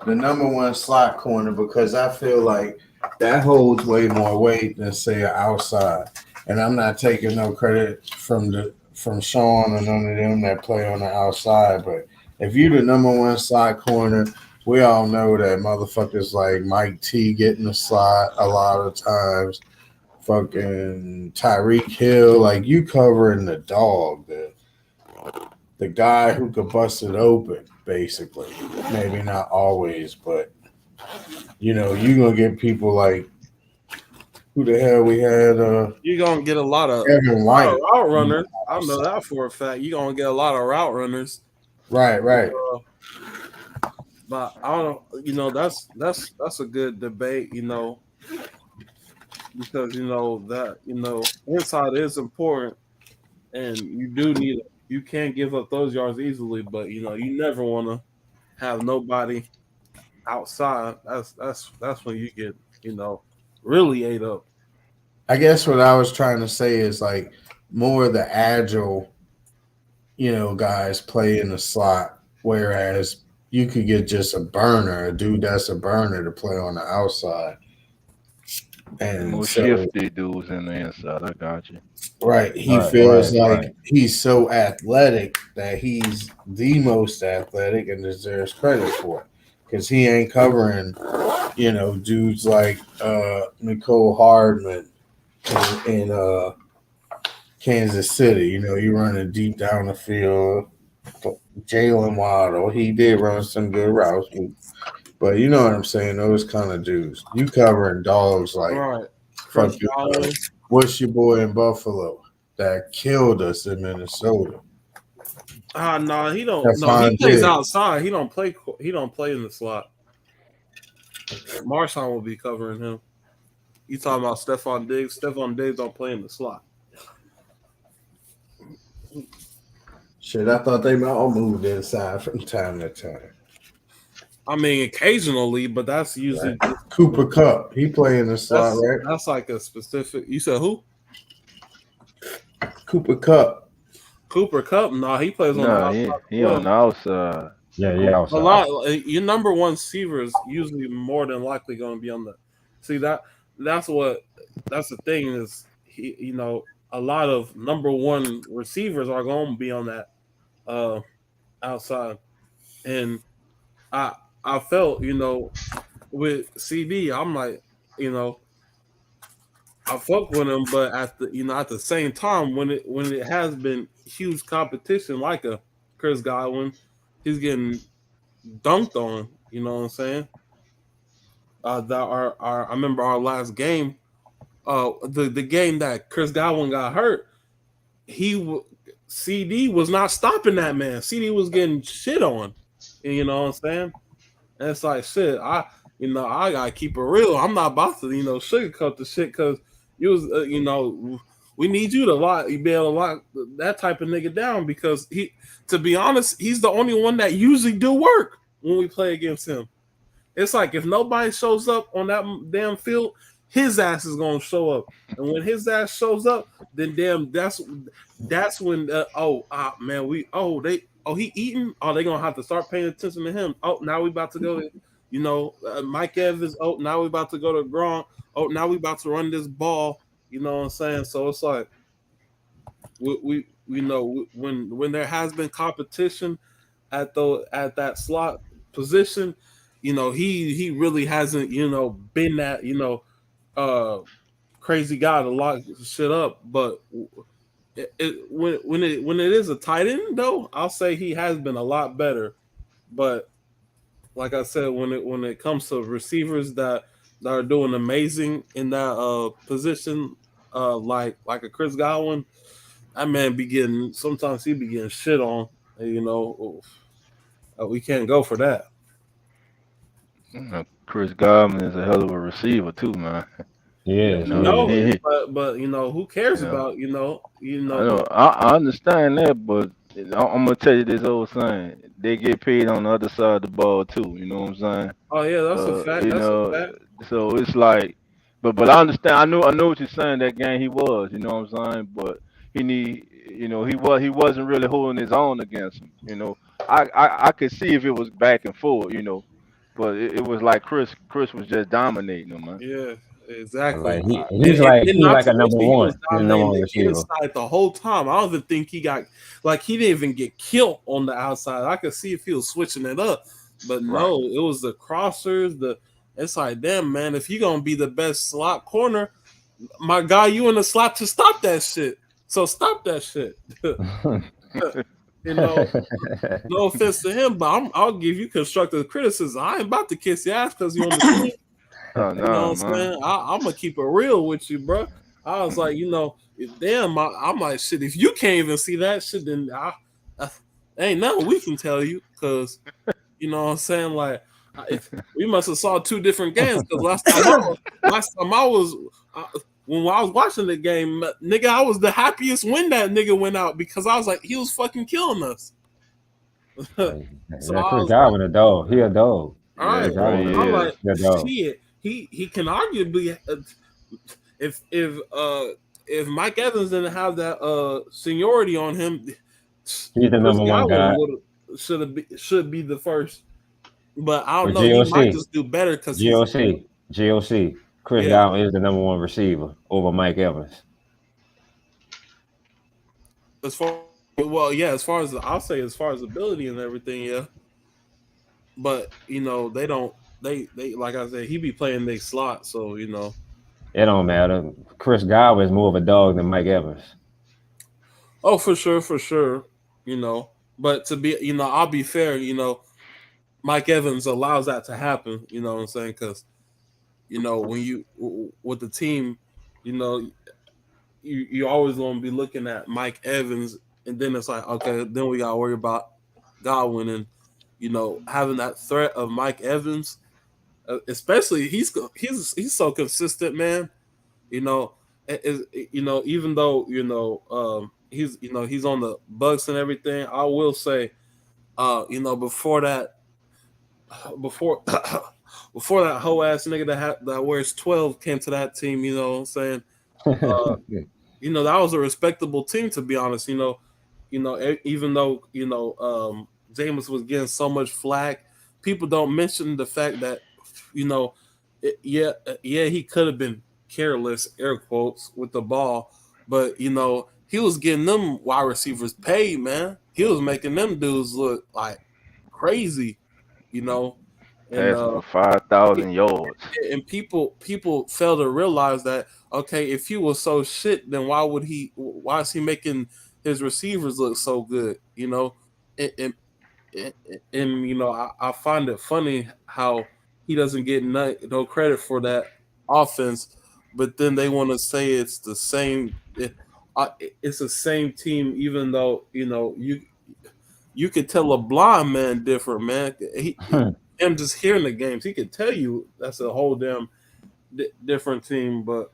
the number one slot corner, because I feel like that holds way more weight than say an outside. And I'm not taking no credit from Sean or none of them that play on the outside, but if you're the number one slot corner, we all know that motherfuckers like Mike T getting the slot a lot of times. Fucking Tyreek Hill, like you covering the dog, the guy who could bust it open, basically. Maybe not always, but you're gonna get people like who the hell we had. You're gonna get a lot of White route runners. I know that for a fact. You're gonna get a lot of route runners. Right. But I don't. That's a good debate. Because that inside is important, and you do need. You can't give up those yards easily, but you never want to have nobody outside. That's when you get really ate up. I guess what I was trying to say is like more of the agile, guys play in the slot, whereas you could get just a burner, a dude that's a burner to play on the outside. And more so, shifty dudes in the inside. I got you. right, he feels like he's so athletic that he's the most athletic and deserves credit for it because he ain't covering, dudes like Nicole Hardman in Kansas City. You running deep down the field. Jalen Waddle, he did run some good routes, but you know what I'm saying? Those kind of dudes. You covering dogs like fucking what's your boy in Buffalo that killed us in Minnesota? No, he don't. No, he plays outside. He don't play. He don't play in the slot. Marshawn will be covering him. You talking about Stephon Diggs? Stephon Diggs don't play in the slot. Shit, I thought they all moved inside from time to time. I mean, occasionally, but that's usually Cooper Kupp. He play in the slot, right? That's like a specific. You said who? Cooper Kupp. Cooper Kupp? No, he plays on the outside. He on the outside. Yeah, outside. A lot. Your number one receiver is usually more than likely going to be on the. See that's the thing is a lot of number one receivers are going to be on that outside, and I felt with CD, I'm like I fuck with him, but at the same time when it has been huge competition like a Chris Godwin, he's getting dunked on. You know what I'm saying? I remember our last game, the game that Chris Godwin got hurt. CD was not stopping that man. CD was getting shit on. You know what I'm saying? And it's like shit. I gotta keep it real. I'm not about to sugarcoat the shit because you was we need you to be able to lock that type of nigga down because to be honest, he's the only one that usually do work when we play against him. It's like if nobody shows up on that damn field, his ass is gonna show up, and when his ass shows up, then that's when he eating. Oh, they gonna have to start paying attention to him. Oh, now we about to go. Mike Evans. Oh, now we about to go to Gronk. Oh, now we about to run this ball. You know what I'm saying? So it's like we know when there has been competition at that slot position, he really hasn't been that crazy guy to lock shit up. But when it is a tight end though, I'll say he has been a lot better. But like I said, when it comes to receivers that that are doing amazing in that position, like a Chris Godwin. That man be getting sometimes he be getting shit on. You know, we can't go for that. Chris Godwin is a hell of a receiver too, man. Yeah, You know, No, he, but who cares you know, about I know, I understand that, but I'm gonna tell you this old saying: they get paid on the other side of the ball too. You know what I'm saying? Oh yeah, that's a fact. You That's a know, fact. so it's like, but I understand. I know what you're saying. That game he was, you know what I'm saying? But he wasn't really holding his own against him. You know, I could see if it was back and forth. You know, but it was like Chris was just dominating him, man. Yeah, exactly. Like And, he's and, like and he's not like to a number mention, he one. was He's a number dominating one the receiver. inside the whole time. I don't even think he didn't even get killed on the outside. I could see if he was switching it up, but Right. no, it was the crossers. It's like, damn, man, if you're gonna be the best slot corner, my guy, you in the slot to stop that shit. So stop that shit. No offense to him, but I'll give you constructive criticism. I ain't about to kiss your ass because you're on the team. Oh You know no, what I'm man. saying? I'm gonna keep it real with you, bro. I was like, damn, I'm like, shit. If you can't even see that shit, then ain't nothing we can tell you, because you know what I'm saying. Like, we must have saw two different games, because last time I was when I was watching the game, nigga, I was the happiest when that nigga went out, because I was like, he was fucking killing us. So Yeah, I Chris was like, Godwin a dog. He a dog. all Yeah, right, Chris bro, Godwin he I'm is. like, a dog. shit. He can arguably if Mike Evans didn't have that seniority on him, He's the Chris number one guy. Godwin should be the first. But I don't But know. He might GOC, just do better because he's GOC. Chris yeah. Godwin is the number one receiver over Mike Evans. As far as I'll say, as far as ability and everything, yeah. But they don't. They like I said, he be playing their slot, so It don't matter. Chris Godwin is more of a dog than Mike Evans. Oh, for sure. But to be, I'll be fair. Mike Evans allows that to happen. You know what I'm saying? Because when you with the team, you always gonna be looking at Mike Evans, and then it's like, okay, then we gotta worry about Godwin, and having that threat of Mike Evans, especially he's so consistent, man. Even though he's on the Bucks and everything, I will say, before that before that whole ass nigga that wears 12 came to that team, you know what I'm saying? That was a respectable team, to be honest. Even though Jameis was getting so much flack, people don't mention the fact that he could have been careless, air quotes, with the ball, but he was getting them wide receivers paid, man. He was making them dudes look like crazy, and Passing for 5,000 yards. and people fail to realize that, okay, if he was so shit, then why is he making his receivers look so good? And I find it funny how he doesn't get no credit for that offense, but then they want to say it's the same. It's the same team, even though you could tell a blind man different, man. Him just hearing the games, he could tell you that's a whole damn different team. But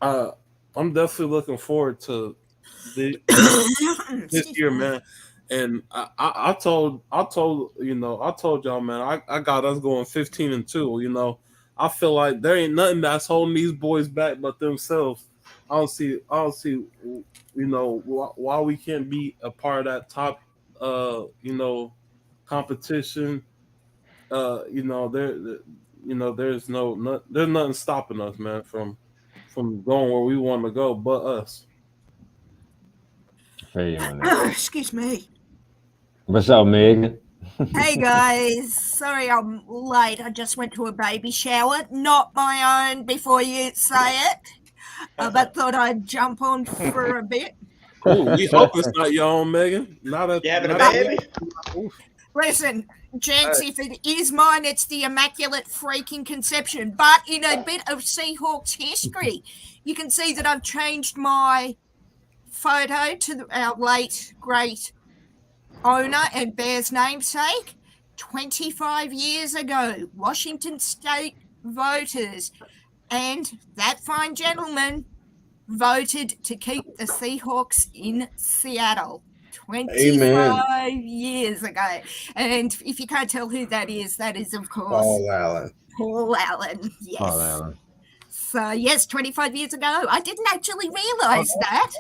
I'm definitely looking forward to this year, man. And I told y'all, man, I got us going 15-2. I feel like there ain't nothing that's holding these boys back but themselves. I don't see why we can't be a part of that top competition. There's there's nothing stopping us, man, from going where we want to go but us. Excuse me. What's up, Megan? Hey guys, sorry I'm late. I just went to a baby shower, not my own, before you say it. But thought I'd jump on for a bit. Ooh, we hope it's not your own, Megan. Not a You having a baby? Listen, gents, if it is mine, it's the Immaculate Freaking Conception. But in a bit of Seahawks history, you can see that I've changed my photo to our late, great owner and Bears namesake. 25 years ago, Washington State voters and that fine gentleman voted to keep the Seahawks in Seattle. 25 years ago. And if you can't tell who that is, of course, Paul Allen. Paul Allen, yes. Paul Allen. So, yes, 25 years ago. I didn't actually realize that.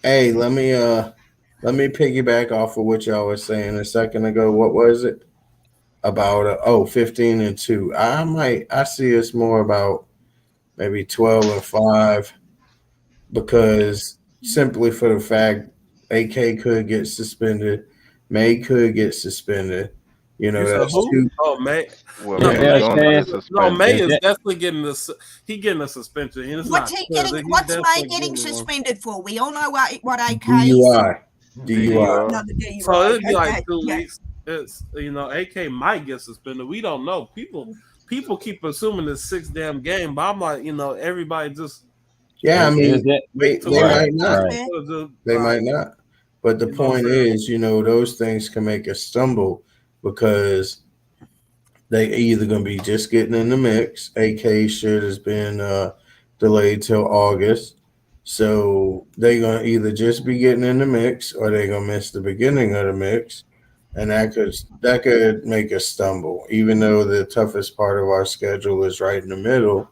Hey, let me piggyback off of what y'all was saying a second ago. What was it? About 15-2. I see us more about maybe 12-5 because simply for the fact AK could get suspended, May could get suspended. You know, that's two. Oh, May. Well, May is definitely getting this. He getting a suspension. It's What's May getting suspended for? We all know what AK is. DUI. Another DUI. So it'd be like 2 yeah. weeks. It's AK might get suspended. We don't know. People keep assuming it's 6 damn game, but I'm like, everybody just. Yeah, I mean, they might not. They might not. But the point is, those things can make us stumble because they either going to be just getting in the mix. AK shit has been delayed till August. So they're going to either just be getting in the mix or they're going to miss the beginning of the mix. And that could make us stumble, even though the toughest part of our schedule is right in the middle.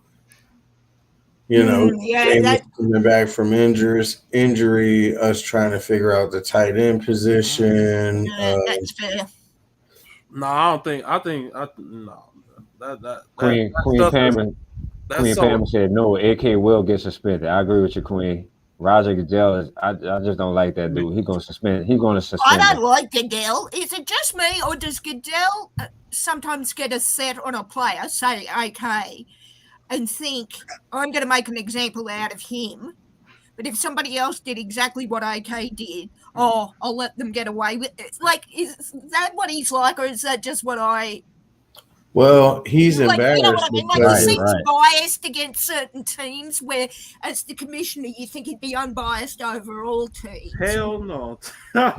Coming back from injury, us trying to figure out the tight end position. That's fair. No, I don't think. I think no. Queen Pam said no. AK will get suspended. I agree with you, Queen. Roger Goodell I just don't like that dude. He's going to suspend. I don't like Goodell. Is it just me, or does Goodell sometimes get a set on a player, say AK, and think I'm going to make an example out of him? But if somebody else did exactly what AK did, I'll let them get away with it. Like, is that what he's like, or is that just what I? Well, he's embarrassed. You know what I mean? Like, because he seems biased against certain teams, where as the commissioner, you think he'd be unbiased over all teams. Hell no. No,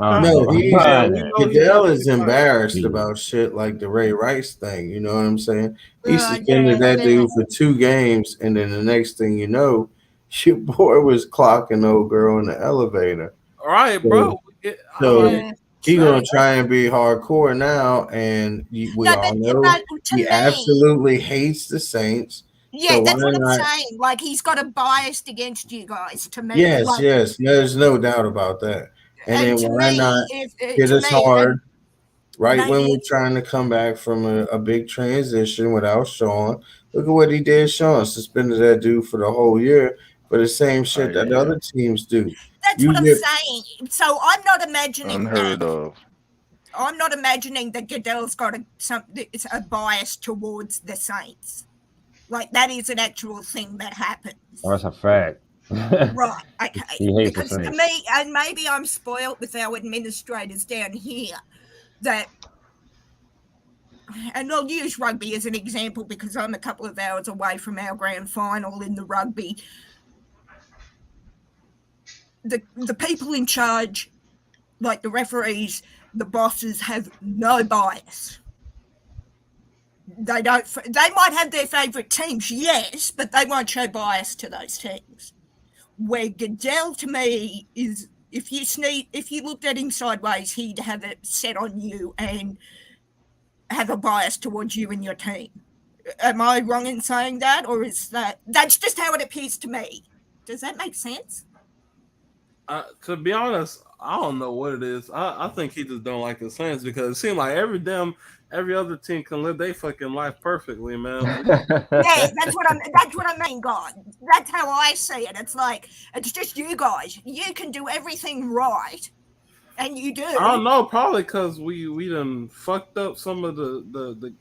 Goodell is embarrassed about shit like the Ray Rice thing. You know what I'm saying? He suspended that dude for 2 games, and then the next thing you know, your boy was clocking old girl in the elevator. All right, bro. He gonna try and be hardcore now, and we all know he absolutely hates the Saints. Yeah, so that's what I'm saying. Like, he's got a bias against you guys. To me, yes, there's no doubt about that. And then why not hit us hard right when we're trying to come back from a big transition without Sean? Look at what he did. Sean suspended that dude for the whole year for the same shit that other teams do. That's what I'm saying. So I'm not imagining unheard of. I'm not imagining that Goodell's got a bias towards the Saints. Like, that is an actual thing that happens. Oh, that's a fact. Right. Okay. He hates because the to Saints. me, and maybe I'm spoiled with our administrators down here, and I'll use rugby as an example because I'm a couple of hours away from our grand final in the rugby. The people in charge, like the referees, the bosses, have no bias. They might have their favourite teams, yes, but they won't show bias to those teams. Where Goodell, to me, is if you looked at him sideways, he'd have it set on you and have a bias towards you and your team. Am I wrong in saying that, or is that's just how it appears to me? Does that make sense? To be honest, I don't know what it is. I think he just don't like the Saints because it seems like every other team can live their fucking life perfectly, man. Yeah, that's what I mean, God. That's how I see it. It's like it's just you guys. You can do everything right, and you do. I don't know, probably because we done fucked up some of the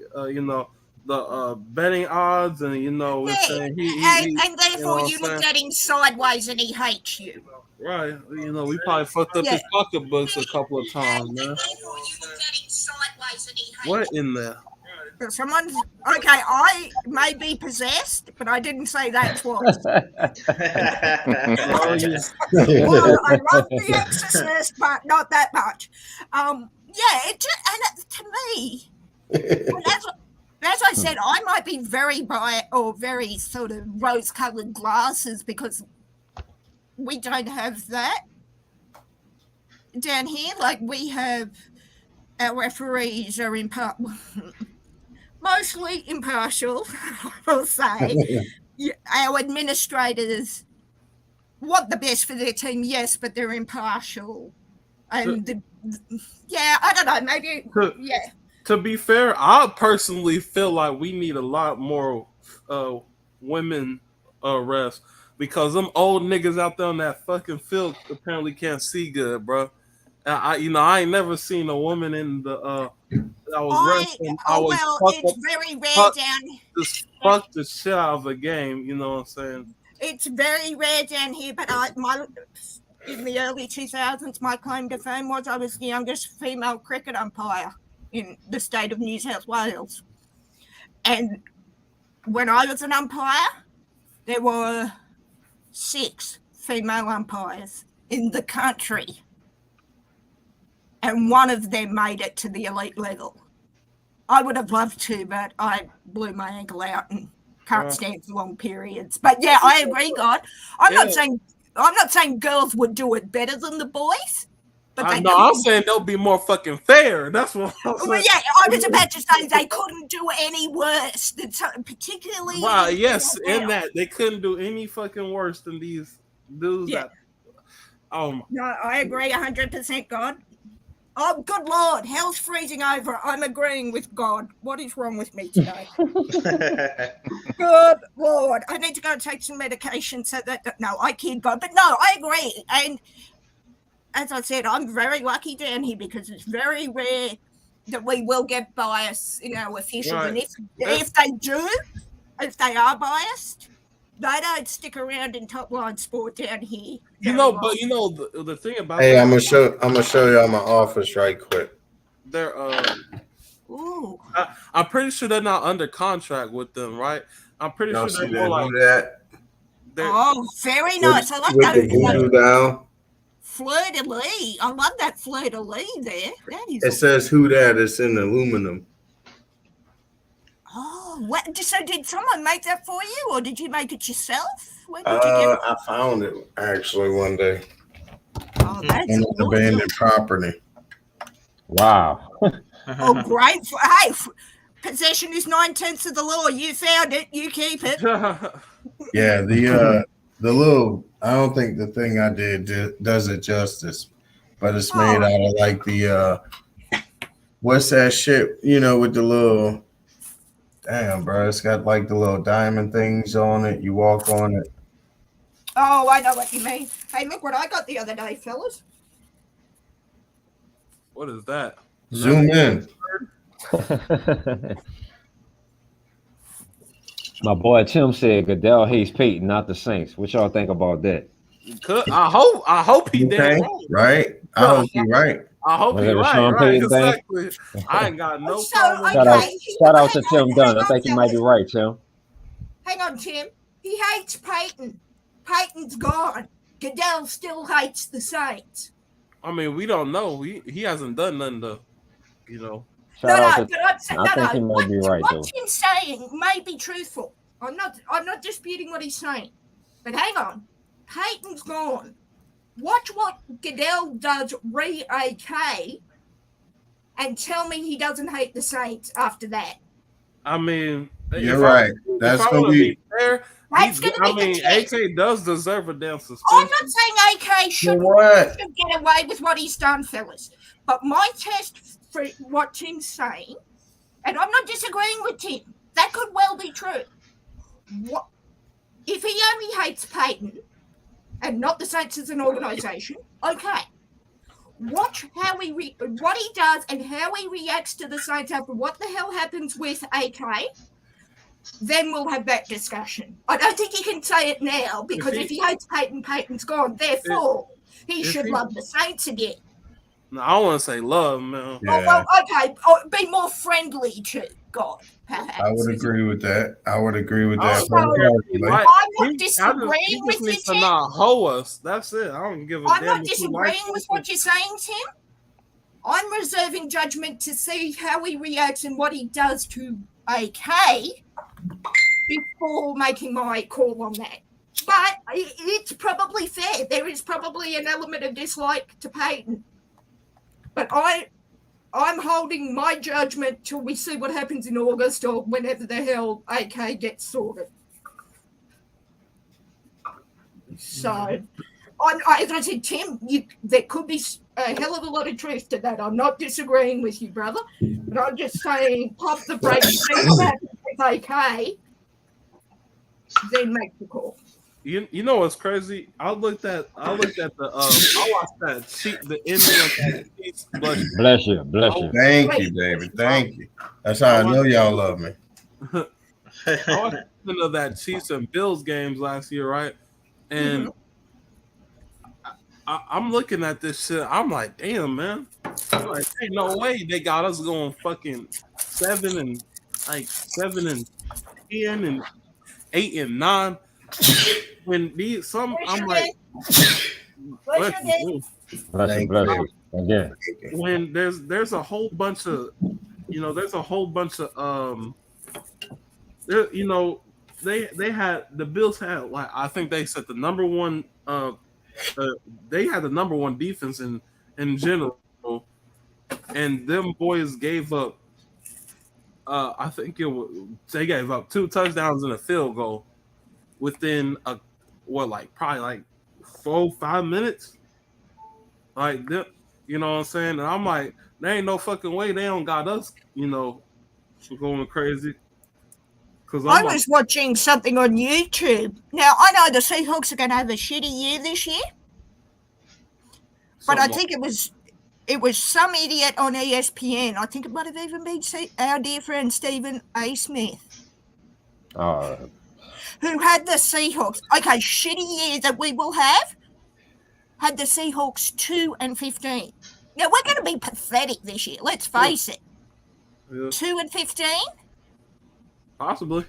the betting odds, and we're saying and therefore you looked at him sideways and he hates you. Right, we probably fucked up his pocketbooks a couple of times, man. What in there? Someone's okay. I may be possessed, but I didn't say that twice. Well, I love The Exorcist, but not that much. To me, as I said, I might be very very sort of rose-colored glasses because we don't have that down here. Like we have, our referees are mostly impartial, I will say. Our administrators want the best for their team, yes, but they're impartial. And I don't know, maybe, To be fair, I personally feel like we need a lot more women refs because them old niggas out there on that fucking field apparently can't see good, bro. I ain't never seen a woman in the. It's very rare down here. Just fuck the shit out of a game, you know what I'm saying? It's very rare down here, but in the early 2000s, my claim to fame was I was the youngest female cricket umpire in the state of New South Wales. And when I was an umpire, there were 6 female umpires in the country. And one of them made it to the elite level. I would have loved to, but I blew my ankle out and can't stand for long periods. But yeah, I agree, God. I'm not saying girls would do it better than the boys. But I'm saying they'll be more fucking fair. That's what I'm saying. Well, yeah, I was about to say they couldn't do any worse, particularly. Wow, yes, in that they couldn't do any fucking worse than these dudes. Yeah. No, I agree 100%, God. Oh, good Lord, hell's freezing over. I'm agreeing with God. What is wrong with me today? Good Lord. I need to go and take some medication so that... No, I kid God. But no, I agree. And as I said, I'm very lucky down here because it's very rare that we will get bias in our officials. Right. And if they are biased, they don't stick around in top line sport down here. The thing about I'm gonna show y'all my office right quick. They're I'm pretty sure they're not under contract with them, right? I'm pretty sure they're more like that. Oh, very nice. I like with that. The voodoo down. Fleur-de-lis. I love that fleur-de-lis there. It says who that? It's in aluminum. Oh, so did someone make that for you, or did you make it yourself? Where did you get it? I found it actually one day. Oh, that's on an abandoned property. Wow. Oh, great! Hey, possession is 9/10 of the law. You found it. You keep it. Yeah, the little. I don't think the thing I did does it justice, but it's made out of like the what's that shit? With the little. Damn, bro, it's got like the little diamond things on it. You walk on it. Oh, I know what you mean. Hey, look what I got the other day, fellas. What is that? Zoom in. My boy Tim said Goodell hates Peyton, not the Saints. What y'all think about that? I hope he did right. I hope you're right. I hope you're right. Exactly. I ain't got no problem. Shout out to Tim Dunn. I think he might be right, Tim. Hang on, Tim. He hates Peyton. Peyton's gone. Goodell still hates the Saints. I mean, we don't know. He hasn't done nothing to, No, but I'm saying, I think he might be right, though. What Tim's saying may be truthful. I'm not disputing what he's saying. But hang on. Peyton's gone. Watch what Goodell does re-AK and tell me he doesn't hate the Saints after that. I mean, you're right. That's going to be fair. AK does deserve a damn suspension. I'm not saying AK should get away with what he's done, fellas. But my test for what Tim's saying, and I'm not disagreeing with Tim, that could well be true. If he only hates Peyton and not the Saints as an organisation, okay. Watch what he does and how he reacts to the Saints after what the hell happens with AK, then we'll have that discussion. I don't think he can say it now because if he hates Peyton, Peyton's gone. Therefore, he should love the Saints again. No, I want to say love, man. Yeah. Well, okay, be more friendly to God, perhaps. I would agree with that. I would agree with I that. don't care if he like- I'm not he disagreeing with just you, needs to Tim. not hoe us. That's it. I don't give a I'm damn. not if he likes disagreeing with us. what you're saying, Tim. I'm reserving judgment to see how he reacts and what he does to AK before making my call on that. But it's probably fair. There is probably an element of dislike to Peyton. But I'm holding my judgment till we see what happens in August or whenever the hell AK gets sorted. So, as I said, Tim, there could be a hell of a lot of truth to that. I'm not disagreeing with you, brother, but I'm just saying pop the brakes, see what happens with AK, then make the call. You know what's crazy? I watched that cheat the ending of that Chiefs. Bless you. Thank you, David. Thank you. That's how I know y'all love me. I watched one of that Chiefs and Bills games last year, right? And I'm looking at this shit. I'm like, damn, man. I'm like, ain't no way they got us going fucking 7 and 10 and 8 and 9. When I'm like, Bless you. Again. When there's a whole bunch of, they had the Bills had like I think they said the number one they had the number one defense in general, and them boys gave up. I think they gave up 2 touchdowns and a field goal within probably 4-5 minutes. Like, you know what I'm saying? And I'm like, there ain't no fucking way they don't got us, going crazy. I was watching something on YouTube. Now, I know the Seahawks are going to have a shitty year this year, but I think it was some idiot on ESPN. I think it might have even been our dear friend Stephen A. Smith, who had the Seahawks. Okay, shitty year that we will have. Had the Seahawks 2-15. Now we're going to be pathetic this year. Let's face it. 2-15. Possibly.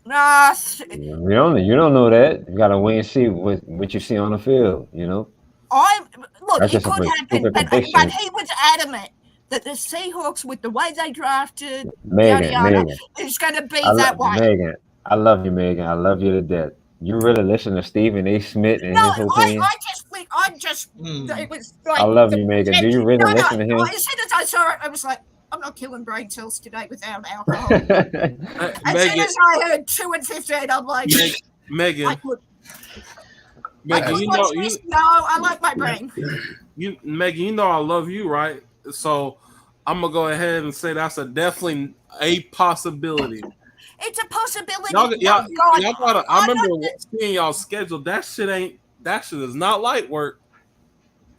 You don't know that. You got to wait and see what you see on the field. Look, That's it just a could happen, but prediction. he was adamant that the Seahawks, with the way they drafted, Megan, is going to be that way. Megan, I love you, Megan. I love you to death. You really listen to Stephen A. Smith and his opinion? It was like, I love you, Megan. Do you really listen to him? As soon as I saw it, I was like, I'm not killing brain cells today without alcohol. As soon as I heard 2-15, I'm like, Megan, no, I like my brain. Megan, I love you, right? So I'm gonna go ahead and say that's definitely a possibility. It's a possibility. Y'all gotta. I remember seeing y'all schedule. That shit is not light work.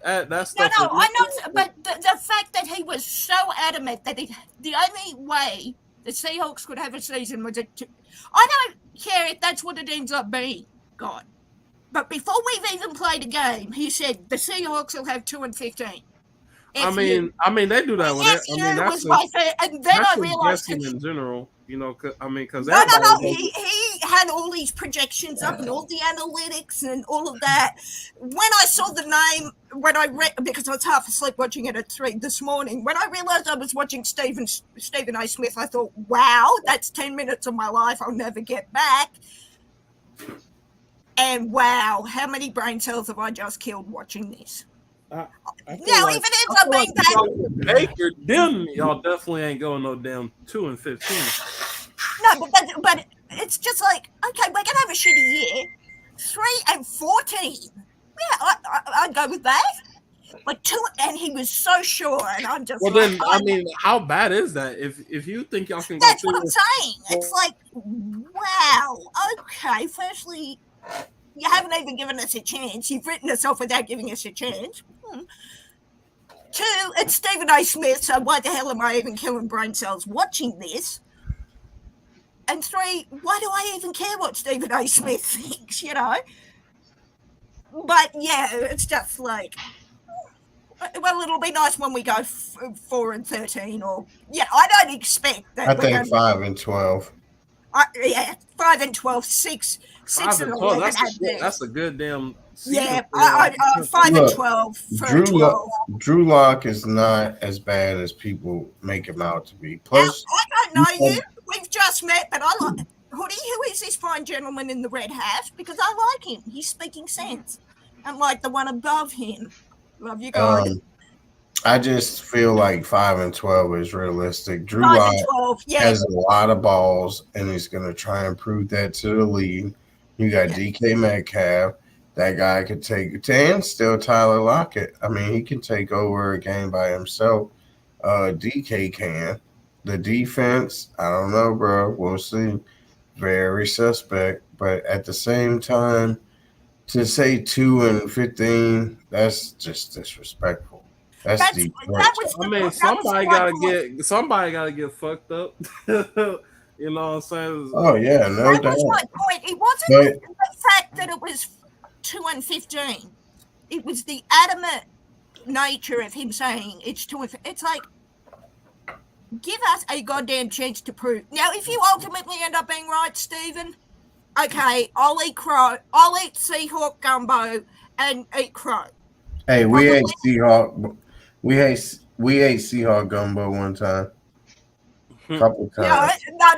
That's I know, but the fact that he was so adamant that the only way the Seahawks could have a season was I don't care if that's what it ends up being, God. But before we've even played a game, he said the Seahawks will have 2-15. I mean, they do that with it. I mean, that's and then I realized in general, because no. He had all these projections up and all the analytics and all of that. When I saw the name, when I read, because I was half asleep watching it at 3 this morning, when I realized I was watching Stephen A. Smith, I thought, wow, that's 10 minutes of my life I'll never get back. And wow, how many brain cells have I just killed watching this? Now, even if I'm being bad, Baker, them y'all definitely ain't going no damn 2-15. No, but it's just like, okay, we're gonna have a shitty year. 3-14. Yeah, I'd go with that. Like 2, and he was so sure, and I'm just. Well, like, then, I mean, how bad is that? If you think y'all can, that's what I'm saying. It's like, wow. Okay, firstly, you haven't even given us a chance. You've written us off without giving us a chance. 2, it's Stephen A. Smith, so why the hell am I even killing brain cells watching this? And 3, why do I even care what Stephen A. Smith thinks, you know? But yeah, it's just like, well, it'll be nice when we go 4-13, or I don't expect that I we're think going 5-12. 5-12, 6 5 and 12. 11 at best. That's a good damn season. Yeah, for 5 Look, and 12 for Drew 12. Drew Lock is not as bad as people make him out to be. Plus, I don't know you. We've just met, but I like Hoodie. Who is this fine gentleman in the red hat? Because I like him. He's speaking sense. Unlike the one above him. Love you guys. I just feel like 5-12 is realistic. Drew 5 Lock and 12, yeah. has a lot of balls, and he's going to try and prove that to the league. You got DK Metcalf. That guy could take, and still Tyler Lockett. I mean, he can take over a game by himself. DK can. The defense, I don't know, bro. We'll see. Very suspect. But at the same time, to say 2-15, that's just disrespectful. That's deep. I mean, somebody gotta get fucked up. You know what I'm saying? Oh yeah, no doubt. That was my point. It wasn't the fact that it was 2-15. It was the adamant nature of him saying it's 2-15. It's like, give us a goddamn chance to prove. Now, if you ultimately end up being right, Stephen, okay, I'll eat crow. I'll eat Seahawk gumbo and eat crow. Hey, we ate Seahawk. We ate Seahawk gumbo one time. Couple times. No,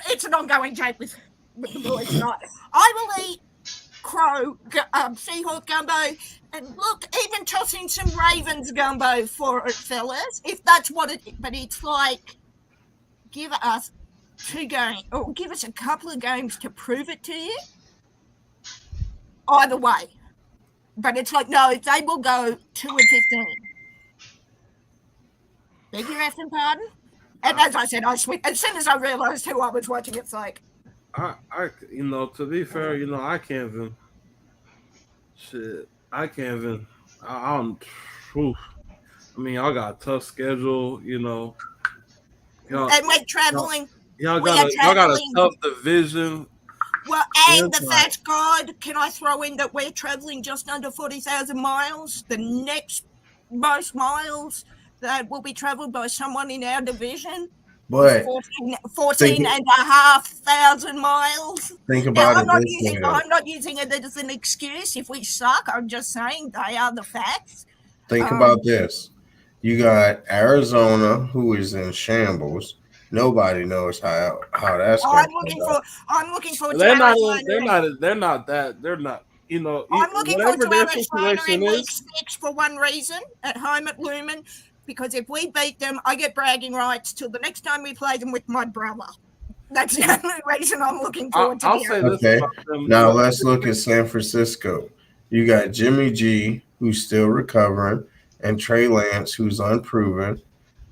it's an ongoing joke with the boys tonight. I will eat crow, Seahawk gumbo, and look, even tossing some Ravens gumbo for it, fellas, if that's what it is. But it's like, give us 2 games, or give us a couple of games to prove it to you. Either way. But it's like, no, they will go 2-15. Beg your effing pardon? And as I said, as soon as I realized who I was watching, it's like, you know, to be fair, you know, I can't even. Shit, I can't even. I mean, y'all got a tough schedule, you know. And we're traveling. Y'all got a tough division. Well, and the fact, God, can I throw in that we're traveling just under 40,000 miles? The next most miles that will be traveled by someone in our division. But 14,500 miles. Think about I'm not using it as an excuse. If we suck, I'm just saying they are the facts. Think about this. You got Arizona, who is in shambles. Nobody knows how that's going to I'm looking for. They're not. You know, I'm looking forward to their Arizona situation in week is. 6 for one reason, at home at Lumen, because if we beat them, I get bragging rights till the next time we play them with my brother. That's the only reason I'm looking forward to it. Okay, now let's look at San Francisco. You got Jimmy G, who's still recovering, and Trey Lance, who's unproven,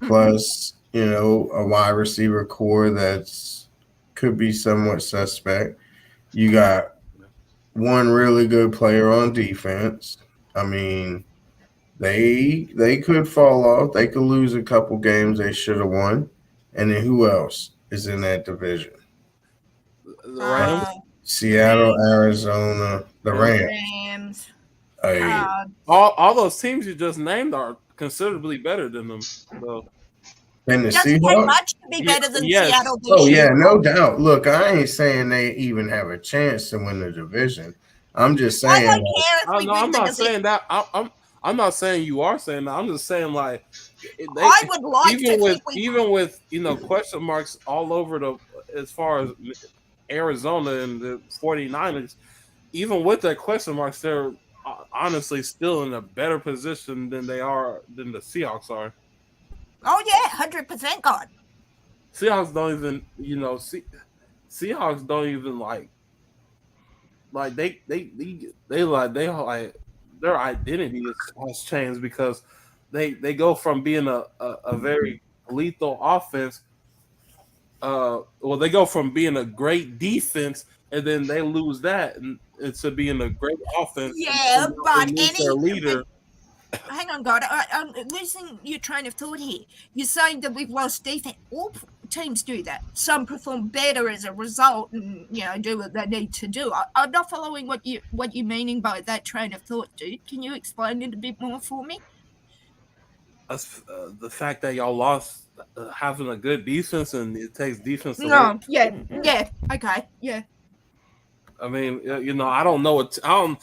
plus, you know, a wide receiver core that's could be somewhat suspect. You got one really good player on defense. I mean, they could fall off. They could lose a couple games they should have won. And then who else is in that division? The Rams. Seattle, Arizona, the Rams. All those teams you just named are considerably better than them. So. And the Doesn't take Seahawks? much to be better than Seattle this Oh, yeah, year. no doubt. Look, I ain't saying they even have a chance to win the division. I'm just saying. I'm not saying that. I'm not saying you are saying that. I'm just saying, like, I would like even with you know question marks all over the as far as Arizona and the 49ers, even with their question marks, they're honestly still in a better position than the Seahawks are. Oh yeah, 100%, God. Seahawks don't even, you know, Seahawks don't even like they their identity has changed because they go from being a very lethal offense. They go from being a great defense and then they lose that and to being a great offense. Yeah, but their leader. Hang on, God. I'm losing your train of thought here. You're saying that we've lost defense. teams do that. Some perform better as a result, and do what they need to do. I'm not following what you're meaning by that train of thought, dude. Can you explain it a bit more for me? That's the fact that y'all lost having a good defense, and it takes defense to No, win. yeah, okay, yeah. I mean, I don't know I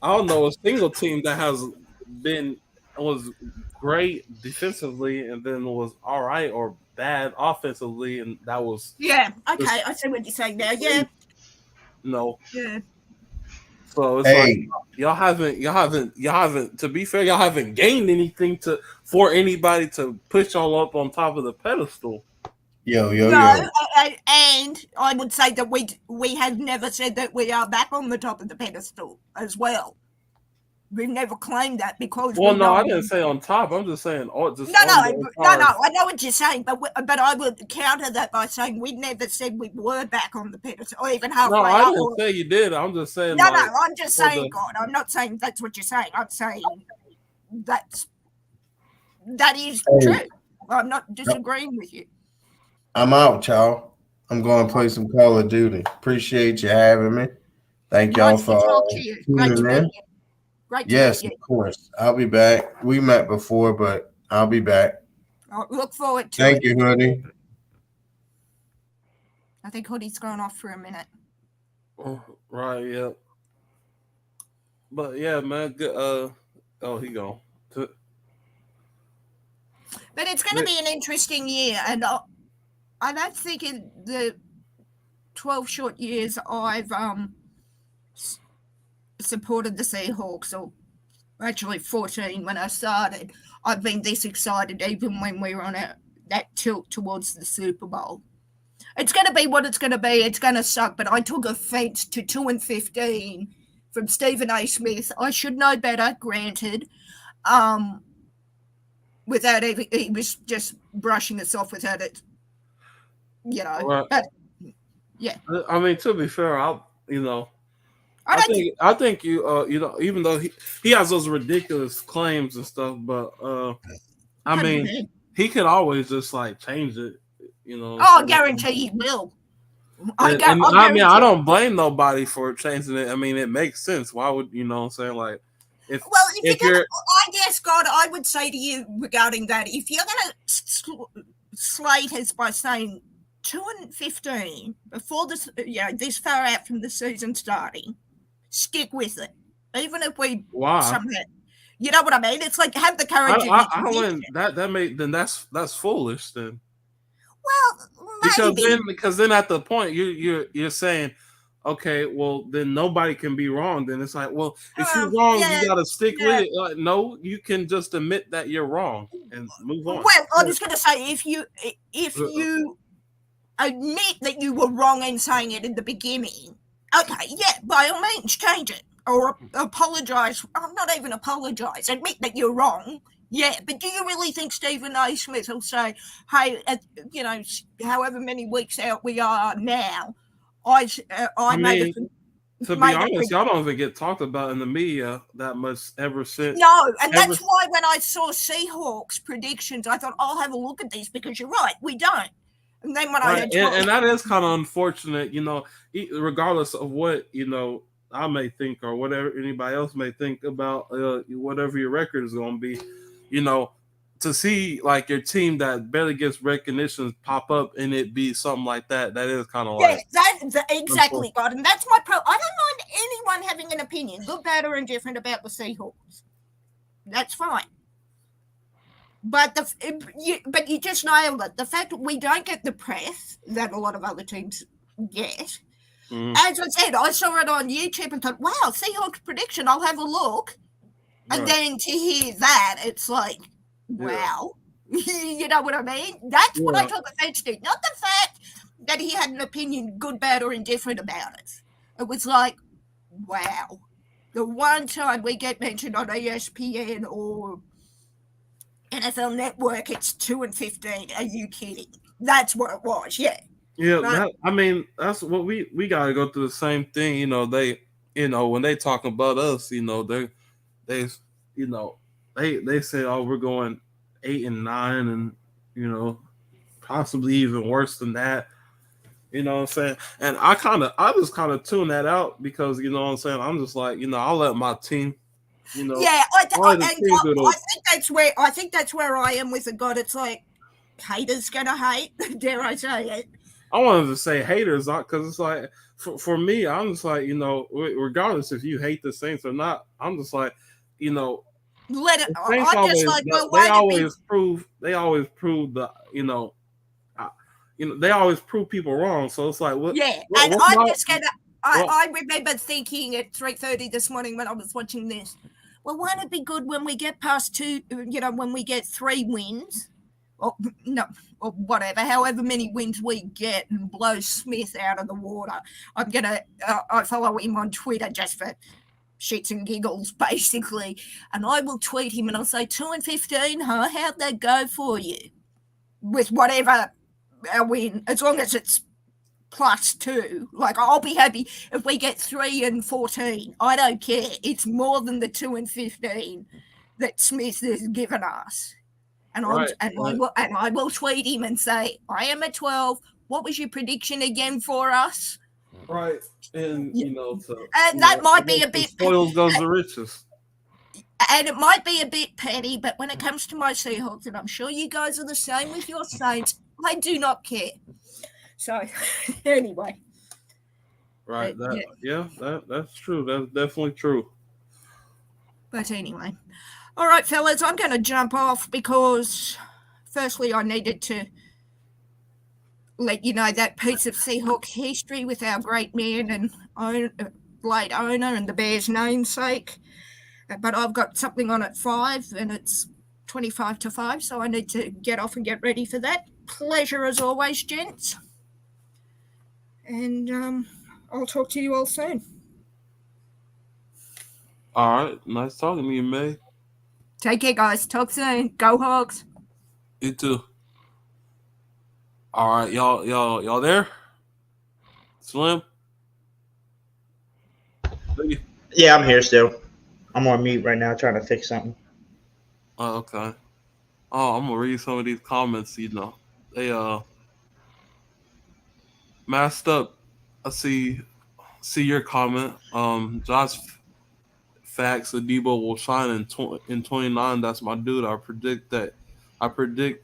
don't know a single team that was great defensively and then was all right or bad offensively, and that was Yeah, okay, I see what you're saying now. Yeah. No. Yeah. So it's like y'all haven't. To be fair, y'all haven't gained anything for anybody to push y'all up on top of the pedestal. Yo. And I would say that we have never said that we are back on the top of the pedestal as well. We've never claimed that because. Well, no, I didn't say on top. I'm just saying. No. I know what you're saying, but I would counter that by saying we never said we were back on the pedestal or even halfway. No, I up. didn't say you did. I'm just saying. No, I'm just saying, God. I'm not saying that's what you're saying. I'm saying that is true. I'm not disagreeing with you. I'm out, y'all. I'm going to play some Call of Duty. Appreciate you having me. Thank y'all for tuning in. Yes, of course. I'll be back. We met before, but I'll be back. I'll look forward to Thank you, Hoodie. I think Hoodie's gone off for a minute. Right, yeah. But yeah, man. Good. He gone. But it's going to be an interesting year, and I don't think in the 12 short years I've supported the Seahawks, or actually 14 when I started, I've been this excited even when we were on that tilt towards the Super Bowl. It's going to be what it's going to be. It's going to suck, but I took offense to 2-15 from Stephen A. Smith. I should know better, granted. Without even, he was just brushing us off without it, Right. But yeah. I mean, to be fair, I think you, even though he has those ridiculous claims and stuff, but I mean, he could always just like change it, Oh, I guarantee he will. I I don't blame nobody for changing it. I mean, it makes sense. Why would I'm saying, like, if you're, I guess, God, I would say to you regarding that, if you're going to slate us by saying 2-15 before this, this far out from the season starting, stick with it, even if we somehow, you know what I mean? It's like have the courage. I wouldn't. Then that's foolish then. Well, because then at the point you're saying, okay, well then nobody can be wrong. Then it's like, well, if you're wrong, you got to stick with it. No, you can just admit that you're wrong and move on. Well, I was going to say if you admit that you were wrong in saying it in the beginning, okay, by all means change it or apologize. I'm not even apologize. Admit that you're wrong. Yeah, but do you really think Stephen A. Smith will say, hey, however many weeks out we are now, I made mean, to be honest, y'all don't even get talked about in the media that much ever since. No, and that's why when I saw Seahawks predictions, I thought, I'll have a look at these because you're right, we don't. And then when I had and that is kind of unfortunate, regardless of what, I may think or whatever anybody else may think about whatever your record is going to be. To see like your team that barely gets recognition pop up and it be something like that is kind of like that's exactly, God, and that's my pro. I don't mind anyone having an opinion, good, bad, or indifferent about the Seahawks. That's fine. But you just nailed it. The fact that we don't get the press that a lot of other teams get. Mm-hmm. As I said, I saw it on YouTube and thought, wow, Seahawks prediction, I'll have a look. And then to hear that, it's like, wow. You know what I mean? That's what I took offense to. Not the fact that he had an opinion, good, bad, or indifferent about it. It was like, wow. The one time we get mentioned on ESPN or NFL Network, it's 2-15. Are you kidding? That's what it was, yeah. Yeah, that's what we got to go through the same thing. They, when they talk about us, they say, oh, we're going 8-9, and possibly even worse than that. You know what I'm saying? And I just kind of tune that out because you know what I'm saying. I'm just like, I'll let my team. Yeah, I'll let the team do I think that's where I am with the God. It's like haters gonna hate. Dare I say it? I wanted to say haters, because it's like for me, I'm just like regardless if you hate the Saints or not, I'm just like let it. the Saints I'm just like, well, they why always prove they always prove they always prove people wrong. So it's like what? Yeah, what, and what's I'm my, just gonna. I remember thinking at 3:30 this morning when I was watching this. Well, won't it be good when we get past two? When we get 3 wins, or no, or whatever, however many wins we get, and blow Smith out of the water. I'm gonna. I follow him on Twitter just for shits and giggles, basically, and I will tweet him and I'll say 2-15, huh? How'd that go for you? With whatever win, as long as it's +2. Like, I'll be happy if we get 3-14. I don't care. It's more than the 2-15 that Smith has given us. And I will tweet him and say, I am at 12. What was your prediction again for us? Right. And that might be a bit spoils goes the riches. And it might be a bit petty, but when it comes to my Seahawks, and I'm sure you guys are the same with your Saints, I do not care. So, anyway. Right. That's true. That's definitely true. But anyway. All right, fellas, I'm going to jump off because, firstly, I needed to let you know that piece of Seahawk history with our great man and late owner and the Bears' namesake. But I've got something on at 5, and it's 25 to 5, so I need to get off and get ready for that. Pleasure as always, gents. And I'll talk to you all soon. All right. Nice talking to you, May. Take care, guys. Talk soon. Go Hogs. You too. All right, y'all there? Slim? Yeah, I'm here still. I'm on mute right now trying to fix something. Oh, okay. Oh, I'm gonna read some of these comments, They masked up. I see your comment. Josh Facts Adebo will shine in 29. That's my dude. I predict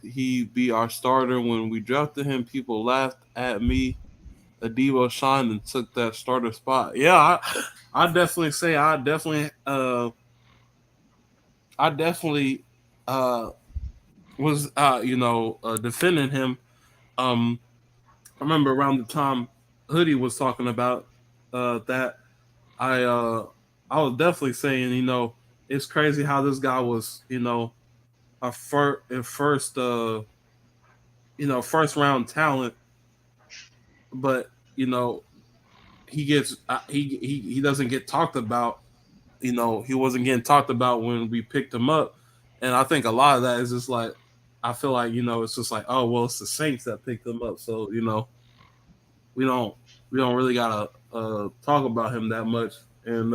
he be our starter. When we drafted him, people laughed at me. Adebo shined and took that starter spot. Yeah, I definitely say I definitely was defending him. I remember around the time Hoodie was talking about that. I was definitely saying, it's crazy how this guy was, a first round talent, but he gets he doesn't get talked about. He wasn't getting talked about when we picked him up, and I think a lot of that is just like, I feel like it's just like, oh well, it's the Saints that picked him up, so we don't really gotta talk about him that much, and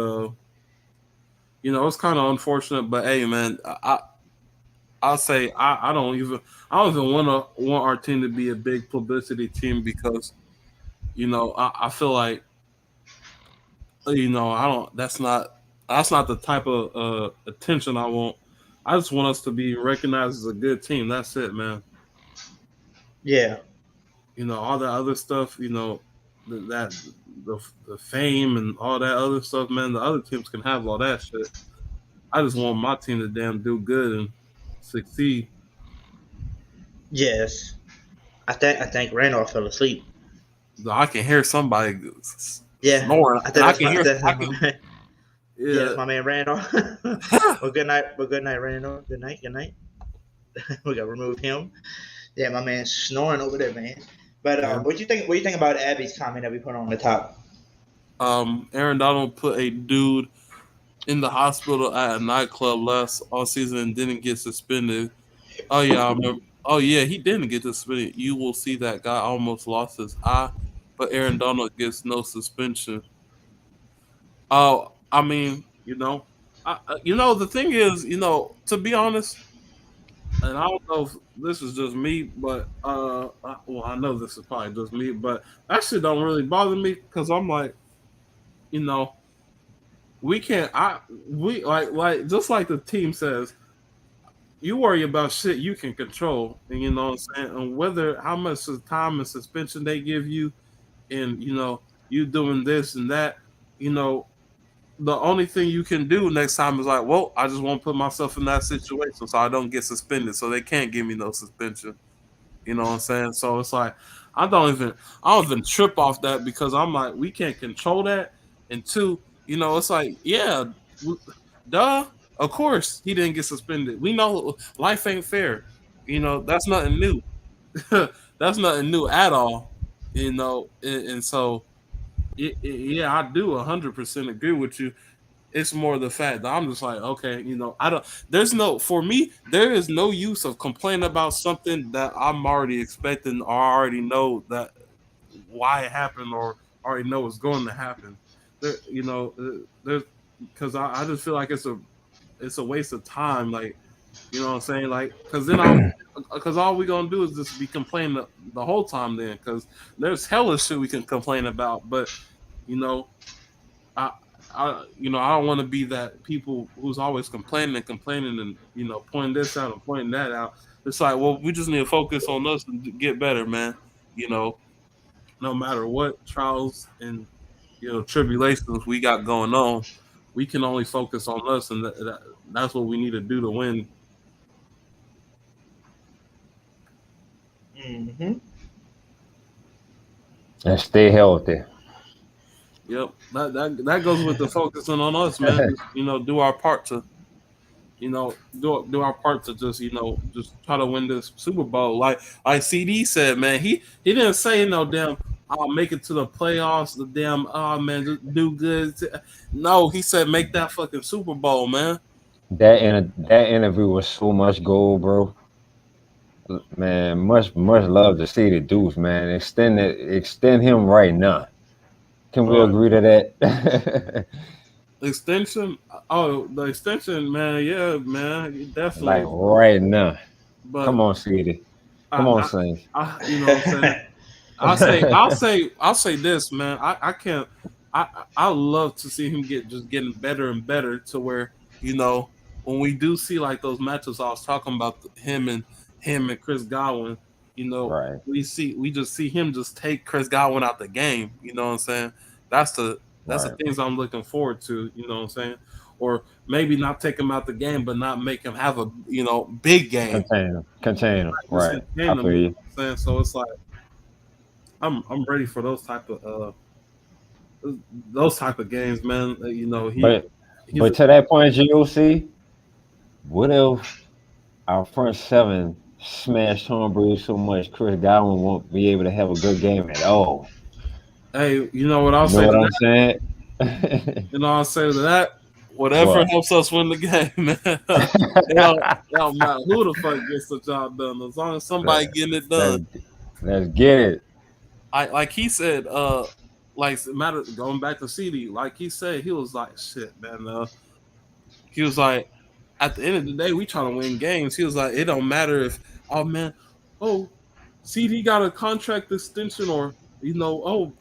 it's kind of unfortunate, but hey, man, I'll say I don't even want our team to be a big publicity team because I feel like I don't that's not the type of attention I want. I just want us to be recognized as a good team. That's it, man. Yeah. All that other stuff, the fame and all that other stuff, man. The other teams can have all that shit. I just want my team to damn do good and succeed. Yes. I think Randolph fell asleep. I can hear somebody snoring. That's my man Randolph. Well, good night, Randolph. Good night. We gotta remove him. Yeah, my man's snoring over there, man. But what you think about Abby's comment that we put on the top? Aaron Donald put a dude in the hospital at a nightclub last all season and didn't get suspended. Oh yeah, I remember. Oh yeah, he didn't get suspended. You will see that guy almost lost his eye, but Aaron Donald gets no suspension. Oh, I mean, the thing is, to be honest, and I don't know if this is just me, but I know this is probably just me, but that shit don't really bother me because I'm like, you know, we can't. We like just like the team says, you worry about shit you can control, and you know what I'm saying, and whether how much time and suspension they give you, and you know you doing this and that, you know, the only thing you can do next time is like, well, I just won't put myself in that situation so I don't get suspended, so they can't give me no suspension. You know what I'm saying? So it's like I don't even trip off that because I'm like, we can't control that. And two, you know, it's like, yeah, duh, of course he didn't get suspended. We know life ain't fair. You know, that's nothing new. That's nothing new at all. You know, and so yeah, I do 100% agree with you. It's more the fact that I'm just like, okay, you know, I don't. There's no for me. There is no use of complaining about something that I'm already expecting or I already know that why it happened or already know it's going to happen. There, you know, there's because I just feel like it's a waste of time. Like, you know what I'm saying? Like, because all we gonna do is just be complaining the whole time. Then, because there's hella shit we can complain about, but you know, I, I don't want to be that people who's always complaining and you know pointing this out and pointing that out. It's like, well, we just need to focus on us and get better, man. You know, no matter what trials and you know tribulations we got going on, we can only focus on us, and that's what we need to do to win. Mm-hmm. And stay healthy. Yep, that goes with the focusing on us, man. Just, you know, do our part to you know, do our part to just you know just try to win this Super Bowl. Like CD said, man, he didn't say no damn. I'll make it to the playoffs. The damn oh man, just do good. No, he said make that fucking Super Bowl, man. That interview was so much gold, bro. Man, much love to see the Deuce, man. Extend him right now. Can we All right, agree to that? extension. Oh, the extension, man. Yeah, man, Like definitely. right now. But Come on, CD. Come on, I, Saints. you know what I'm saying. I'll say this, man. I can't. I love to see him getting better and better to where you know when we do see like those matches I was talking about him and Chris Godwin. You know Right. we just see him just take Chris Godwin out the game. You know what I'm saying? That's the Right. things I'm looking forward to. You know what I'm saying? Or maybe not take him out the game, but not make him have a you know big game. Contain him. Just Right. contain I him. feel You know you. what I'm saying? So it's like. I'm ready for those type of games, man. You know, But he's to that point, GOC, what if our front seven smashed Tom Brady so much Chris Godwin won't be able to have a good game at all? hey, you know what I'll You know say to what I'm that? saying? You know I'll say to that. Whatever What? helps us win the game, man. It don't matter who the fuck gets the job done, as long as somebody getting it done. let's, let's get it. I like he said, like matter going back to CD, like he said, he was like, shit, man. He was like, at the end of the day, we trying to win games. He was like, it don't matter if, oh man, oh, CD got a contract extension, or you know,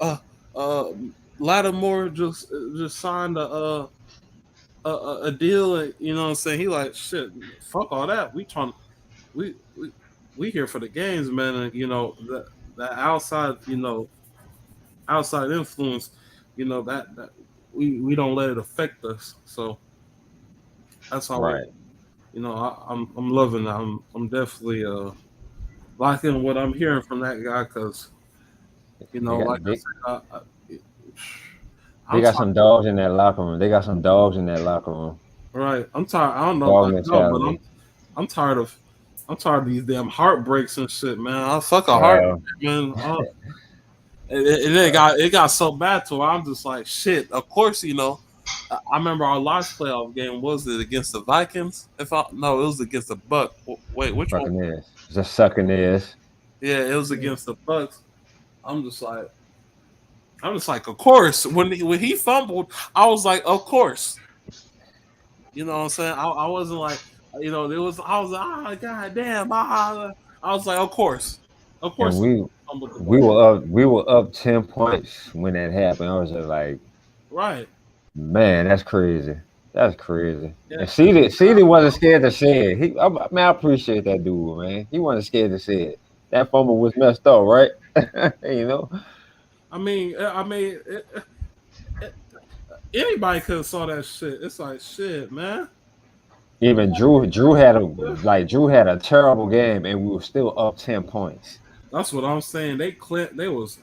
uh, Lattimore just signed a deal. You know what I'm saying? He like, shit, fuck all that. We we we here for the games, man. And you know that outside, you know, outside influence, you know that we don't let it affect us. So that's all we. Right. You know, I'm loving that. I'm definitely liking what I'm hearing from that guy because you They know, got like I they, said, they I'm got tired. some dogs in that locker room. They got some dogs in that locker room. Right, I'm tired. I don't know Dog about y'all, but mentality. I'm tired of these damn heartbreaks and shit, man. I fuck a heartbreak, Well, man. It got so bad to where I'm just like shit. Of course, you know. I remember our last playoff game was it against the Vikings? No, it was against the Buck. Wait, which one? fucking is. Just sucking is. Yeah, it was against the Bucks. I'm just like, of course. When he fumbled, I was like, of course. You know what I'm saying? I wasn't like, You know, I was like, oh god damn, I was like, of course, And fumbled the we ball. were up 10 points when that happened. I was just like, Right. man, that's crazy. That's crazy. Yeah. And CD wasn't scared to say it. I appreciate that dude, man. He wasn't scared to say it. That fumble was messed up, right? You know. I mean, anybody could have saw that shit. It's like shit, man. Even Drew had a terrible game, and we were still up 10 points. That's what I'm saying. They was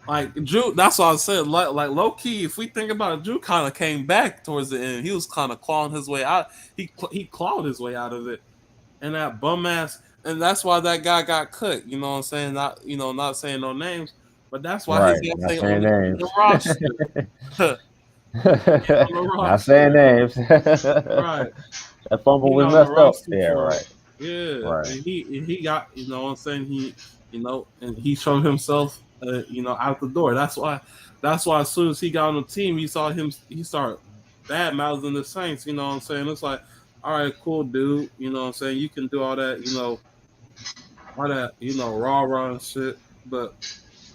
like Drew. That's what I said. Like low key, if we think about it, Drew kind of came back towards the end. He was kind of clawing his way out. He clawed his way out of it, and that bum ass. And that's why that guy got cut. You know what I'm saying? Not saying no names, but that's why Right. he's got Not to saying on names. the roster. Not saying names. Right. That fumble He was on the messed up. roster Yeah, for right. Right. and he got what I'm saying, and he showed himself out the door. That's why as soon as he got on the team, he started bad mouthing the Saints. You know what I'm saying? It's like, all right, cool, dude. You know what I'm saying? You can do all that, all that rah and shit, but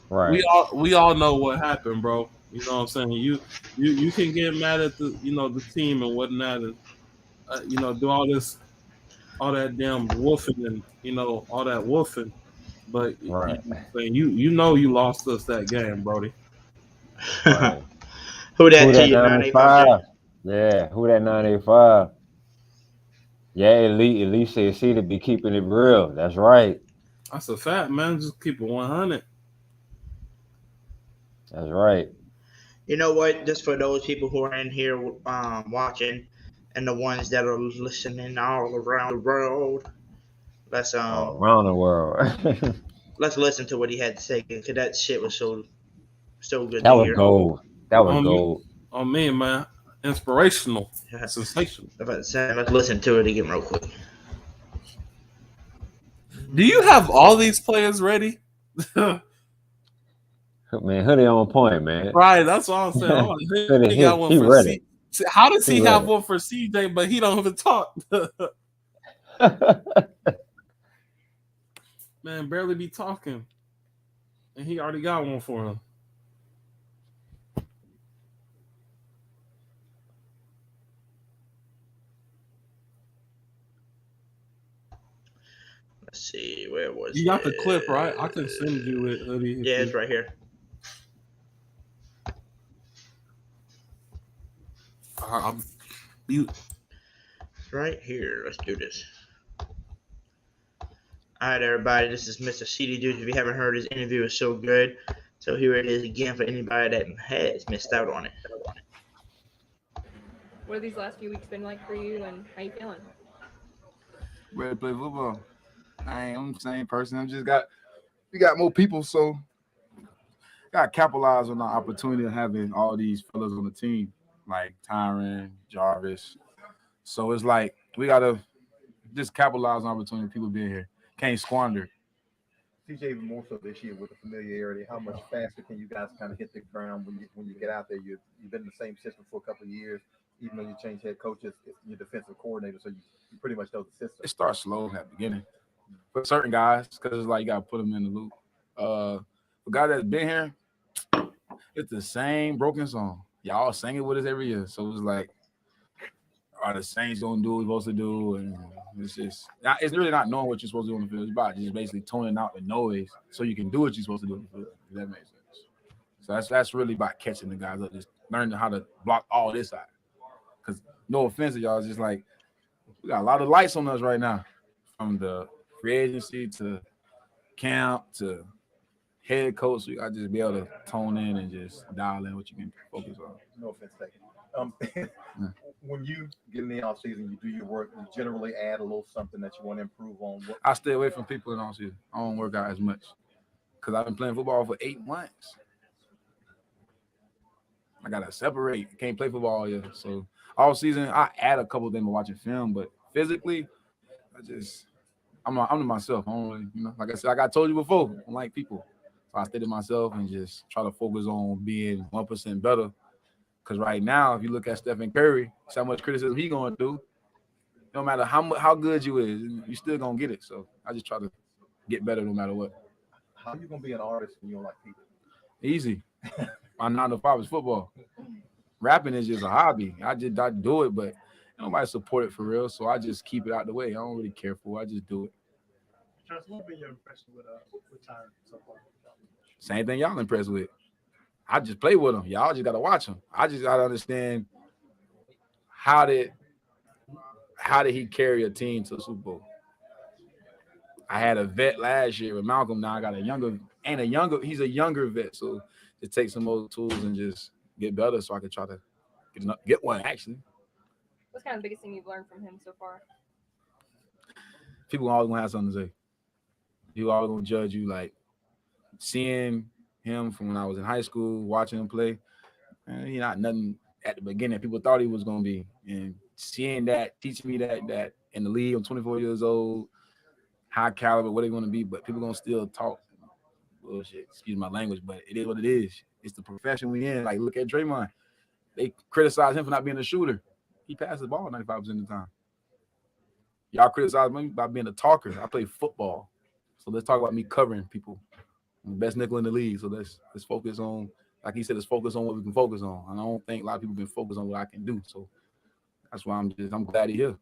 Right. we all know what happened, bro. You know what I'm saying? You can get mad at the team and whatnot, and do all that damn woofing and all that woofing, but Right. you lost us that game, Brody. Right. Who that Who to that you, 985? 985? Yeah, who that 985? Yeah, at least they see to be keeping it real. That's right. That's a fact, man. Just keep it 100. That's right. You know what? Just for those people who are in here watching, and the ones that are listening all around the world, let's All around the world. let's listen to what he had to say because that shit was so good That to was hear. gold. That was On gold. me, man. Inspirational, sensational. Let's listen to it again real quick. Do you have all these players ready? Man, Hoodie on point, man. Right, that's all I'm saying. Oh, he got one he for ready. How does He he have ready. one for CJ, but he don't even talk? Man, barely be talking, and he already got one for him. Let's see, where was You got the clip, right? I can send you it, Hoodie. Yeah, it's right here. I'm mute. It's right here. Let's do this. All right, everybody. This is Mr. CD Dude. If you haven't heard, his interview is so good. So here it is again for anybody that has missed out on it. What have these last few weeks been like for you, and how you feeling? Ready to play football. I'm the same person. We got more people, so got to capitalize on the opportunity of having all these fellas on the team, like Tyron, Jarvis. So it's like we got to just capitalize on opportunity. People being here can't squander. CJ, even more so this year with the familiarity, how much faster can you guys kind of hit the ground when you get out there? You've been in the same system for a couple of years, even though you changed head coaches, it's your defensive coordinator, so you pretty much know the system. It starts slow at the beginning for certain guys because it's like you got to put them in the loop. For guys that's been here, it's the same broken song. Y'all sing it with us every year, so it's like, are the Saints gonna do what we're supposed to do? And it's really not knowing what you're supposed to do on the field. It's about just basically toning out the noise so you can do what you're supposed to do on the field. If that makes sense. So that's really about catching the guys up, just learning how to block all this out. Because no offense to y'all, it's just like we got a lot of lights on us right now, from the free agency to camp to head coach. So you got to just be able to tone in and just dial in what you can focus on. No offense taken. When you get in the off season, you do your work. You generally add a little something that you want to improve on. I stay away from people in off season. I don't work out as much because I've been playing football for 8 months. I gotta separate. Can't play football all year. So all season, I add a couple of things by watching film, but physically, I'm to myself. I don't really, like I said, like I told you before, I don't like people. So I stay to myself and just try to focus on being 1% better. Because right now, if you look at Stephen Curry, see how much criticism he's going through. No matter how good you is, you still gonna get it. So I just try to get better no matter what. How you gonna be an artist when you don't like people? Easy. My 9 to 5 is football. Rapping is just a hobby. I do it, but nobody support it for real. So I just keep it out the way. I don't really care for it. I just do it. Charles, what would be your impression with Tyron so far? Same thing y'all impressed with. I just play with him. Y'all just gotta watch him. I just gotta understand how did he carry a team to the Super Bowl. I had a vet last year with Malcolm. Now I got he's a younger vet. So just take some more tools and just get better so I can try to get one actually. What's kind of the biggest thing you've learned from him so far? People always gonna have something to say. People always gonna judge you. Like seeing him from when I was in high school, watching him play, he's not nothing at the beginning people thought he was gonna be. And seeing that, teaching me that in the league, I'm 24 years old, high caliber, what they're gonna be, but people gonna still talk bullshit. Excuse my language, but it is what it is. It's the profession we in. Like look at Draymond. They criticize him for not being a shooter. He passed the ball 95% of the time. Y'all criticize me about being a talker. I play football. So let's talk about me covering people. I'm the best nickel in the league. So let's focus on, like he said, let's focus on what we can focus on. And I don't think a lot of people been focused on what I can do. So that's why I'm glad he's here.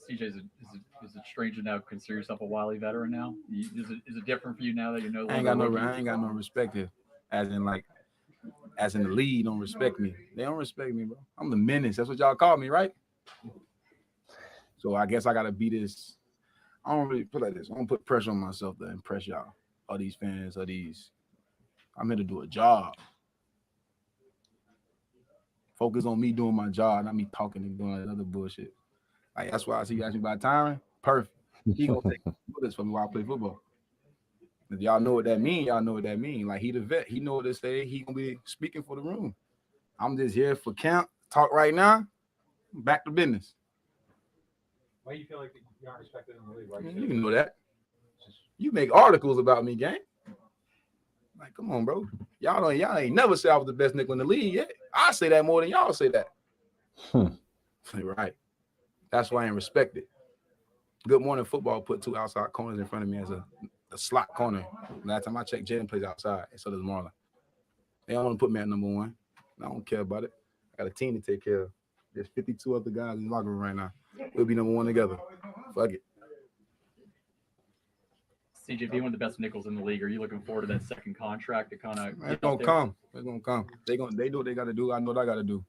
CJ, is it strange to now consider yourself a Wiley veteran now? Is it different for you now that you know? I ain't got no respect here. As in the league don't respect me. They don't respect me, bro. I'm the menace. That's what y'all call me, right? So I guess I gotta be this. I don't really put like this. I don't put pressure on myself to impress y'all or these fans or these. I'm here to do a job. Focus on me doing my job, not me talking and doing other bullshit. Like that's why I see you asking about Tyron. Perfect. He gonna take this for me while I play football. If y'all know what that mean, y'all know what that mean. Like he the vet. He know what to say. He gonna be speaking for the room. I'm just here for camp. Talk right now. Back to business. Why do you feel like you aren't respected in the league? Right? You know that. You make articles about me, gang. Like, come on, bro. Y'all ain't never say I was the best nickel in the league yet. I say that more than y'all say that. Right. That's why I ain't respected. Good Morning Football put 2 outside corners in front of me as a slot corner. Last time I checked, Jaden plays outside, and so does Marlon. They don't want to put me at number 1. I don't care about it. I got a team to take care of. There's 52 other guys in the locker room right now. We'll be number 1 together. Fuck it. CJ, being one of the best nickels in the league, are you looking forward to that second contract to kind of? It's gonna come. It's gonna come. They do what they gotta do. I know what I gotta do.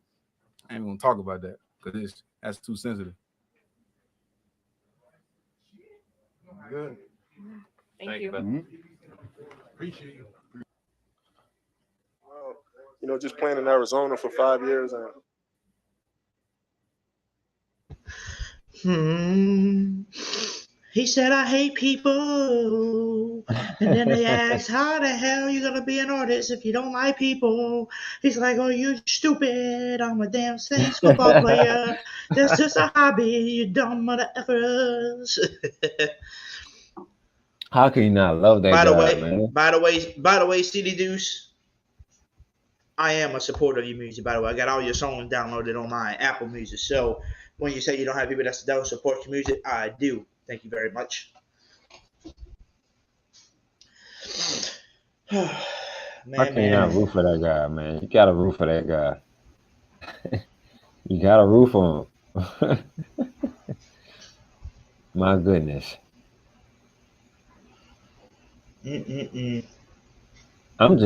I ain't gonna talk about that because that's too sensitive. Good. Thank you. Mm-hmm. Appreciate you. Well, just playing in Arizona for 5 years and He said, I hate people. And then they asked, how the hell are you going to be an artist if you don't like people? He's like, oh, you stupid. I'm a damn Saints football player. That's just a hobby, you dumb mother effers. How can you not love that guy, man? By the way, CD Deuce, I am a supporter of your music, by the way. I got all your songs downloaded on my Apple Music. So when you say you don't have people that don't support your music, I do. Thank you very much. How can you not root for that guy, man? You gotta root for that guy. You gotta root for him. My goodness. I'm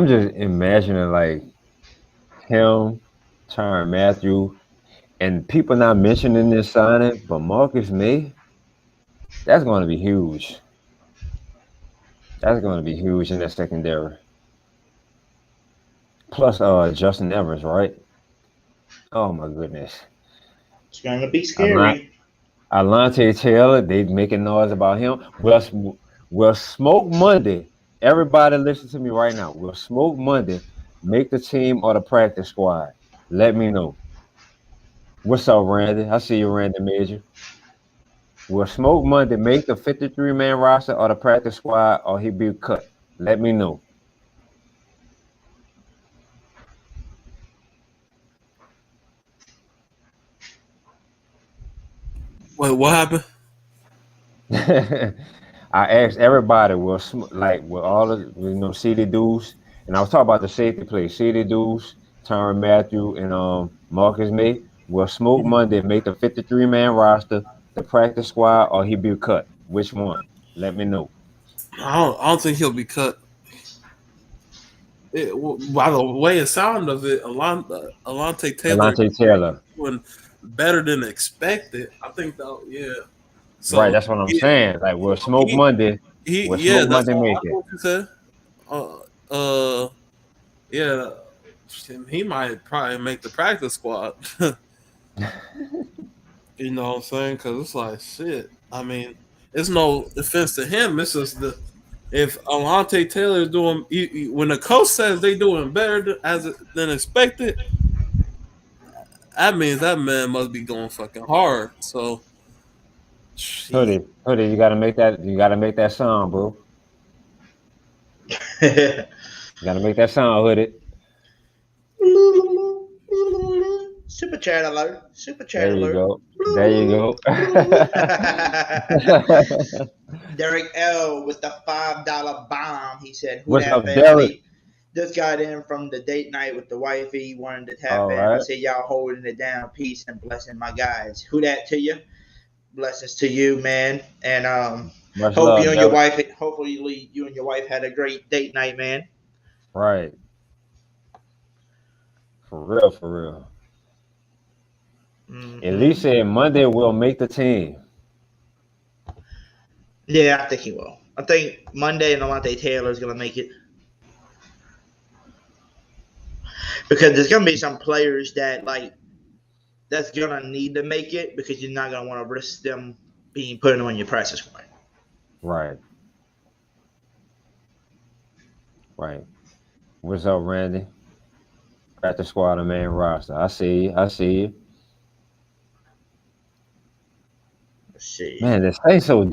just imagining like him, Tyrann Mathieu, and people not mentioning this signing, but Marcus May, that's going to be huge. That's going to be huge in that secondary. Plus Justin Evers, right? Oh my goodness. It's going to be scary. Alante Taylor, they making noise about him. Will Smoke Monday. Everybody listen to me right now. Will Smoke Monday make the team or the practice squad? Let me know. What's up, Randy? I see you, Randy Major. Will Smoke Monday make the 53-man roster or the practice squad or he be cut? Let me know. Wait, what happened? I asked everybody, will all of CD dudes, and I was talking about the safety play. CD dudes, Tyrann Mathieu, and Marcus May. Will Smoke Monday make the 53-man roster, the practice squad, or he be cut? Which one? Let me know. I don't think he'll be cut. By the way, it sound of it, Alante Taylor Alante Taylor. doing better than expected. I think that, yeah. Right, So that's what I'm saying. Like, will Smoke he, Monday? Will yeah, Smoke that's Monday make it? what you said. Yeah, he might probably make the practice squad. You know what I'm saying? Because it's like shit. I mean, it's no offense to him. It's just if Alante Taylor is doing when the coach says they doing better than expected, that means that man must be going fucking hard. So, Hoodie, you gotta make that. You gotta make that sound, bro. You gotta make that sound, Hoodie. Super chat alert. Super chat There you alert. go. There you go. Derek L with the $5 bomb. He said, "Who What's that up, Derek? family?" Just got in from the date night with the wifey. Wanted to tap All in. right. He said, "Y'all holding it down. Peace and blessing, my guys." Who that to you? Blessings to you, man. And Much hope love, you and your Derek. wife. Hopefully, you and your wife had a great date night, man. Right. For real, for real. Elise said Monday will make the team. Yeah, I think he will. I think Monday and Alante Taylor is gonna make it. Because there's gonna be some players that's gonna need to make it because you're not gonna want to risk them being put on your practice squad. Right. Right. What's up, Randy? Practice squad and main roster. I see you. I see you. Let's see. Man, this ain't so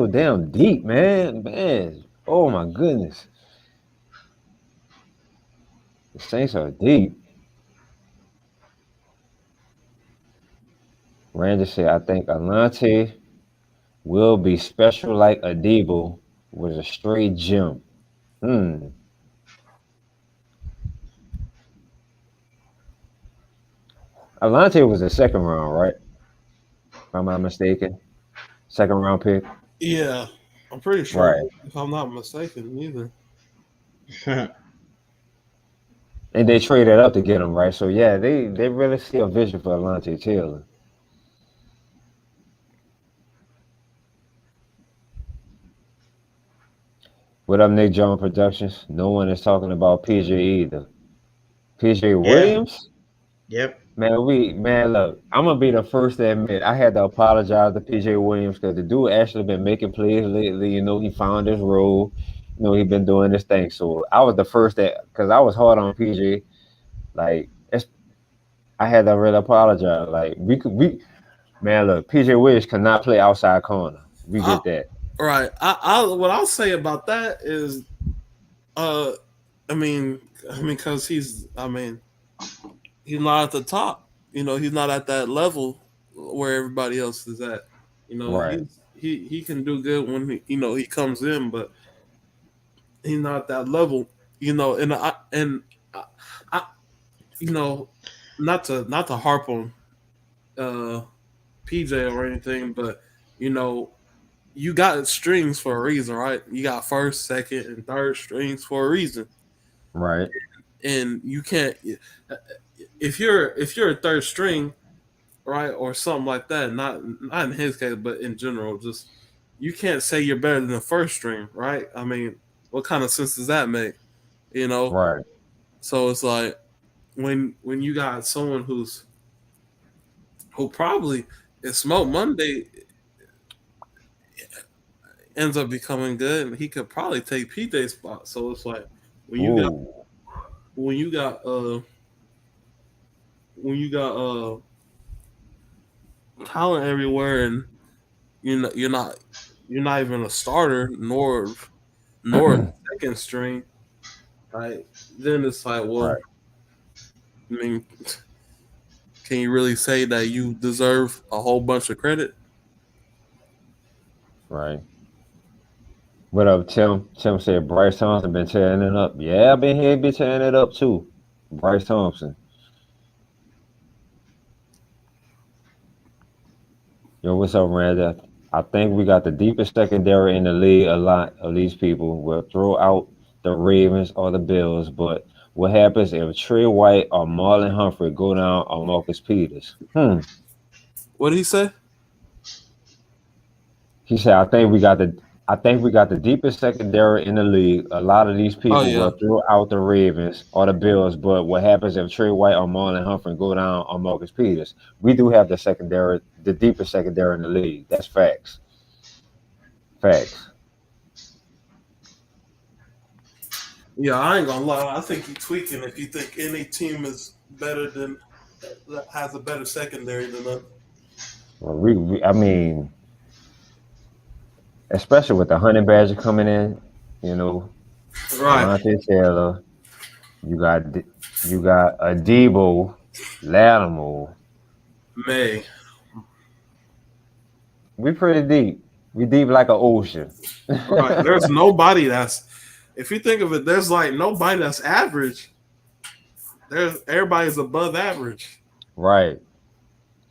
damn deep, man. Man. Oh my goodness. The Saints are deep. Randy said, I think Alante will be special like Adebo with a straight gem. Alante was a second round, right? If I'm not mistaken. Second round pick. Yeah, I'm pretty sure. Right. If I'm not mistaken, either. And they traded up to get him, right? So yeah, they really see a vision for Alante Taylor. What up, Nick Jones Productions? No one is talking about PJ either. PJ Williams? Yep. Man, look, I'm gonna be the first to admit I had to apologize to PJ Williams because the dude actually been making plays lately. You know, he found his role. You know, he been doing this thing. So I was the first because I was hard on PJ. Like, I had to really apologize. Like, man, look, PJ Williams cannot play outside corner. We get that. Right. What I'll say about that is, I mean, because he's not at the top. You know, he's not at that level where everybody else is at. You know, Right. he can do good when he comes in, but he's not at that level. You know, and I you know, not to harp on PJ or anything, but you got strings for a reason, right? You got first, second, and third strings for a reason. Right. And you can't if you're a third string, right, or something like that, not in his case, but in general, just you can't say you're better than the first string, right? I mean, what kind of sense does that make? You know? Right. So it's like when you got someone who probably if Smoke Monday ends up becoming good, and he could probably take PJ's spot. So it's like when you got talent everywhere, and you're not even a starter nor a second string, right? Then it's like, well, Right. I mean, can you really say that you deserve a whole bunch of credit? Right. What up, Tim? Tim said Bryce Thompson been tearing it up. Yeah, I've been here, been tearing it up too. Bryce Thompson. Yo, what's up, Randy? I think we got the deepest secondary in the league. A lot of these people will throw out the Ravens or the Bills, but what happens if Trey White or Marlon Humphrey go down on Marcus Peters? What did he say? He said, I think we got the deepest secondary in the league. A lot of these people yeah. will throw out the Ravens or the Bills, but what happens if Trey White or Marlon Humphrey go down on Marcus Peters? We do have the deepest secondary in the league. That's facts. Facts. Yeah, I ain't gonna lie. I think you tweaking if you think any team is better than has a better secondary than us. Well, I mean, especially with the Honey Badger coming in, you know, Right. Devontae Taylor, you got Adebo, Lattimore. May. We pretty deep. We deep like an ocean. Right. There's nobody that's, if you think of it, there's like nobody that's average. Everybody's above average. Right.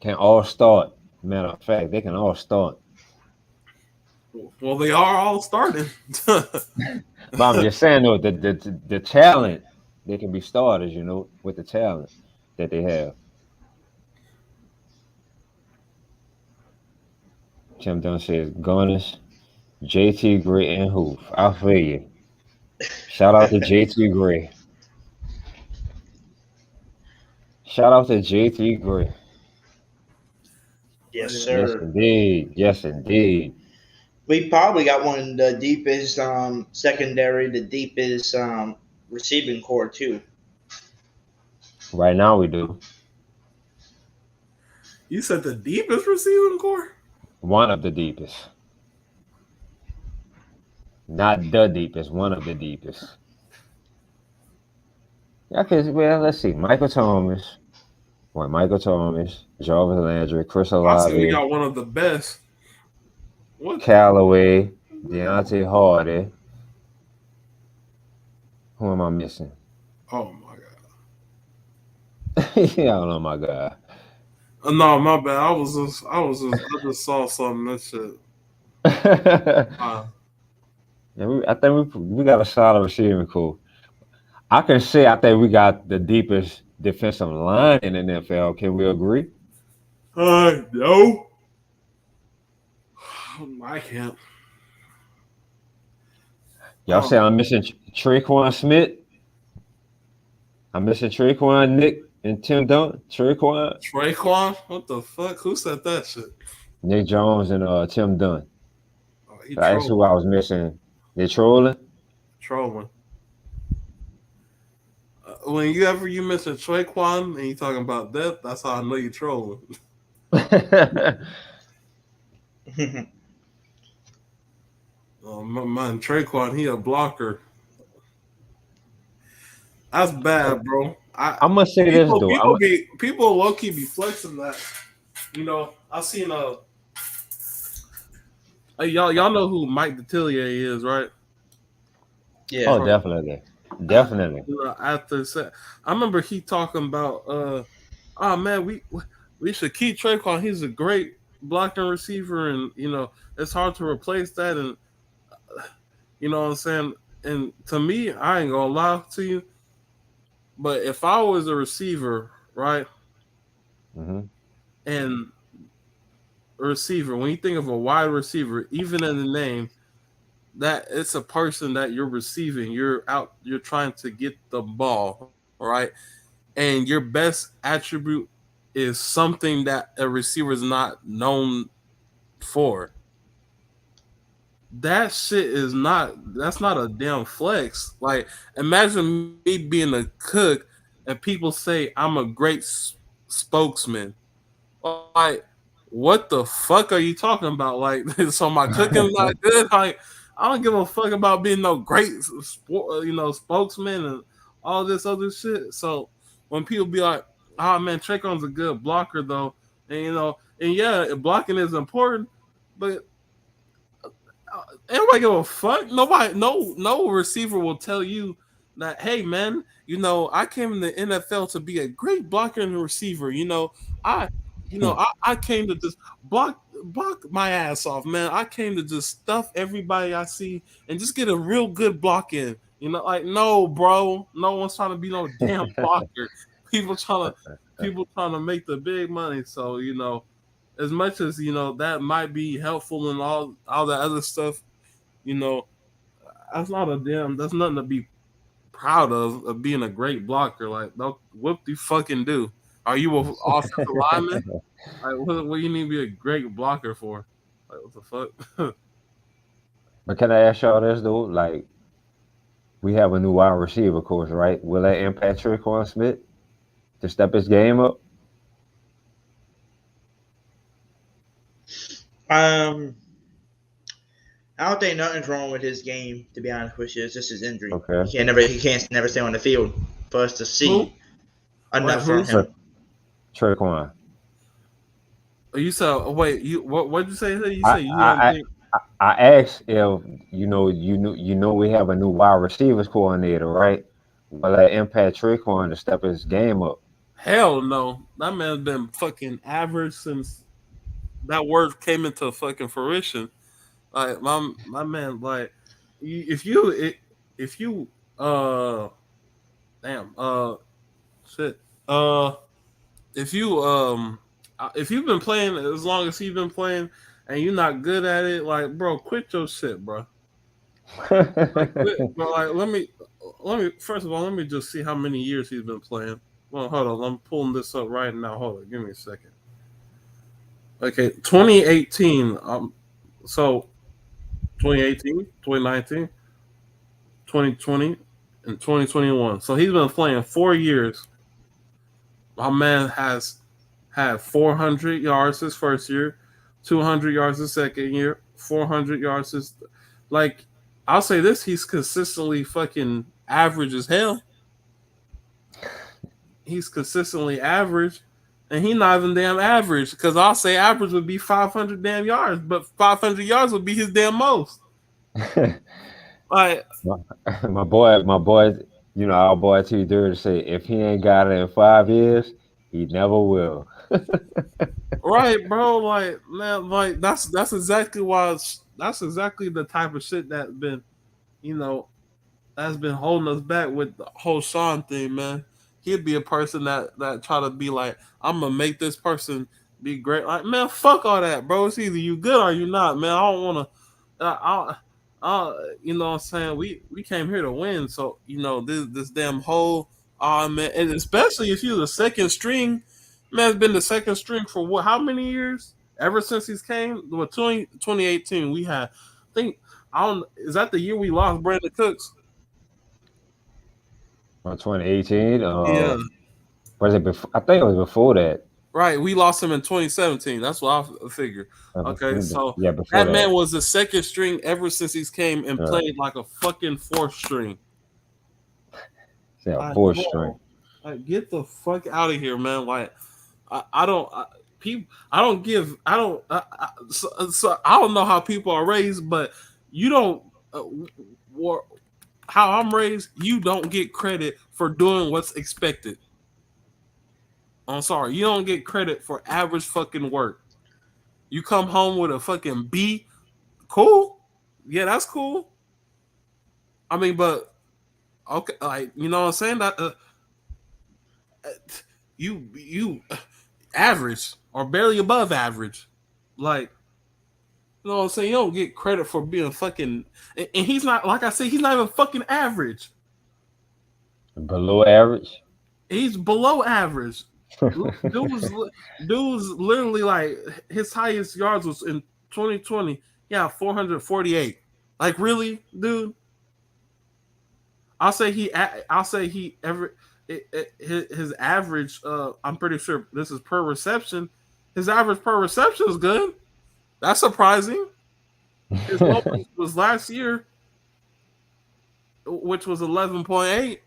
Can all start. Matter of fact, they can all start. Well, they are all starting. But I'm just saying though, the talent, they can be starters, you know, with the talent that they have. Tim Dunn says Gunners, JT Gray and Hoof. I feel you. Shout out to JT Gray. Shout out to JT Gray. Yes, sir. Yes, indeed. Yes, indeed. We probably got one of the deepest secondary, the deepest receiving core too. Right now we do. You said the deepest receiving core? One of the deepest. Not the deepest, one of the deepest. Okay, well, let's see. Michael Thomas, Jarvis Landry, Chris I said we Olave, got one of the best. What? Callaway, Deontay Hardy. Who am I missing? Oh my god. Yeah, I don't know, my God. No, my bad. I just saw something. That shit. Yeah, I think we got a solid receiving core. I can say I think we got the deepest defensive line in the NFL. Can we agree? No. I can't. Y'all say I'm missing Traquan Smith. I'm missing Traquan, Nick, and Tim Dunn. Traquan? What the fuck? Who said that shit? Nick Jones and Tim Dunn. He That's who I was missing. They trolling? Trolling. When you mention Traquan and you talking about that, that's how I know you trolling. Man, Traquan, he a blocker. That's bad, bro. I must say this though. People low key be flexing that. You know, I seen y'all know who Mike Detillier is, right? Yeah. Oh, definitely. Definitely. I remember he talking about oh man, we should keep Traquan. He's a great blocking receiver, and you know, it's hard to replace that, and you know what I'm saying? And to me, I ain't gonna lie to you, but if I was a receiver, right? Mm-hmm. And a receiver, when you think of a wide receiver, even in the name, that it's a person that you're receiving. You're trying to get the ball, right? And your best attribute is something that a receiver is not known for. That shit that's not a damn flex. Like, imagine me being a cook and people say I'm a great spokesman. Like, what the fuck are you talking about? Like, so my cooking's not good? Like, I don't give a fuck about being no great spokesman and all this other shit. So when people be like, Oh man, Traquan's a good blocker though, and yeah, blocking is important, but everybody give a fuck. Nobody, no receiver will tell you that. Hey man, I came in the NFL to be a great blocker and receiver. I, I came to just block my ass off, man. I came to just stuff everybody I see and just get a real good block in. Like no, bro, no one's trying to be no damn blocker. People trying to make the big money. So as much as that might be helpful and all that other stuff, that's nothing to be proud of being a great blocker. Like, what do you fucking do? Are you an offensive lineman? Like, what do you need to be a great blocker for? Like, what the fuck? But can I ask y'all this though? Like, we have a new wide receiver coach, right? Will that impact Traquan Smith to step his game up? I don't think nothing's wrong with his game. To be honest with you, it's just his injury. Okay. He can't never stay on the field for us to see enough from him. Traquan. You said, wait, what did you say? I asked if you know we have a new wide receivers coordinator, right? Will that impact Traquan to step his game up? Hell no. That man's been fucking average since that word came into fucking fruition. Like my man, like if you shit if you've been playing as long as he's been playing and you're not good at it, like bro, quit your shit, bro. Let me first of all, let me just see how many years he's been playing. Well, hold on, I'm pulling this up right now. Hold on, give me a second. Okay, 2018. So 2018, 2019, 2020, and 2021. So he's been playing 4 years. My man has had 400 yards his first year, 200 yards his second year, 400 yards his. Like, I'll say this: he's consistently fucking average as hell. He's consistently average, and he's not even damn average. Because I'll say average would be 500 damn yards, but 500 yards would be his damn most. Like my boy, our boy T Dirty say if he ain't got it in 5 years, he never will. Right, bro. Like, man, like that's exactly the type of shit that's been, that's been holding us back with the whole Sean thing, man. He'd be a person that try to be like, I'm gonna make this person be great. Like, man, fuck all that, bro. It's either you good or you not, man. I don't want to. You know what I'm saying? We came here to win, so this damn whole man, and especially if you're the second string, man's been the second string for what? How many years? Ever since he's came, 2018, we had. Is that the year we lost Brandon Cooks? 2018. Yeah. Was it before? I think it was before that. Right, we lost him in 2017. That's what I figured. Okay, so that man was the second string ever since he's came and played like a fucking fourth string. Yeah, fourth string. Like, get the fuck out of here, man. Like, I don't know how people are raised, but you don't. How I'm raised, you don't get credit for doing what's expected. I'm sorry, you don't get credit for average fucking work. You come home with a fucking B, cool. Yeah, that's cool. I mean, but okay, like, you know what I'm saying? That you average or barely above average. Like, you know what I'm saying? You don't get credit for being fucking, and he's not, like I said, he's not even fucking average. Below average? He's below average. Dude was literally like, his highest yards was in 2020. Yeah, 448. Like, really, dude? I'll say his average. I'm pretty sure this is per reception. His average per reception is good. That's surprising. His lowest was last year, which was 11.8.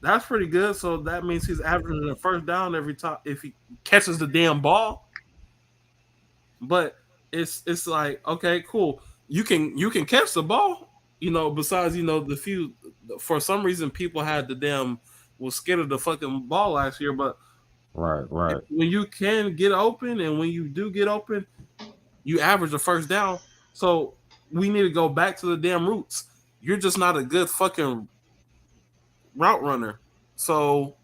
That's pretty good. So that means he's averaging a first down every time if he catches the damn ball. But it's like, okay, cool. You can catch the ball. Besides, the few, for some reason people had the damn was scared of the fucking ball last year, but Right. when you can get open and when you do get open, you average a first down. So we need to go back to the damn roots. You're just not a good fucking route runner. So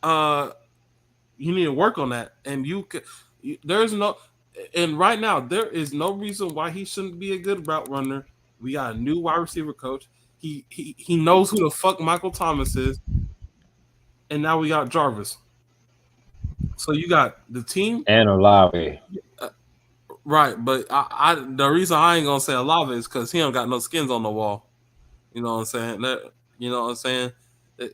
you need to work on that. And there's no, and right now there is no reason why he shouldn't be a good route runner. We got a new wide receiver coach. He knows who the fuck Michael Thomas is, and now we got Jarvis. So you got the team And Olave. right, but the reason I ain't gonna say Olave is because he don't got no skins on the wall. You know what I'm saying? You know what I'm saying? But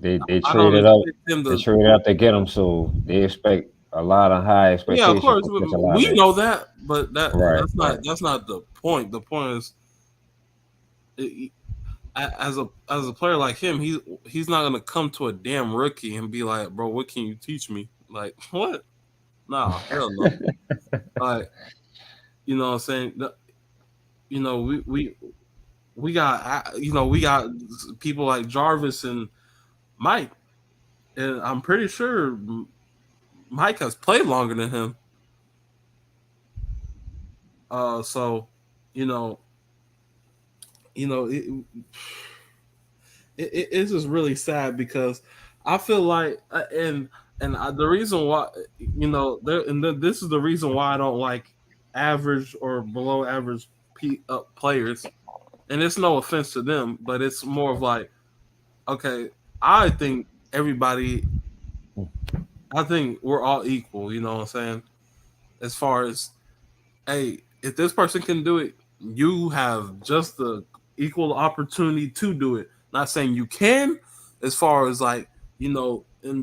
they I don't traded up. expect him They to. traded up to get him, so they expect a lot of high Yeah, of expectations course for Chris we Olave. know that, but Right. that's not the point. The point is, as a player like him, he's not gonna come to a damn rookie and be like, bro, what can you teach me? Like what? Nah, hell no. Like you know what I'm saying? We got we got people like Jarvis and Mike, and I'm pretty sure Mike has played longer than him. So you know, it's just really sad because I feel like the reason why this is the reason why I don't like average or below average players, and it's no offense to them, but it's more of like, okay, I think everybody, I think we're all equal. You know what I'm saying? As far as, hey, if this person can do it, you have just the equal opportunity to do it. Not saying you can, as far as like, in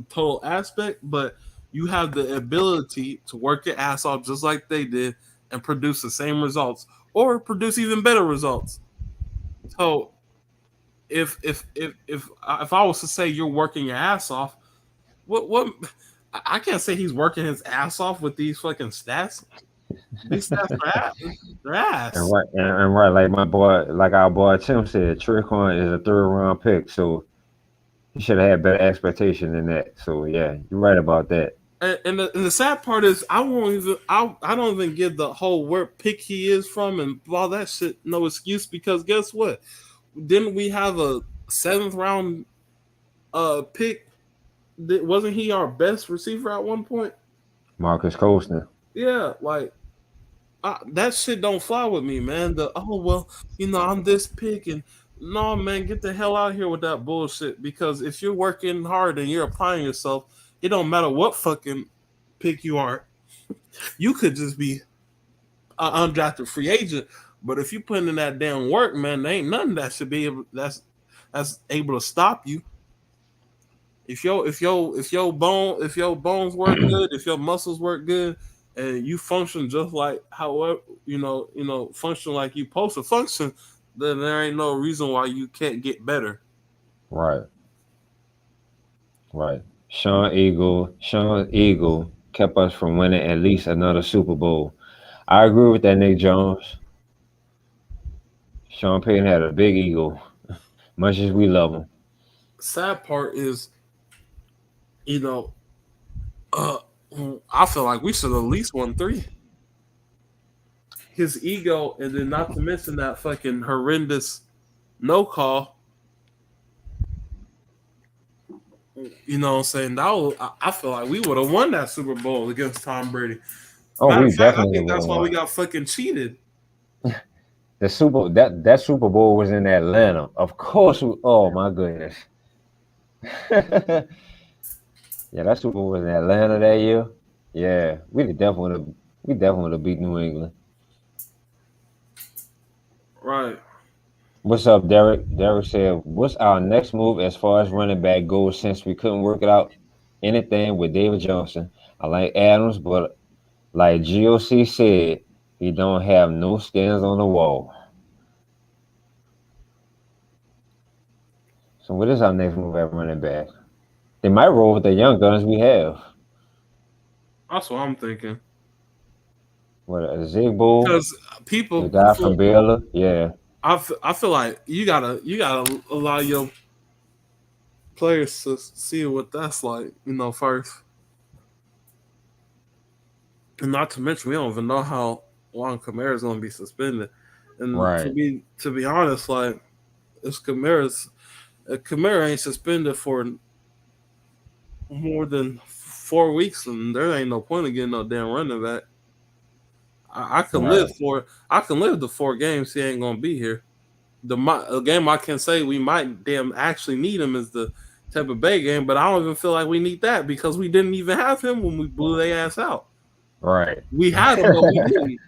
total aspect, but you have the ability to work your ass off just like they did and produce the same results or produce even better results. So if I was to say you're working your ass off, what I can't say he's working his ass off with these fucking stats. These stats are ass. And right, like our boy Tim said, Trickon is a third-round pick, so he should have had better expectation than that. So yeah, you're right about that. And the sad part is I don't even give the whole where pick he is from and all that shit no excuse, because guess what? Didn't we have a 7th round pick? Wasn't he our best receiver at one point? Marcus Colston. Yeah, like that shit don't fly with me, man. I'm this pick, and no, man, get the hell out of here with that bullshit. Because if you're working hard and you're applying yourself, it don't matter what fucking pick you are. You could just be an undrafted free agent, but if you put in that damn work, man, there ain't nothing that should be that's able to stop you. If your bones work good, if your muscles work good, and you function just like however function like you supposed to function, then there ain't no reason why you can't get better. Right. Sean Eagle kept us from winning at least another Super Bowl. I agree with that, Nick Jones. Sean Payton had a big ego, much as we love him. Sad part is, I feel like we should at least won 3. His ego, and then not to mention that fucking horrendous no call. You know what I'm saying? I feel like we would have won that Super Bowl against Tom Brady. Oh, Matter we of fact, I definitely think that's why won. we got fucking cheated. The that Super Bowl was in Atlanta. Of course. Oh my goodness. Yeah, that Super Bowl was in Atlanta that year. Yeah, we definitely would have beat New England. Right. What's up, Derek? Derek said, "What's our next move as far as running back goes? Since we couldn't work it out anything with David Johnson. I like Adams, but like GOC said, he don't have no skins on the wall." So what is our next move at running back? They might roll with the young guns we have. That's what I'm thinking. What Zigbo, Because the people, guy from Baylor, yeah. I feel like you gotta allow your players to see what that's like, first. And not to mention, we don't even know how long Kamara's going to be suspended. And Right. to be honest, like if Kamara ain't suspended for more than 4 weeks, and there ain't no point in getting no damn running back. I can live the 4 games he ain't gonna be here. The game I can say we might actually need him is the Tampa Bay game, but I don't even feel like we need that because we didn't even have him when we blew their ass out. Right. We had him, but we didn't.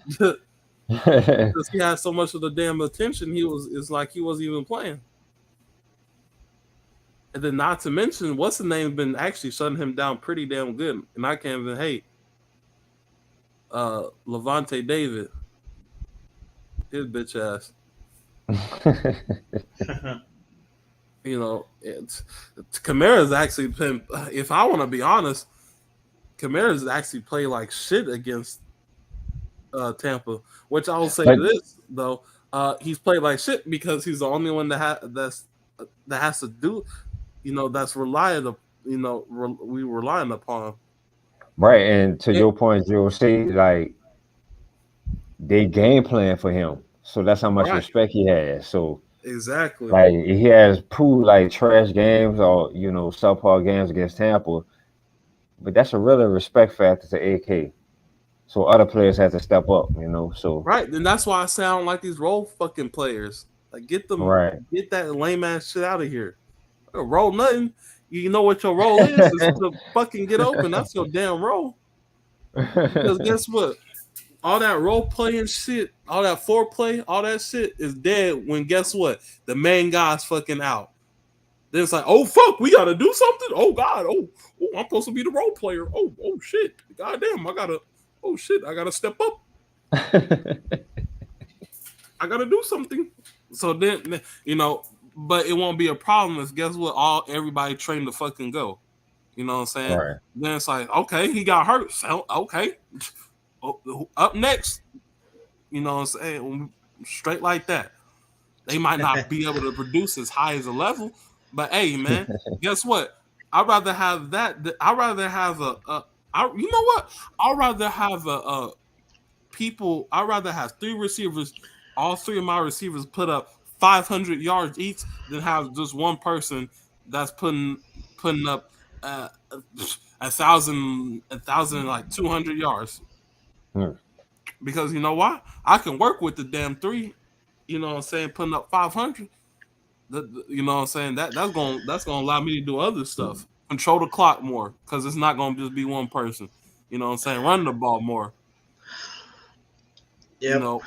Because he had so much of the damn attention, it's like he wasn't even playing. And then not to mention, what's the name been actually shutting him down pretty damn good. And I can't even hate Levante David. His bitch ass. Kamara's actually been, if I want to be honest, Kamara's actually played like shit against Tampa. Which I will say this though, he's played like shit because he's the only one that has to do, that's relying we relying upon. Right, and to your point, you'll see like they game plan for him, so that's how much respect he has. So exactly, like he has proved like trash games or subpar games against Tampa, but that's a really respect factor to AK. So other players have to step up, So right, and that's why I sound like these role fucking players. Like get that lame ass shit out of here. Roll nothing. You know what your role is to fucking get open. That's your damn role. Because guess what? All that role playing shit, all that foreplay, all that shit is dead when guess what? The main guy's fucking out. Then it's like, oh fuck, we gotta do something. Oh god, oh I'm supposed to be the role player. Oh shit. Goddamn, I gotta step up. I gotta do something. So then but it won't be a problem if guess what? Everybody trained to fucking go. You know what I'm saying? Right. Then it's like, okay, he got hurt. So okay. Up next. You know what I'm saying? Straight like that. They might not be able to produce as high as a level, but hey, man, guess what? I'd rather have that. I'd rather have you know what? I'd rather have I'd rather have 3 receivers, all 3 of my receivers put up 500 yards each than have just one person that's putting up 1,000 like 200 yards. Because you know why? I can work with the damn 3. You know what I'm saying? Putting up 500. You know what I'm saying? That's gonna allow me to do other stuff. Control the clock more because it's not gonna just be one person. You know what I'm saying? Run the ball more. Yep. You know.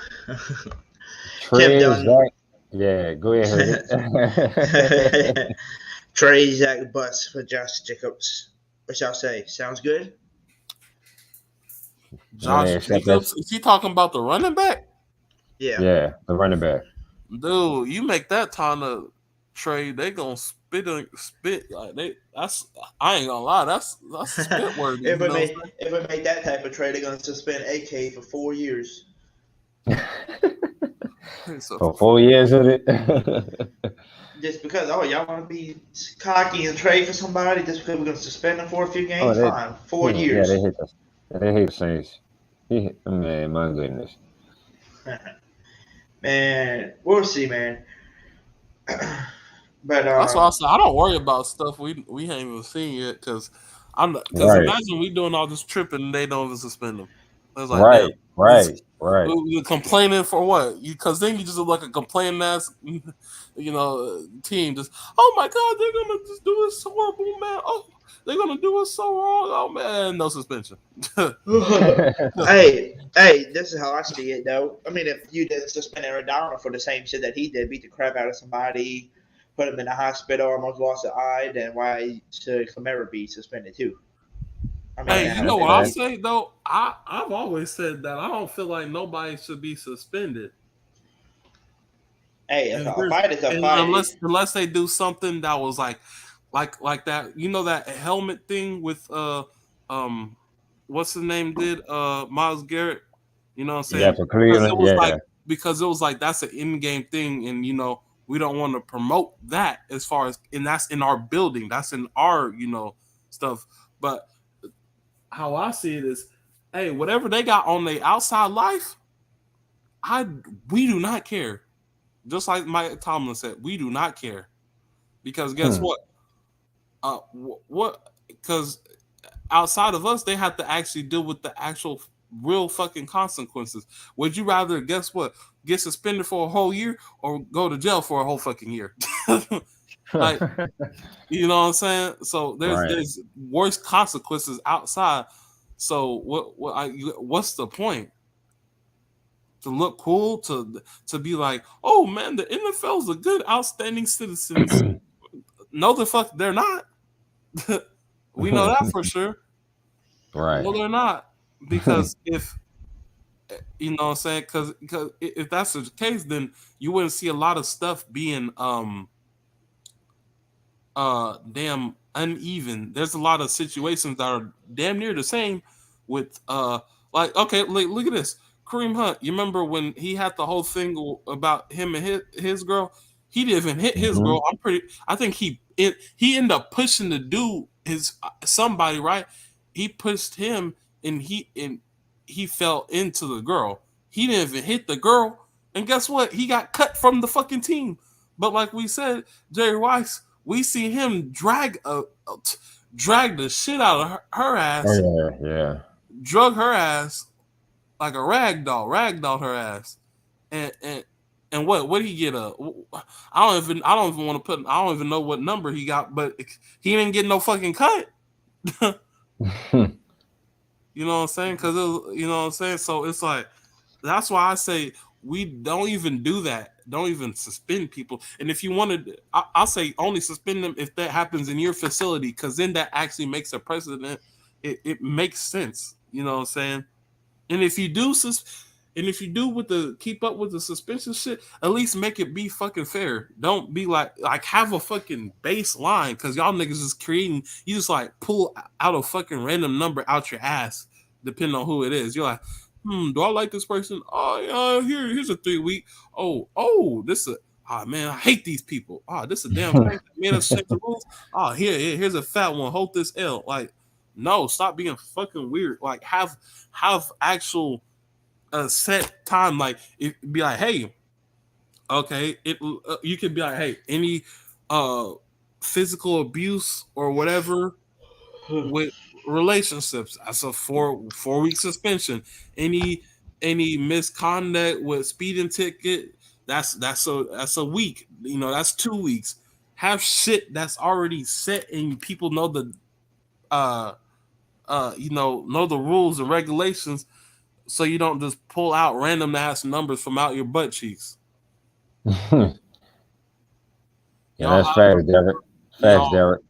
Trey Zach. Yeah, go ahead. Trey Zach Butts for Josh Jacobs. What y'all say? Sounds good? Josh Jacobs? Is he talking about the running back? Yeah. Yeah, the running back. Dude, you make that kind of trade, they gonna spit like I ain't gonna lie, that's spit worthy. If we make that type of trade, they're gonna suspend AK for 4 years. For 4 years of it. Just because y'all want to be cocky and trade for somebody just because we're gonna suspend them for a few games? Fine, 4 years. Yeah, they hate the Saints. Man, my goodness. Man, we'll see, man. But that's why I said I don't worry about stuff we ain't even seen yet because imagine we doing all this tripping and they don't even suspend them. It's like right. You're complaining for what? Because then you just look like a complaining ass, team. Just oh my god, they're gonna just do us so horrible, man. Oh, they're gonna do us so wrong. Oh man, no suspension. Hey, this is how I see it though. I mean, if you did suspend Arizona for the same shit that he did, beat the crap out of somebody, put him in the hospital, almost lost an eye, then why should Kamara be suspended too? I mean, hey, you know what I'll say though? I've always said that I don't feel like nobody should be suspended. Hey, And a fight is a and fight. unless they do something that was like that, that helmet thing with what's the name did Miles Garrett, you know what I'm saying? Yeah, for Cleveland. Yeah. Because it was like that's an in-game thing, and we don't want to promote that as far as, and that's in our building, that's in our stuff. But how I see it is, hey, whatever they got on their outside life, we do not care. Just like Mike Tomlin said, we do not care, because guess what? Because outside of us, they have to actually deal with the actual real fucking consequences. Would you rather, guess what, get suspended for a whole year or go to jail for a whole fucking year? Like, you know what I'm saying? So there's worse consequences outside. So what's the point? To look cool, to be like, oh man, the NFL's a good, outstanding citizens. No, the fuck they're not. We know that for sure. Right. No, they're not. Because if you know what I'm saying, because if that's the case, then you wouldn't see a lot of stuff being damn uneven. There's a lot of situations that are damn near the same with like, okay, look at this. Kareem Hunt, you remember when he had the whole thing about him and his girl? He didn't even hit his girl. I think he ended up pushing the dude, his somebody, right? He pushed him and he fell into the girl. He didn't even hit the girl. And guess what? He got cut from the fucking team. But like we said, Jerry Rice, we see him drag the shit out of her ass. Oh, yeah. Drug her ass like a ragdoll her ass. And what he get I don't even want to put, I don't even know what number he got, but he didn't get no fucking cut. You know what I'm saying? Because you know what I'm saying? So it's like, that's why I say we don't even do that. Don't even suspend people. And if you wanted, I'll say only suspend them if that happens in your facility, because then that actually makes a precedent. It makes sense. You know what I'm saying? And if you do keep up with the suspension shit, at least make it be fucking fair. Don't be like have a fucking baseline, because y'all niggas is creating. You just like pull out a fucking random number out your ass, depending on who it is. You're like, do I like this person? Oh yeah, here's a 3 week. Oh, this is man, I hate these people. Oh, this is a damn thing that made us check the rules. Oh, here's a fat one. Hold this L. Like, no, stop being fucking weird. Like, have actual set time. Like, it be like, hey, okay, you could be like, hey, any physical abuse or whatever with relationships, that's a 4-week suspension. Any misconduct with speeding ticket, that's a week. That's 2 weeks. Have shit that's already set and people know the know the rules and regulations, so you don't just pull out random ass numbers from out your butt cheeks. Yeah, that's facts, Derek. Derek.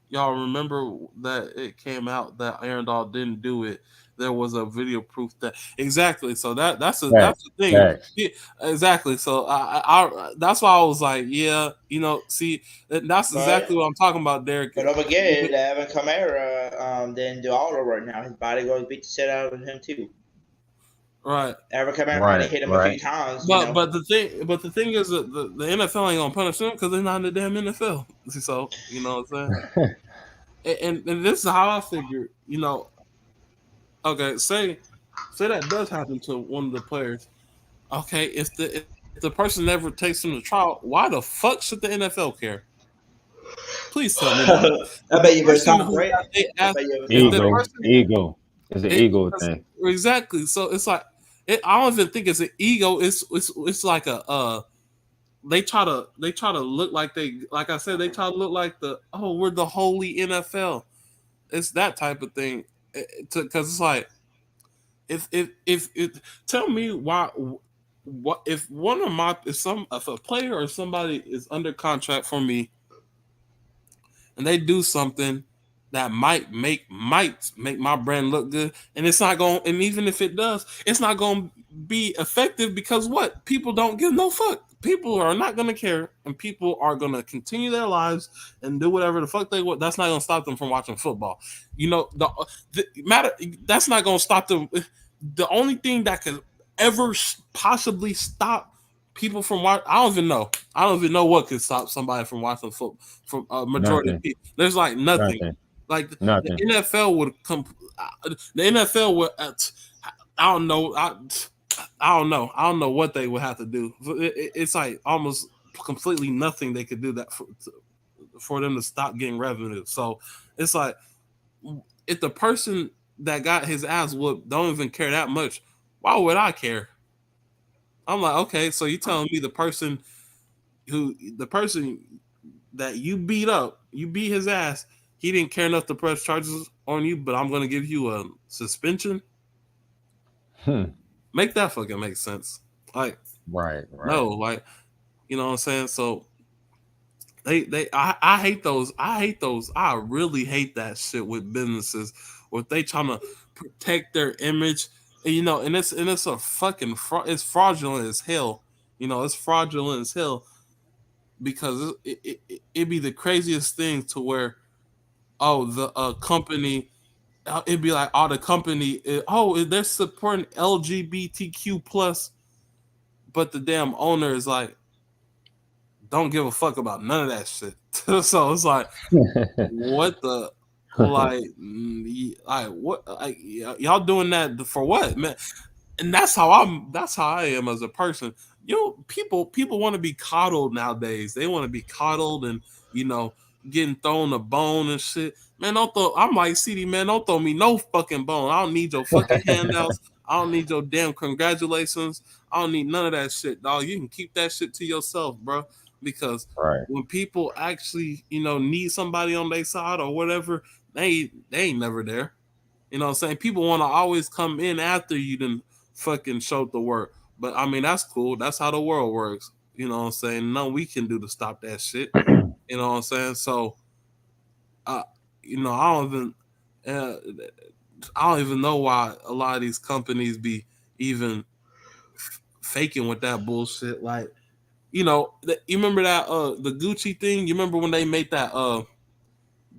Y'all remember that it came out that Aaron Donald didn't do it. There was a video proof that exactly. So that's the thing. Yeah, exactly. So I that's why I was like, yeah, see, that's exactly what I'm talking about, Derek. But don't forget that Evan Kamara didn't do all the work. Now his body goes beat the shit out of him too. Right. Evan Kamara hit him a few times. But the thing is that the NFL ain't gonna punish them because they're not in the damn NFL. So you know what I'm saying. and this is how I figure. Okay, say that does happen to one of the players. Okay, if the person never takes them to trial, why the fuck should the NFL care? Please tell me. I bet you go Tom Brady. Ego. It's an ego thing. Exactly. So it's like, I don't even think it's an ego. It's like a they try to look like like I said, they try to look like we're the holy NFL. It's that type of thing. Because it's like, if tell me why, what if one of my if a player or somebody is under contract for me and they do something that might make my brand look good, and it's not going, and even if it does, it's not going to be effective, because what? People don't give no fuck. people are not going to care, and people are going to continue their lives and do whatever the fuck they want. That's not going to stop them from watching football. You know, the matter. That's not going to stop them. The only thing that could ever possibly stop people from watching, I don't even know. I don't even know what could stop somebody from watching football. From a majority of people, there's like nothing. Like Nothing. the NFL would come. The NFL would. I don't know. I don't know. I don't know what they would have to do. It's like almost completely nothing they could do that for them to stop getting revenue. So it's like if the person that got his ass whooped don't even care that much, why would I care? I'm like, okay, so you telling me the person that you beat up, you beat his ass, he didn't care enough to press charges on you, but I'm going to give you a suspension? Make that fucking make sense. Like, right. No, like, you know what I'm saying? So I hate those. I really hate that shit with businesses where they trying to protect their image. And, you know, and it's a fucking it's fraudulent as hell. You know, it's fraudulent as hell because it be the craziest thing to where, the company, it'd be like, the company, they're supporting LGBTQ plus, but the damn owner is like, don't give a fuck about none of that shit. So it's like, what the, like what, like y'all doing that for what, man? And that's how I am as a person. You know, people want to be coddled nowadays. They want to be coddled and, you know, getting thrown a bone and shit. Man, I'm like, CD, man, don't throw me no fucking bone. I don't need your fucking handouts. I don't need your damn congratulations. I don't need none of that shit, dog. You can keep that shit to yourself, bro. Because when people actually, you know, need somebody on their side or whatever, they ain't never there. You know what I'm saying? People want to always come in after you done fucking showed the work. But I mean, that's cool. That's how the world works. You know what I'm saying? Nothing we can do to stop that shit. You know what I'm saying? So, you know, I don't even know why a lot of these companies be even faking with that bullshit. Like, you know, you remember that the Gucci thing? You remember when they made that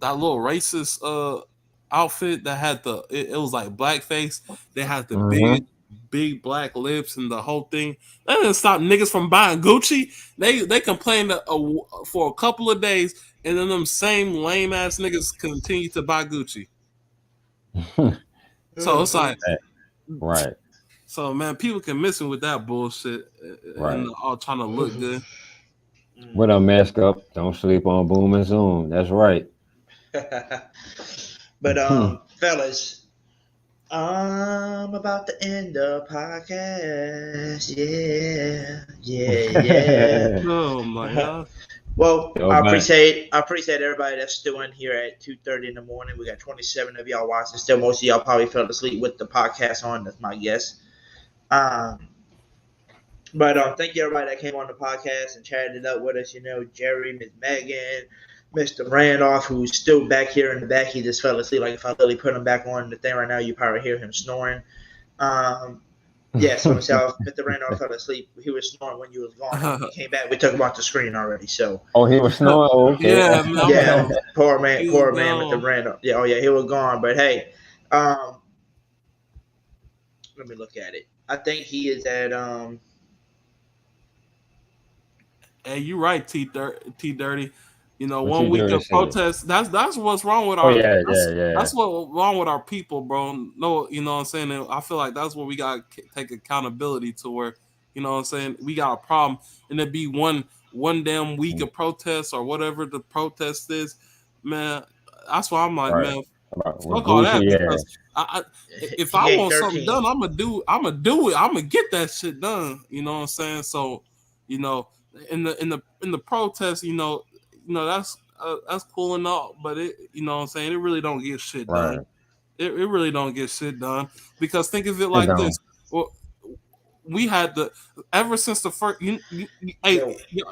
that little racist outfit that had it was like blackface. They had the big black lips and the whole thing. That didn't stop niggas from buying Gucci. They complained for a couple of days, and then them same lame ass niggas continue to buy Gucci. So it's like, right. So man, people can miss with that bullshit and all trying to look good. What up, mask up? Don't sleep on Boom and Zoom. That's right. But fellas, I'm about to end the podcast. Yeah. Oh my god. Well, I appreciate everybody that's still in here at 2:30 in the morning. We got 27 of y'all watching. Still, most of y'all probably fell asleep with the podcast on. That's my guess. But thank you everybody that came on the podcast and chatted it up with us. You know, Jerry, Miss Megan, Mr. Randolph, who's still back here in the back. He just fell asleep. Like if I really put him back on the thing right now, you probably hear him snoring. So myself, Mr. Randolph fell asleep. He was snoring when you was gone. He came back. We took him off the screen already. So. Oh, he was snoring. Oh, okay. Yeah. Poor man, Mr. Randolph. Yeah. Oh yeah, he was gone. But hey, let me look at it. I think he is at Hey, you right, T Dirty. You know, 1 week of protests. That's what's wrong with our. That's what's wrong with our people, bro. No, you know what I'm saying. And I feel like that's where we gotta take accountability to where, you know what I'm saying, we got a problem, and it be one damn week of protests or whatever the protest is, man. That's why I'm like, man, fuck all that because if I want something done, I'm gonna do it. I'm gonna get that shit done. You know what I'm saying? So, you know. In the protest, you know that's cool and all, but it, you know what I'm saying, it really don't get shit done. It really don't get shit done because think of it like this. Well, we had ever since the first.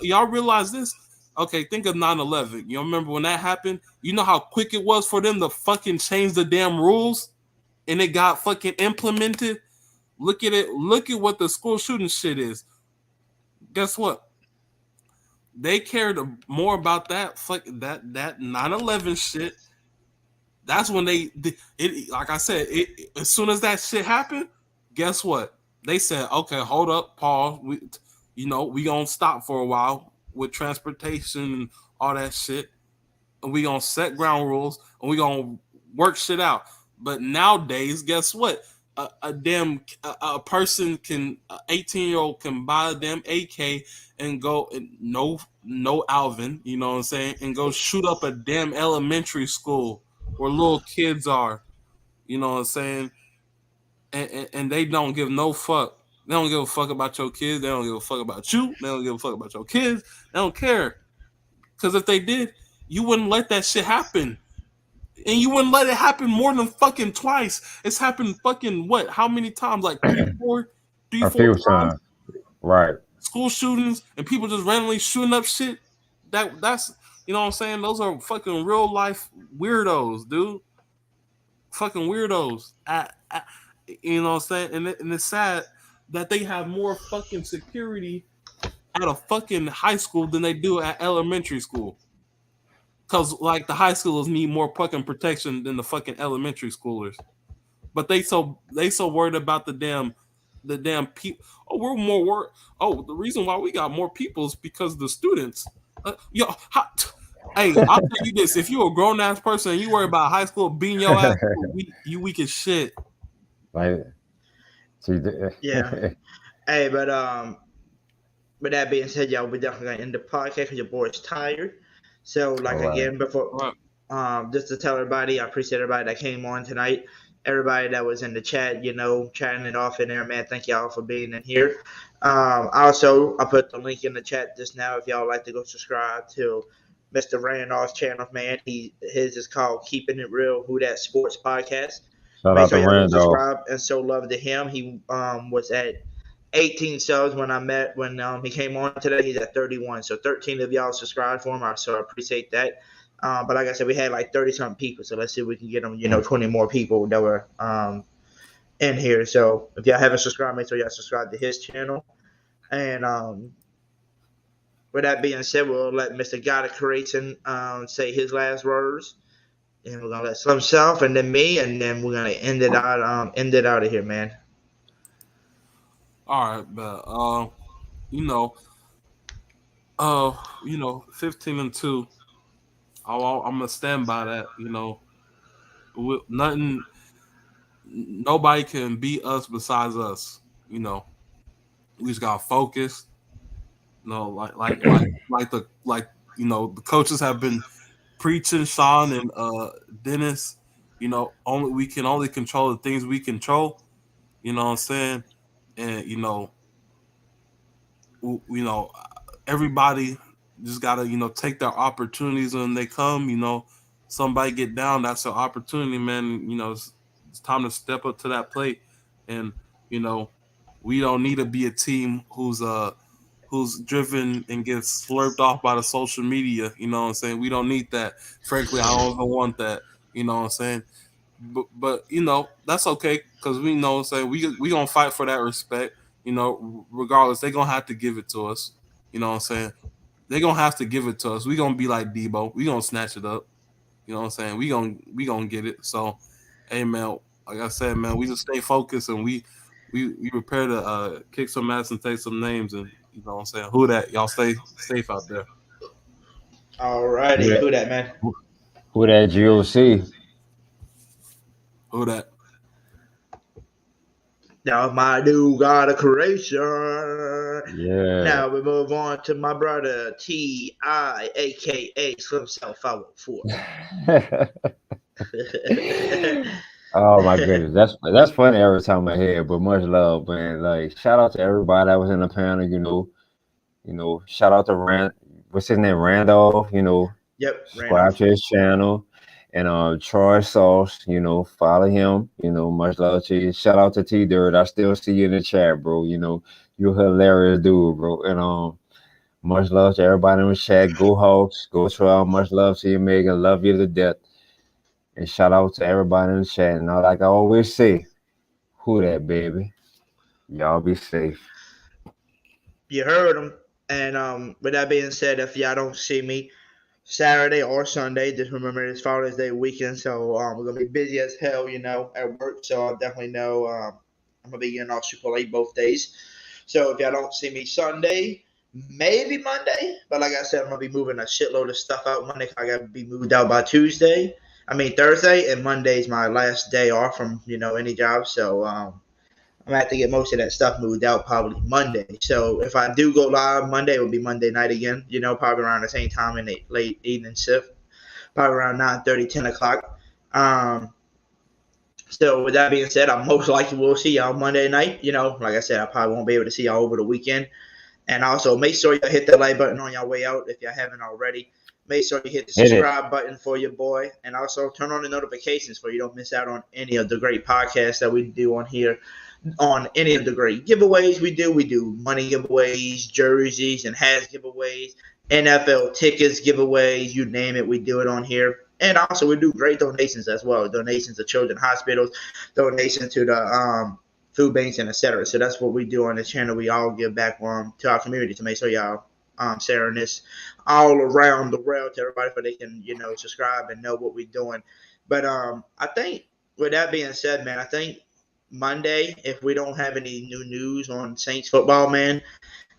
Y'all realize this? Okay, think of 9/11. You remember when that happened? You know how quick it was for them to fucking change the damn rules, and it got fucking implemented. Look at it. Look at what the school shooting shit is. Guess what? they cared more about that 9/11 shit. That's when it like I said, as soon as that shit happened, guess what? They said, okay, hold up, Paul. We gonna stop for a while with transportation and all that shit. And we gonna set ground rules and we gonna work shit out. But nowadays, guess what? A person can 18-year-old can buy a damn AK and go and no Alvin, you know what I'm saying, and go shoot up a damn elementary school where little kids are, you know what I'm saying, and they don't give no fuck. They don't give a fuck about your kids. They don't give a fuck about you. They don't give a fuck about your kids. They don't care. Because if they did, you wouldn't let that shit happen. And you wouldn't let it happen more than fucking twice. It's happened fucking what? How many times? Like three, four A few times? times. Right. School shootings and people just randomly shooting up shit. That's you know what I'm saying? Those are fucking real life weirdos, dude. Fucking weirdos. You know what I'm saying? And it's sad that they have more fucking security at a fucking high school than they do at elementary school. Cause like the high schoolers need more fucking protection than the fucking elementary schoolers. But they so worried about the damn people. Oh, we're more worried. Oh, the reason why we got more people is because the students. Hey, I'll tell you this: if you're a grown ass person and you worry about high school beating your ass, you weak as shit. Like, yeah. Hey, but with that being said, y'all, we're definitely gonna end the podcast because your boy's tired. So, like again, before just to tell everybody, I appreciate everybody that came on tonight. Everybody that was in the chat, chatting it off in there, man. Thank y'all for being in here. Also, I put the link in the chat just now if y'all like to go subscribe to Mr. Randolph's channel, man. His is called Keeping It Real, Who That Sports Podcast. Shout Make out sure to y'all go Randolph. subscribe and show love to him. He was at 18 subs when he came on today. He's at 31. So 13 of y'all subscribed for him. So I appreciate that. But like I said, we had like 30-something people. So let's see if we can get them, 20 more people that were in here. So if y'all haven't subscribed, make sure y'all subscribe to his channel. And with that being said, we'll let Mr. God of Creation say his last words. And we're going to let Slim Self and then me, and then we're going to end it out of here, man. All right, but 15-2. I'm gonna stand by that. Nobody can beat us besides us. We just gotta focus. The coaches have been preaching, Sean and Dennis. We can only control the things we control. You know what I'm saying? And everybody just gotta take their opportunities when they come. Somebody get down, that's their opportunity, man. It's time to step up to that plate. And we don't need to be a team who's driven and gets slurped off by the social media. You know what I'm saying? We don't need that. Frankly, I don't even want that. You know what I'm saying? But that's okay, because we know we gonna fight for that respect. Regardless, they gonna have to give it to us. You know what I'm saying? They gonna have to give it to us. We gonna be like Debo. We gonna snatch it up. You know what I'm saying? We gonna get it. So, hey man, like I said, man, we just stay focused and we prepare to kick some ass and take some names, and you know what I'm saying? Who that? Y'all stay safe out there. All righty, who that, man? Who that, GOC? Who that? Now my new God of Creation. Yeah. Now we move on to my brother T.I. aka Slim Self 504. Oh my goodness, that's funny every time I hear it, but much love, man. Like, shout out to everybody that was in the panel. Shout out to what's his name, Randolph. Yep, subscribe to his channel, and Troy Sauce. Follow him. Much love to you. Shout out to T Dirt. I still see you in the chat, bro. You're a hilarious dude, bro. And much love to everybody in the chat. Go Hawks. Go Troy. Much love to you, Megan. Love you to death. And shout out to everybody in the chat. And like I always say, who that, baby? Y'all be safe. You heard him. And with that being said, if y'all don't see me Saturday or Sunday, just remember it's Father's Day weekend, so we're gonna be busy as hell, at work. So I definitely know I'm gonna be getting off super late both days. So if y'all don't see me Sunday, maybe Monday, but like I said, I'm gonna be moving a shitload of stuff out Monday. I gotta be moved out by Thursday, and Monday's my last day off from any job. So I'm gonna have to get most of that stuff moved out probably Monday. So if I do go live Monday, it will be Monday night again. Probably around the same time in the late evening shift, probably around 9:30, 10 o'clock. So with that being said, I most likely will see y'all Monday night. Like I said, I probably won't be able to see y'all over the weekend. And also make sure you hit the like button on your way out if you haven't already. Make sure you hit the subscribe button for your boy, and also turn on the notifications so you don't miss out on any of the great podcasts that we do on here. On any of the great giveaways we do money giveaways, jerseys and hats giveaways, NFL tickets giveaways, you name it, we do it on here. And also we do great donations as well, donations to children's hospitals, donations to the food banks, and etc. So that's what we do on the channel. We all give back to our community to make sure y'all sharing this all around the world to everybody so they can subscribe and know what we're doing. But I think with that being said, man, I think Monday, if we don't have any new news on Saints football, man,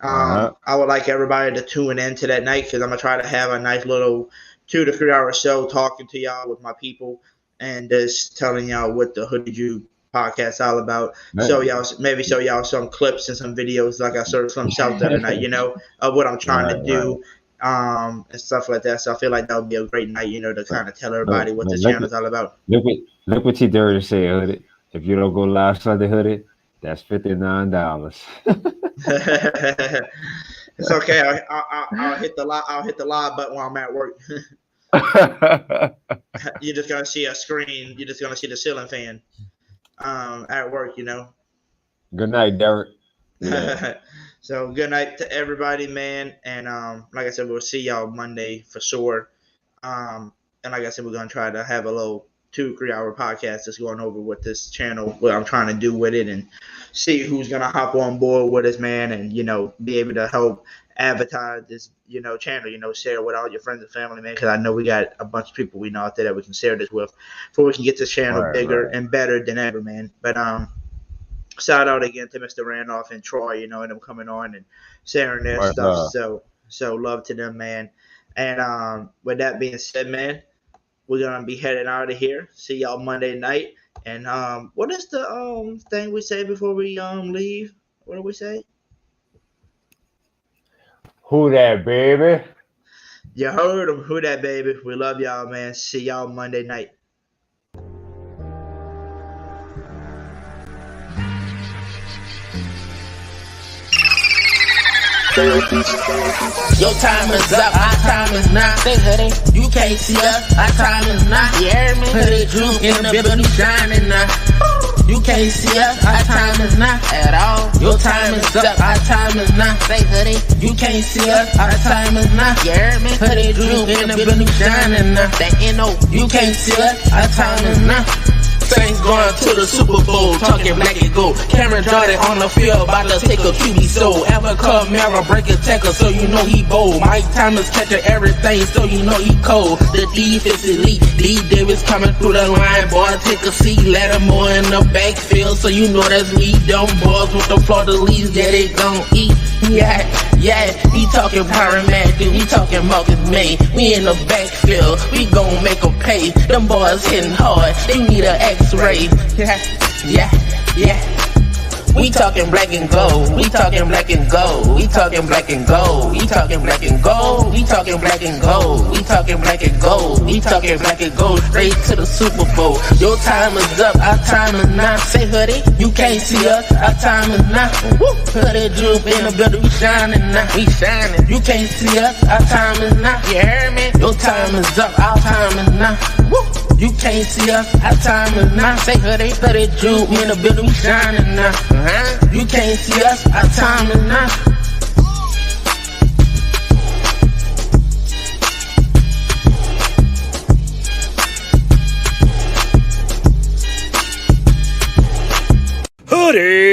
I would like everybody to tune in to that night, because I'm gonna try to have a nice little 2 to 3 hour show talking to y'all with my people and just telling y'all what the Hoodie Jube podcast is all about. So y'all show y'all some clips and some videos like I showed some South the other night, of what I'm trying to do. And stuff like that. So I feel like that would be a great night, to kind of tell everybody what the channel is all about. Look what T-Dirty said, Hoodie. If you don't go live Sunday, Hoodie, that's $59. It's okay. I'll hit the live button while I'm at work. You're just gonna see a screen. You're just gonna see the ceiling fan at work. Good night, Derek. Yeah. So good night to everybody, man. And like I said, we'll see y'all Monday for sure. And like I said, we're gonna try to have a little 2-3 hour podcast just going over what this channel, what I'm trying to do with it, and see who's gonna hop on board with us, man, and be able to help advertise this channel, share with all your friends and family, man, because I know we got a bunch of people we know out there that we can share this with, so we can get this channel bigger and better than ever, man. But shout out again to Mr. Randolph and Troy, and them coming on and sharing their stuff. So love to them, man. And with that being said, man, we're gonna be heading out of here. See y'all Monday night. And what is the thing we say before we leave? What do we say? Who that, baby? You heard him. Who that, baby? We love y'all, man. See y'all Monday night. Your time is up, our time is not. Say Hoodie, you can't see us, our time is not. You hear me? Hoodie Jube in the building shining now. You can't see us, our time is not at all. Your time is up, our time is not. Say Hoodie, you can't see us, our time is not. You hear me? Hoodie Jube in the building shining now. That N.O. You can't see us, our time is not. Saints going to the Super Bowl, talking black and gold. Cameron Jordan on the field, about to take a QB soul. Ever Camara break a tackle, so you know he bold. Mike Thomas catching everything, so you know he cold. The defense elite, D. Davis coming through the line, boy, take a seat. Lattimore in the backfield, so you know that's me. Them boys with the Florida leaves, yeah, they gon' eat. Yeah, we talking Pyromatic, we talking Marcus May. We in the backfield, we gon' make them pay. Them boys hitting hard, they need an X-ray. Yeah. We talking black and gold. We talking black and gold. We talking black and gold. We talking black and gold. We talking black and gold. We talking black and gold. We talking black and gold. Straight to the Super Bowl. Your time is up. Our time is not. Say Hoodie, you can't see us. Our time is not. Woo. Hoodie Jube in the building. We shining now. We shining. You can't see us. Our time is not. You hear me? Your time is up. Our time is not. Woo. You can't see us, our time is not. Say Hoodie, Hoodie Jube in the building, we shining now. You can't see us, our time is not. Hoodie